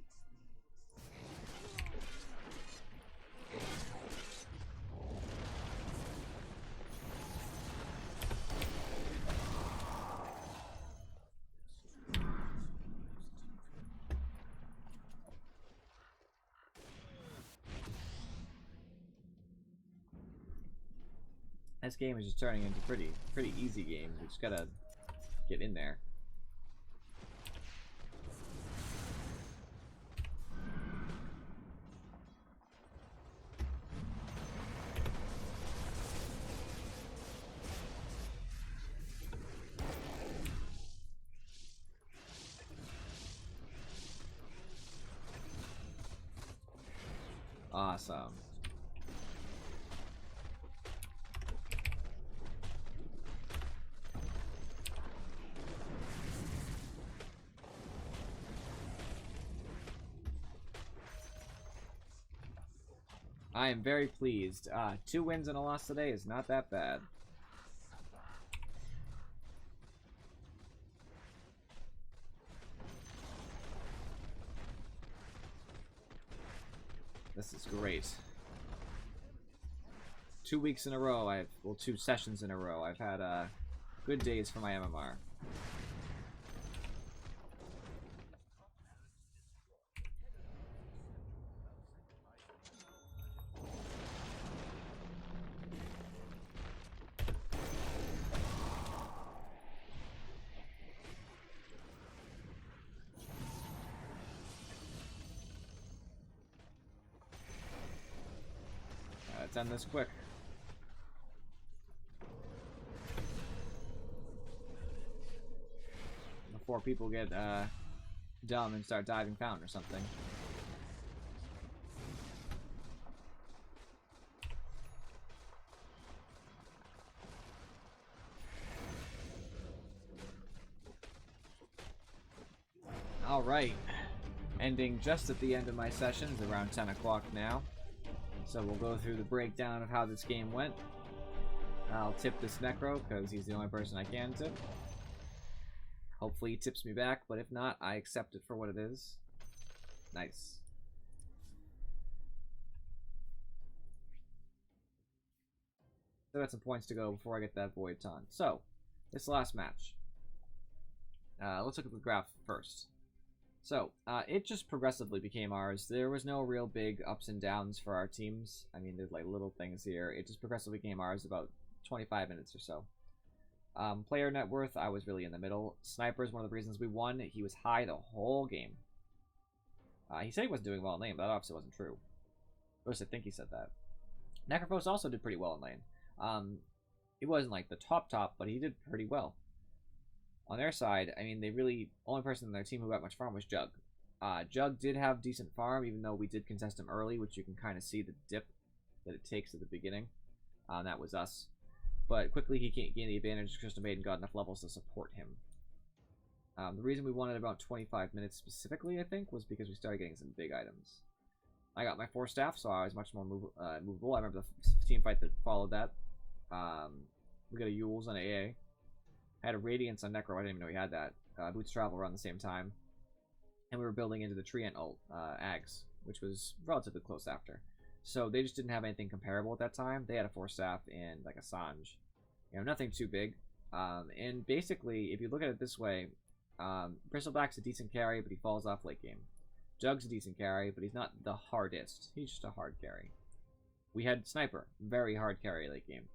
A: This game is just turning into pretty easy game. We just gotta get in there. Awesome. I am very pleased. 2 wins and a loss today is not that bad. This is great. 2 weeks in a row, well, 2 sessions in a row, I've had good days for my MMR. Let's end this quick. Before people get dumb and start diving fountain or something. Alright. Ending just at the end of my sessions, around 10 o'clock now. So we'll go through the breakdown of how this game went. I'll tip this Necro, because he's the only person I can tip. Hopefully he tips me back, but if not, I accept it for what it is. Nice. So that's some points to go before I get that Void Taunt. So, this last match. Let's look at the graph first. So, it just progressively became ours. There was no real big ups and downs for our teams. I mean, there's like little things here. It just progressively became ours about 25 minutes or so. Player net worth, I was really in the middle. Sniper is one of the reasons we won. He was high the whole game. He said he wasn't doing well in lane, but that obviously wasn't true. Or at least I think he said that. Necrophos also did pretty well in lane. He wasn't like the top, but he did pretty well. On their side, I mean, only person in their team who got much farm was Jug. Jug did have decent farm, even though we did contest him early, which you can kind of see the dip that it takes at the beginning. That was us. But quickly he gained the advantage. Crystal Maiden got enough levels to support him. The reason we won at about 25 minutes specifically, I think, was because we started getting some big items. I got my 4 staff, so I was much more movable. I remember the team fight that followed that. We got a Yules on AA. I had a Radiance on Necro. I didn't even know he had that. Boots Travel around the same time. And we were building into the Treant ult, Ags, which was relatively close after. So they just didn't have anything comparable at that time. They had a 4 staff and like a Sanj. You know, nothing too big. And basically, if you look at it this way, Bristleback's a decent carry, but he falls off late game. Jug's a decent carry, but he's not the hardest. He's just a hard carry. We had Sniper, very hard carry late game.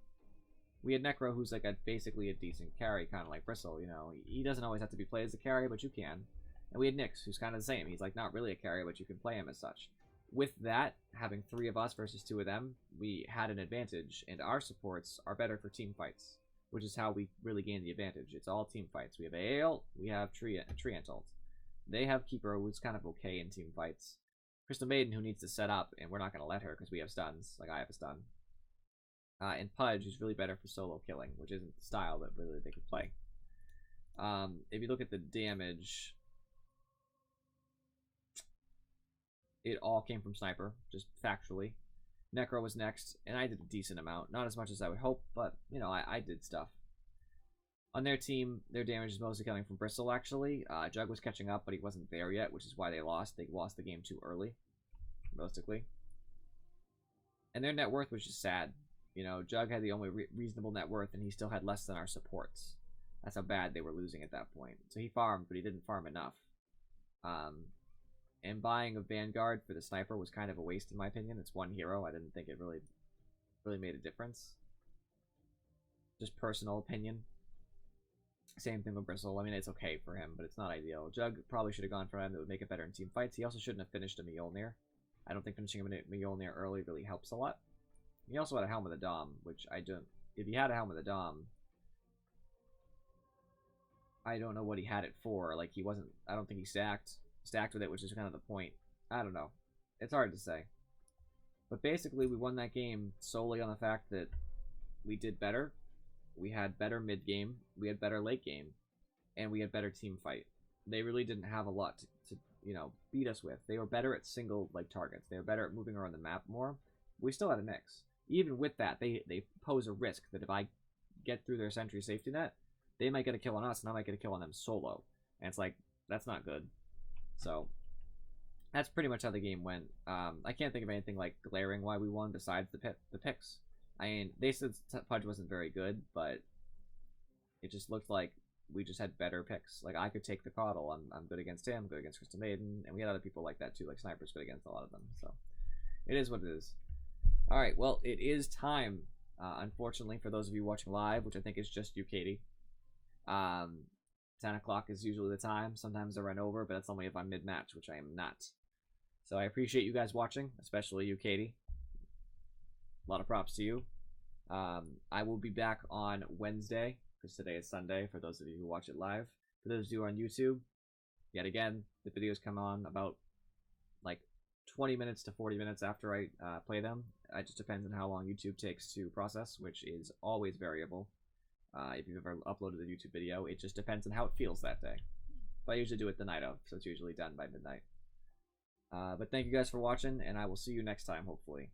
A: We had Necro, who's like basically a decent carry, kind of like Bristle. You know, he doesn't always have to be played as a carry, but you can. And we had Nyx, who's kind of the same. He's like not really a carry, but you can play him as such. With that, having 3 of us versus 2 of them, we had an advantage, and our supports are better for team fights, which is how we really gain the advantage. It's all team fights. We have Ale, we have Treant ult. They have Keeper, who's kind of okay in team fights. Crystal Maiden, who needs to set up, and we're not going to let her because we have stuns, like I have a stun. And Pudge, who's really better for solo killing, which isn't the style that really they could play. If you look at the damage, it all came from Sniper, just factually. Necro was next, and I did a decent amount. Not as much as I would hope, but, you know, I did stuff. On their team, their damage is mostly coming from Bristle, actually. Jug was catching up, but he wasn't there yet, which is why they lost. They lost the game too early, realistically. And their net worth was just sad. You know, Jug had the only reasonable net worth, and he still had less than our supports. That's how bad they were losing at that point. So he farmed, but he didn't farm enough. And buying a Vanguard for the Sniper was kind of a waste, in my opinion. It's 1 hero. I didn't think it really made a difference. Just personal opinion. Same thing with Bristle. I mean, it's okay for him, but it's not ideal. Jug probably should have gone for him. That would make it better in team fights. He also shouldn't have finished a Mjolnir. I don't think finishing a Mjolnir early really helps a lot. He also had a Helm of the Dom, which I don't... If he had a Helm of the Dom, I don't know what he had it for. Like, he wasn't... I don't think he stacked with it, which is kind of the point. I don't know. It's hard to say. But basically, we won that game solely on the fact that we did better. We had better mid-game. We had better late-game. And we had better team fight. They really didn't have a lot to you know, beat us with. They were better at single, like, targets. They were better at moving around the map more. We still had a mix. Even with that, they pose a risk that if I get through their sentry safety net, they might get a kill on us, and I might get a kill on them solo. And it's like, that's not good. So, that's pretty much how the game went. I can't think of anything, like, glaring why we won besides the picks. I mean, they said Pudge wasn't very good, but it just looked like we just had better picks. Like, I could take the Coddle. I'm good against him, good against Crystal Maiden, and we had other people like that too, like Sniper's good against a lot of them. So, it is what it is. Alright, well, it is time, unfortunately, for those of you watching live, which I think is just you, Katie. 10 o'clock is usually the time. Sometimes I run over, but that's only if I'm mid-match, which I am not. So I appreciate you guys watching, especially you, Katie. A lot of props to you. I will be back on Wednesday, because today is Sunday, for those of you who watch it live. For those of you on YouTube, yet again, the videos come on about, like, 20 minutes to 40 minutes after I play them. It just depends on how long YouTube takes to process, which is always variable. If you've ever uploaded a YouTube video, it just depends on how it feels that day. But I usually do it the night of, so it's usually done by midnight. But thank you guys for watching, and I will see you next time, hopefully.